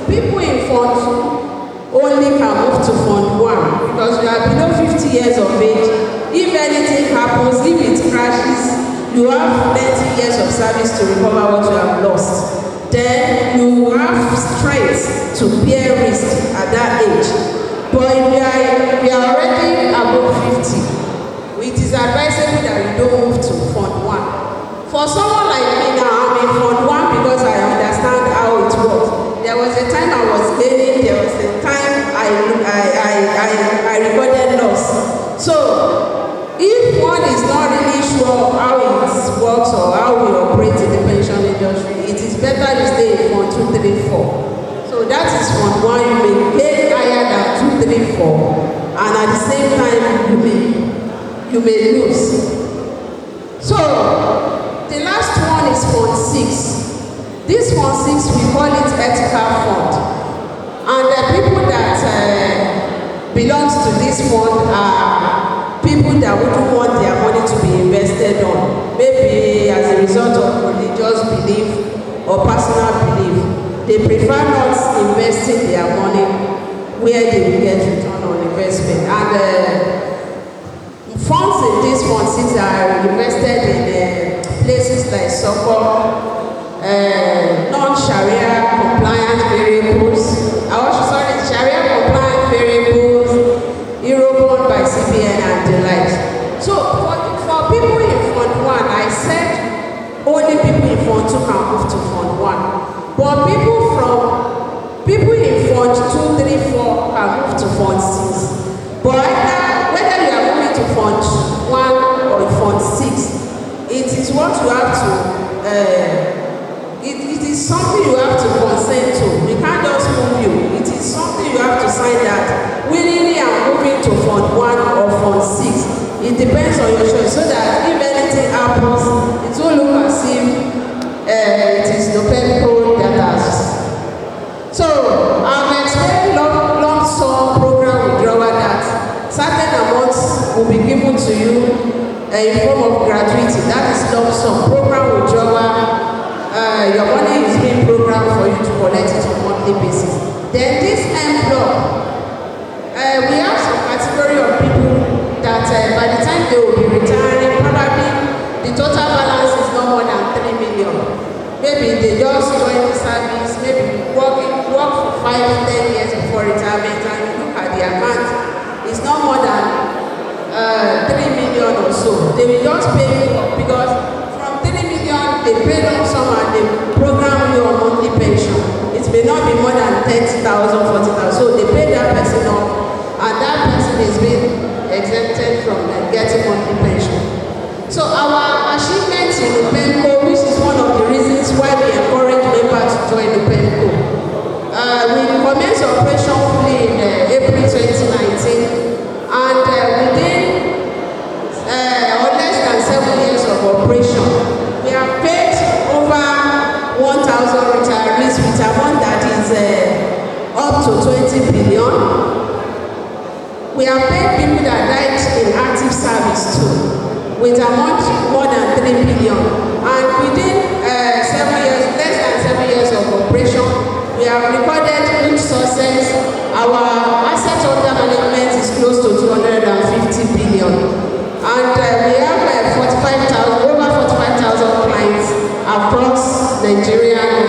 people in Fund 2 only can move to Fund 1 because you are below 50 years of age. If anything happens, if it crashes, you have 30 years of service to recover what you have lost. Then you have strength to bear risk at that age. But if you are already above 50, it is advisable that you don't move to Fund 1. For someone like me now, I'm in Fund 1 because I understand how it works. There was a time I was gaining, there was a time I recorded loss. So, if one is not really sure how it works or how we operate in the pension industry, it is better you stay in Fund 2, 3, 4. So that is Fund 1, you may pay higher than 2, 3, 4, and at the same time you may lose. So the last one is Fund 6. This Fund 6 we call it ethical fund, and the people that belongs to this fund are people that wouldn't want their money to be invested on, maybe as a result of religious belief or personal belief. They prefer not investing their money where they will get return on investment. And funds in this Fund 6 are invested in places like soccer, non-Sharia compliant variables. Sharia compliant variables, Eurobond by CBN and the like. So for people in Fund 1, I said only people in Fund 2 can move to Fund 1. But people in Fund 2, 3, 4 can move to Fund 6. But whether you are moving to Fund 1 or Fund 6, it is what you have to, it is something you have to consent to. We can't just move you. It is something you have to sign that willingly I'm moving to Fund 1 or Fund 6. It depends on your choice, so that if anything happens, it will look as if it is the people that has. So I've explained lump sum program withdrawal that certain amounts will be given to you in form of gratuity. That is lump sum program withdrawal. Your money is being programmed for you to collect it on a monthly basis. Then this block, we have some category of people that by the time they will be retiring, probably the total balance is no more than 3 million. Maybe they just join the service, maybe work for 5, 10 years before retirement, and you look at the account, it's no more than 3 million or so. They will just pay you because from 3 million, they pay them some and they program you on monthly pension. It may not be more than 30,000, 40,000. So they pay that person off, and that person is being exempted from getting monthly pension. So our achievements in UPENCO, which is one of the reasons why we encourage members to join UPENCO. We commenced operation fully in April 2019, and within less than 7 years of operation, we have paid over 1,000 retirees with amount that is with amount more than 3 billion. And within 7 years, less than 7 years of operation, we have recorded huge success. Our asset under management is close to 250 billion. And we have over 45,000 clients across Nigerian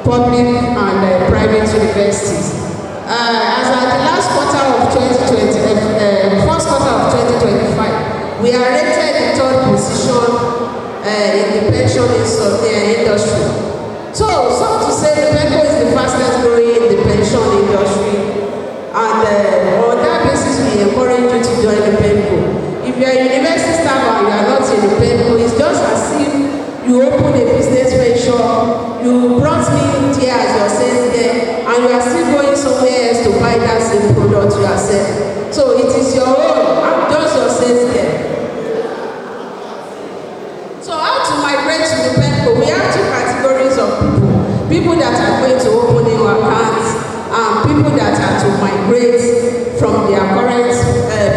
public and private universities. As at the last quarter of 2020, first quarter of 2025, we are rated in third position in the pension industry. So to say, the PENCO is the fastest growing in the pension industry, and on that basis, we encourage you to join the PENCO. If you are a university staff and you are not in the PENCO, it's just as if you open a business venture, you brought me here as your sales there, and you are still going somewhere else to buy that same product you are selling. So it is your own, I'm just your sales there. So how to migrate to the PENCO? We have two categories of people. People that are going to open new accounts, and people that are to migrate from their current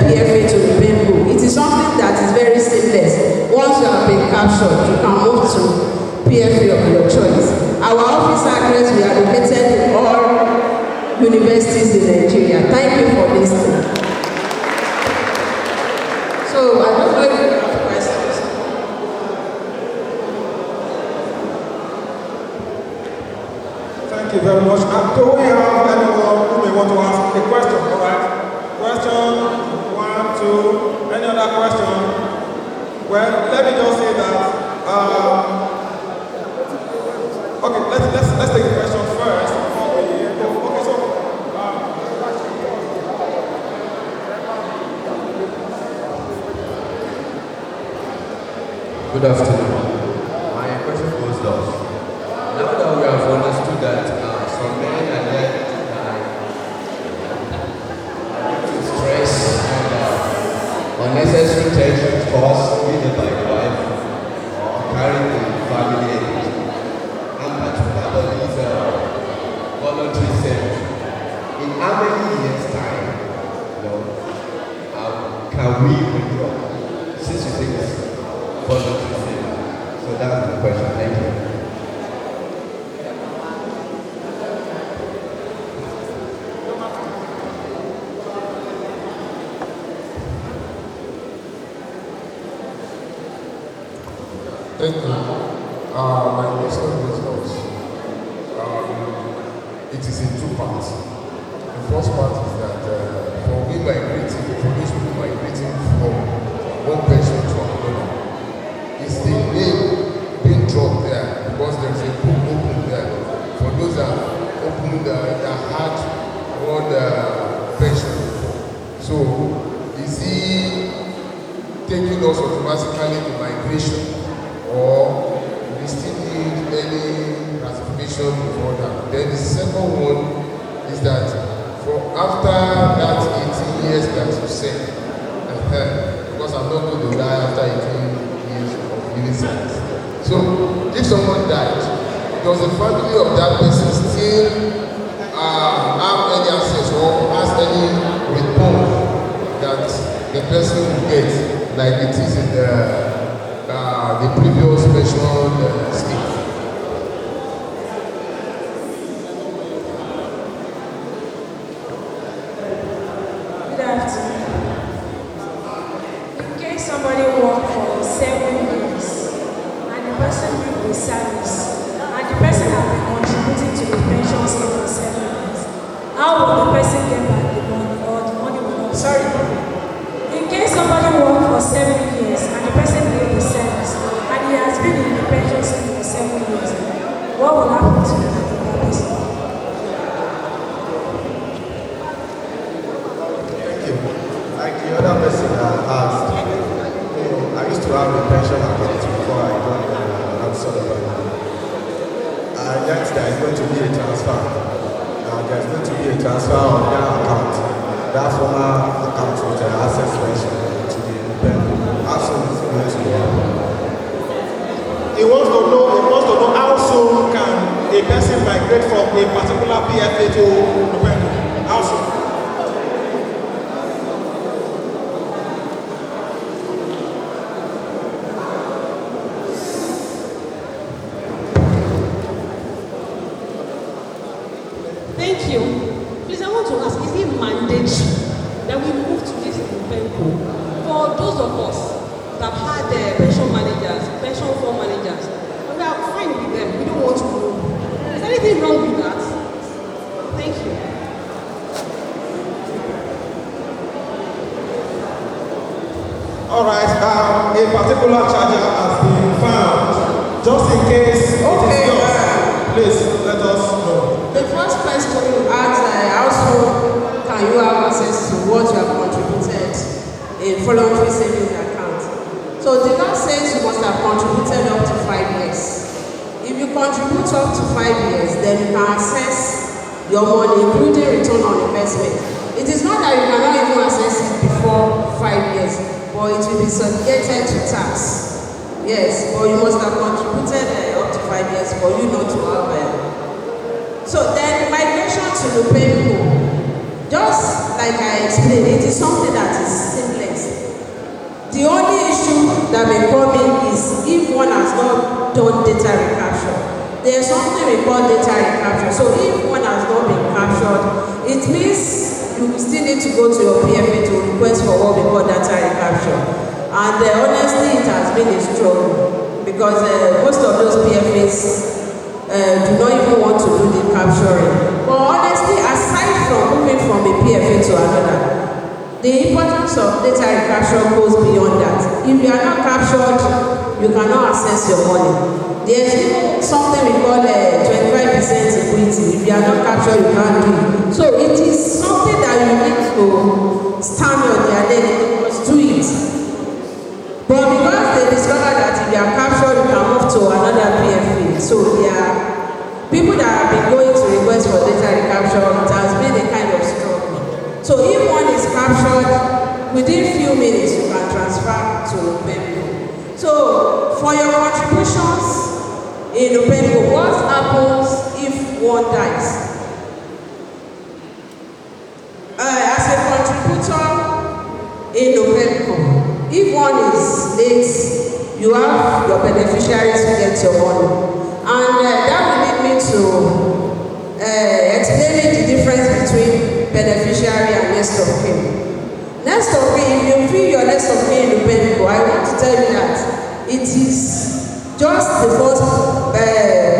PFA to the PENCO. It is something that is very seamless. Once you have been captured, you can move to PFA of your choice. Our office address, we are located in all universities in Nigeria. Thank you for listening. So I don't know if you have questions. Thank you very much. Do we have anyone who may want to ask a question? All right. Question 1, 2. Any other question? Well, let me just say that. Okay, let's take the question first before we go. Okay, so. Good afternoon. My question goes thus. Now that we have understood that some men are led by stress and unnecessary tension caused either by the wife or carrying the family energy, and particularly these voluntary service. In how many years' time, can we withdraw? Since you think it's voluntary service. So that's the question. Thank you. Thank you. My question is this. It is in two parts. The first part is that for these people migrating from one pension to another, is the name being dropped there because there's a book open there for those that opened that had one pension. So is he taking us automatically to migration, or we still need any ratification before that? Then the second one is that for after that 18 years that you said, because I'm not going to die after 18 years of living service. So if someone died, does the family of that person still have any access or has any report that the person will get, like it is in the previous mentioned scheme? Good afternoon. In case somebody worked for 7 years and the person did the service and the person has been contributing to the pension scheme for 7 years, how will the person get back the money, or the money will not? Sorry. In case somebody worked for 7 years and the person did the service and he has been in the pension scheme for 7 years, what will happen to the person? Like the other person that asked, I used to have a pension account before I joined ONABANJO. And yet there is going to be a transfer. There's going to be a transfer on their account, that former account with the access pension to the PENCO. How soon is it going to happen? He wants to know how soon can a person migrate from a particular PFA to the PENCO. How soon? For those of us that have had pension managers, pension fund managers, we are fine with them. We don't want to move. Is there anything wrong with that? Thank you. All right, a particular charger has been found. Just in case it is yours, please let us know. The first question you asked, how soon can you have access to what you have contributed in voluntary savings account? So the law says you must have contributed up to 5 years. If you contribute up to 5 years, then you can access your money, including return on investment. It is not that you cannot even access it before 5 years, but it will be subjected to tax. Yes, but you must have contributed up to 5 years for you not to have So then migration to the payroll, just like I explained, it is something that is seamless. The only issue that may come in is if one has not done data recapture. There is something we call data recapture. So if one has not been captured, it means you still need to go to your PFA to request for what we call data recapture. And honestly, it has been a struggle because most of those PFAs do not even want to do the capturing. But honestly, aside from moving from a PFA to another, the importance of data recapture goes beyond that. If you are not captured, you cannot access your money. There is even something we call 25% equity. If you are not captured, you can't do it. So it is something that you need to stand on their leg, you must do it. But because they discovered that if you are captured, you can move to another PFA. So there are people that have been going to request for data recapture, it has been a kind of struggle. So if one is captured, within few minutes you can transfer to Upembo. So for your contributions in Upembo, what happens if one dies? As a contributor in Upembo, if one is late, you have your beneficiaries to get your money. And that will lead me to explaining the difference between beneficiary and next of kin. Next of kin, if you feel your next of kin in the Upembo, I want to tell you that it is just the first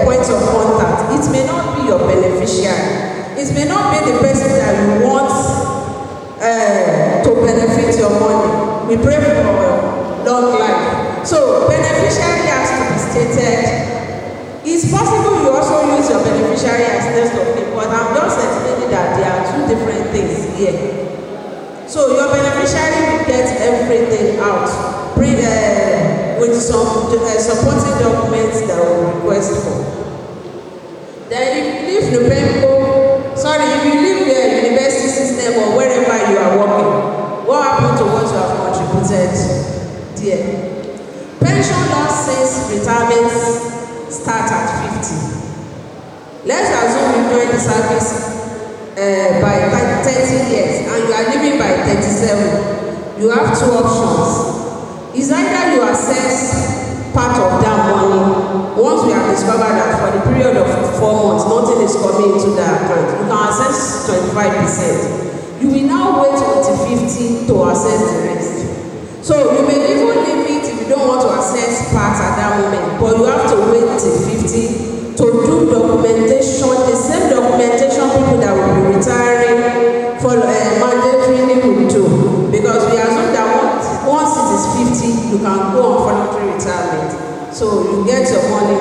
point of contact. It may not be your beneficiary. It may not be the person that you want to benefit your money. We pray for long life. So beneficiary has to be stated. It's possible you also use your beneficiary as next of kin, but I'm just explaining that there are two different things here. So your beneficiary will get everything out with some supporting documents that will request for. Then if you leave Upembo, if you leave the university system or wherever you are working, what happened to what you have contributed there? Pension law says retirement start at 50. Let's assume you join the service by 30 years and you are leaving by 37. You have two options. It's either you assess part of that money once we have discovered that for the period of 4 months nothing is coming into the account. You can access 25%. You will now wait until 50 to access the rest. So you may even leave it if you don't want to access parts at that moment, but you have to wait till 50 to do documentation, the same documentation people that will be retiring for mandatorily will do. Because we assume that once it is 50, you can go on voluntary retirement. So you get your money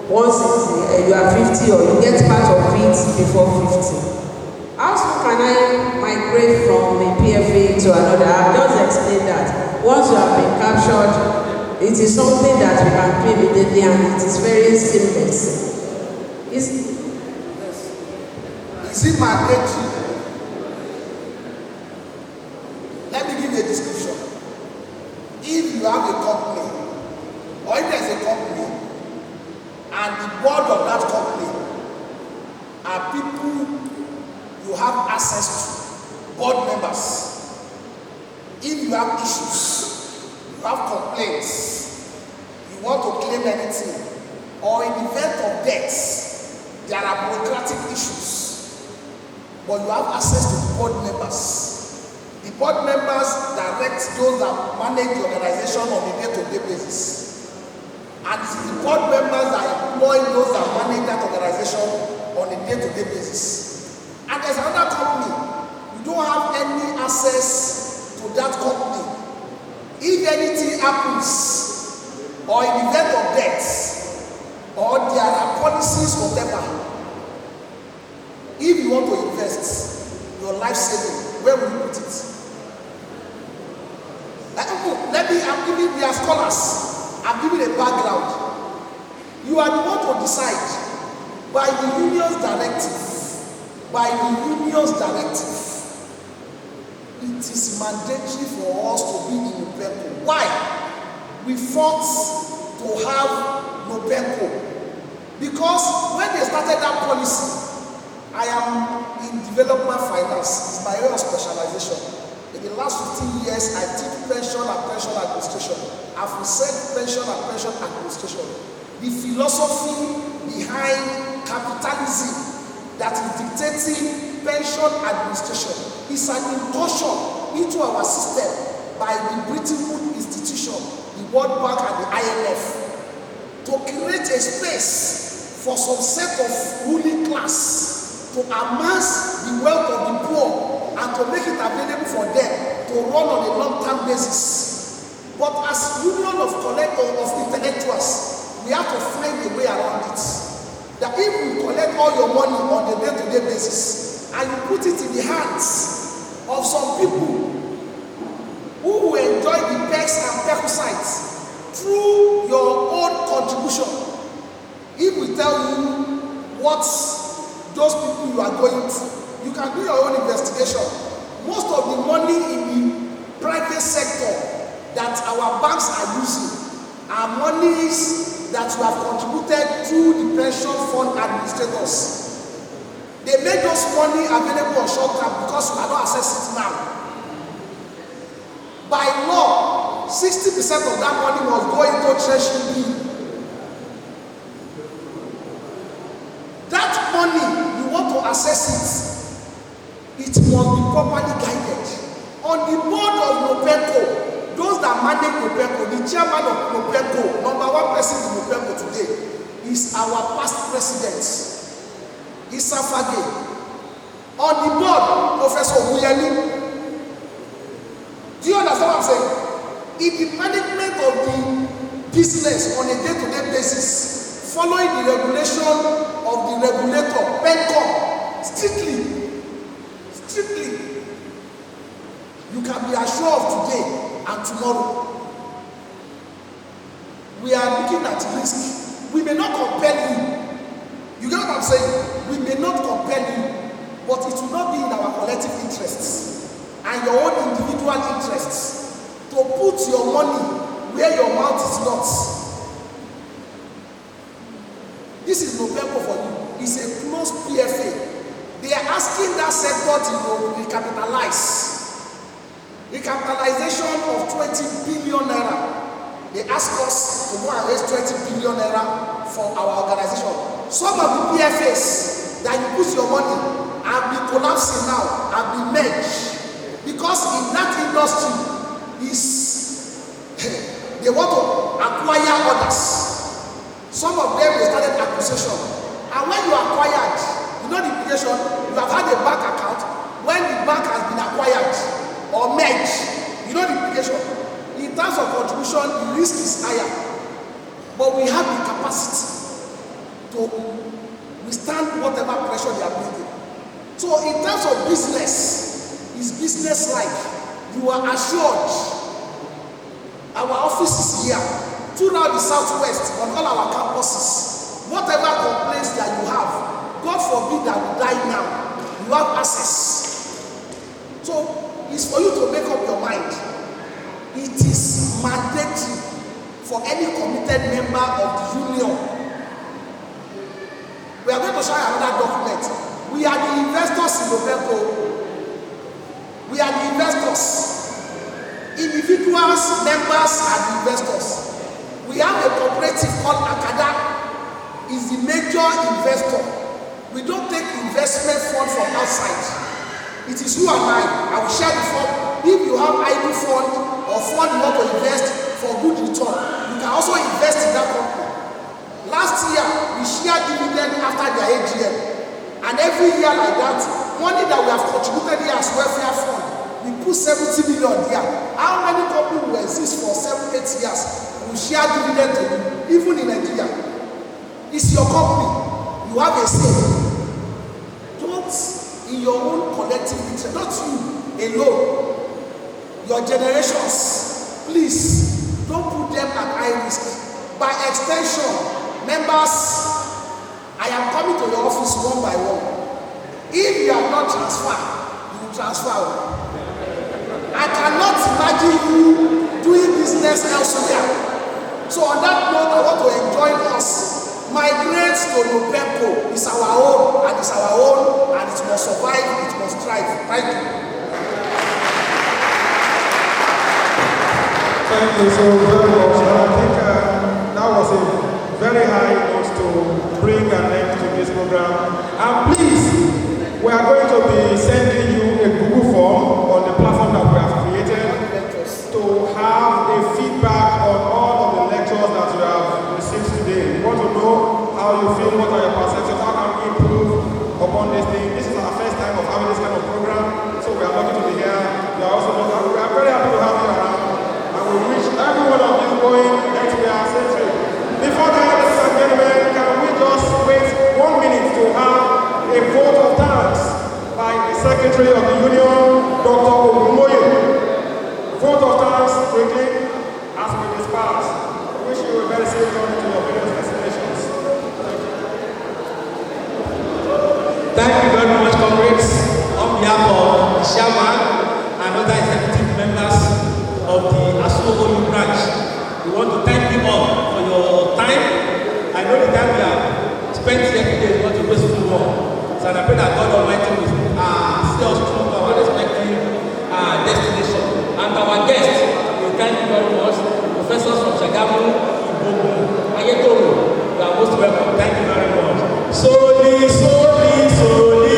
once you are 50 or you get part of it before 50. How soon can I migrate from a PFA to another? I've just explained that. Once you have been captured, it is something that we can do immediately and it is very seamless. Is it mandatory? Let me give you a description. If you have a company, or if there's a company, and the board of that company are people you have access to, board members. If you have issues, you have complaints, you want to claim anything, or in the event of deaths, there are bureaucratic issues, but you have access to the board members. The board members direct those that manage the organization on a day-to-day basis. And it is the board members that employ those that manage that organization on a day-to-day basis. And there's another company, you don't have any access to that company. If anything happens, or in the event of death, or there are policies, whatever, if you want to invest your life saving, where will you put it? I'm giving, we are scholars, I'm giving a background. You are the one to decide by the union's directive. By the union's directive, it is mandatory for us to be in Nopenco. Why? We fought to have Nopenco. Because when they started that policy, I am in development finance. It's my area of specialization. In the last 15 years, I did pension and pension administration. I've researched pension and pension administration. The philosophy behind capitalism that is dictating pension administration is an incursion into our system by the Bretton Woods institution, the World Bank and the IMF, to create a space for some set of ruling class to amass the wealth of the poor and to make it available for them to run on a long-term basis. But as union of intellectuals, we have to find a way around it. That if you collect all your money on a day-to-day basis and you put it in the hands of some people who will enjoy the perks and perquisites through your own contribution, if we tell you what those people you are going to, you can do your own investigation. Most of the money in the private sector that our banks are using are monies that you have contributed through the pension fund administrators. They made those money available on short term because you cannot access it now. By law, 60% of that money must go into treasury bill. That money, you want to access it, it must be properly guided. On the board of Nopenco, those that manage Nopenco, the chairman of Nopenco, number one person in Nopenco today, is our past president, Issa Fage. On the board, Professor Muyani. Do you understand what I'm saying? In the management of the business on a day-to-day basis, following the regulation of the regulator, PENCOM, strictly, you can be assured of today and tomorrow. We are looking at risk. We may not compel you. You get what I'm saying? We may not compel you, but it will not be in our collective interests and your own individual interests to put your money where your mouth is not. This is Nopenco for you. It's a closed PFA. They are asking that sector to recapitalize. Recapitalization of 20 billion naira. They ask us to go and raise 20 billion naira for our organization. Some of the PFAs that you put your money have been collapsing now, have been merged. Because in that industry they want to acquire others. Some of them they started acquisition. And when you acquired, you know the implication, you have had a bank account. When the bank has been acquired or merged, you know the implication. In terms of contribution, the risk is higher. But we have the capacity to withstand whatever pressure they are bringing. So in terms of business, it's business-like. You are assured. Our office is here, throughout the southwest, on all our campuses. Whatever complaints that you have, God forbid that we die now, you have access. So it's for you to make up your mind. It is mandatory for any committed member of the union. We are going to show you another document. We are the investors in Nopenco. We are the investors. Individuals, members are the investors. We have a cooperative called Akada. Is the major investor. We don't take investment fund from outside. It is you and I will share the fund. If you have idle fund or fund you want to invest for good return, you can also invest in that company. Last year, we shared dividend after their AGM. And every year like that, money that we have contributed here as welfare fund, we put 70 million there. How many companies will exist for 7-8 years? We share dividend to you, even in Nigeria. It's your company. You have a say. Don't, in your own collective interest, not you alone, your generations, please, don't put them at high risk. By extension, members, I am coming to your office one by one. If you are not transferred, you will transfer. I cannot imagine you doing business elsewhere. So on that note, I want to enjoin us. Migrate to Nopempo is our own, and it's our own, and it must survive, it must thrive. Thank you. Thank you so very much. I think that was a very high note to bring an end to this program. And please, we are going to be sending you a Google form on the platform that we have created to have a feedback on all of the lectures that you have received today. We want to know how you feel, what are your perceptions, how can we improve upon this thing. This is our first time of having this kind of program, so we are lucky to be here. We are also we are very happy to have you around, and we wish every one of you going next year safely. Before that, ladies and gentlemen, can we just wait 1 minute to have a vote of thanks by the Secretary of the Union, Dr. AGO-IWOYE. Vote of thanks quickly as we disperse. We wish you a very safe journey to your various destinations. Thank you very much, comrades. On behalf of the chairman and other executive members of the AGO-IWOYE branch, we want to thank you all for your time. I know the time we have spent here today is not a wasteful one. So I pray that God Almighty will see us through to our respective destination. And our guests, we thank you very much. Professors from Shagamu, Ibogu, Ayetoro, you are most welcome. Thank you very much. Solidarity forever.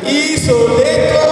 Isolate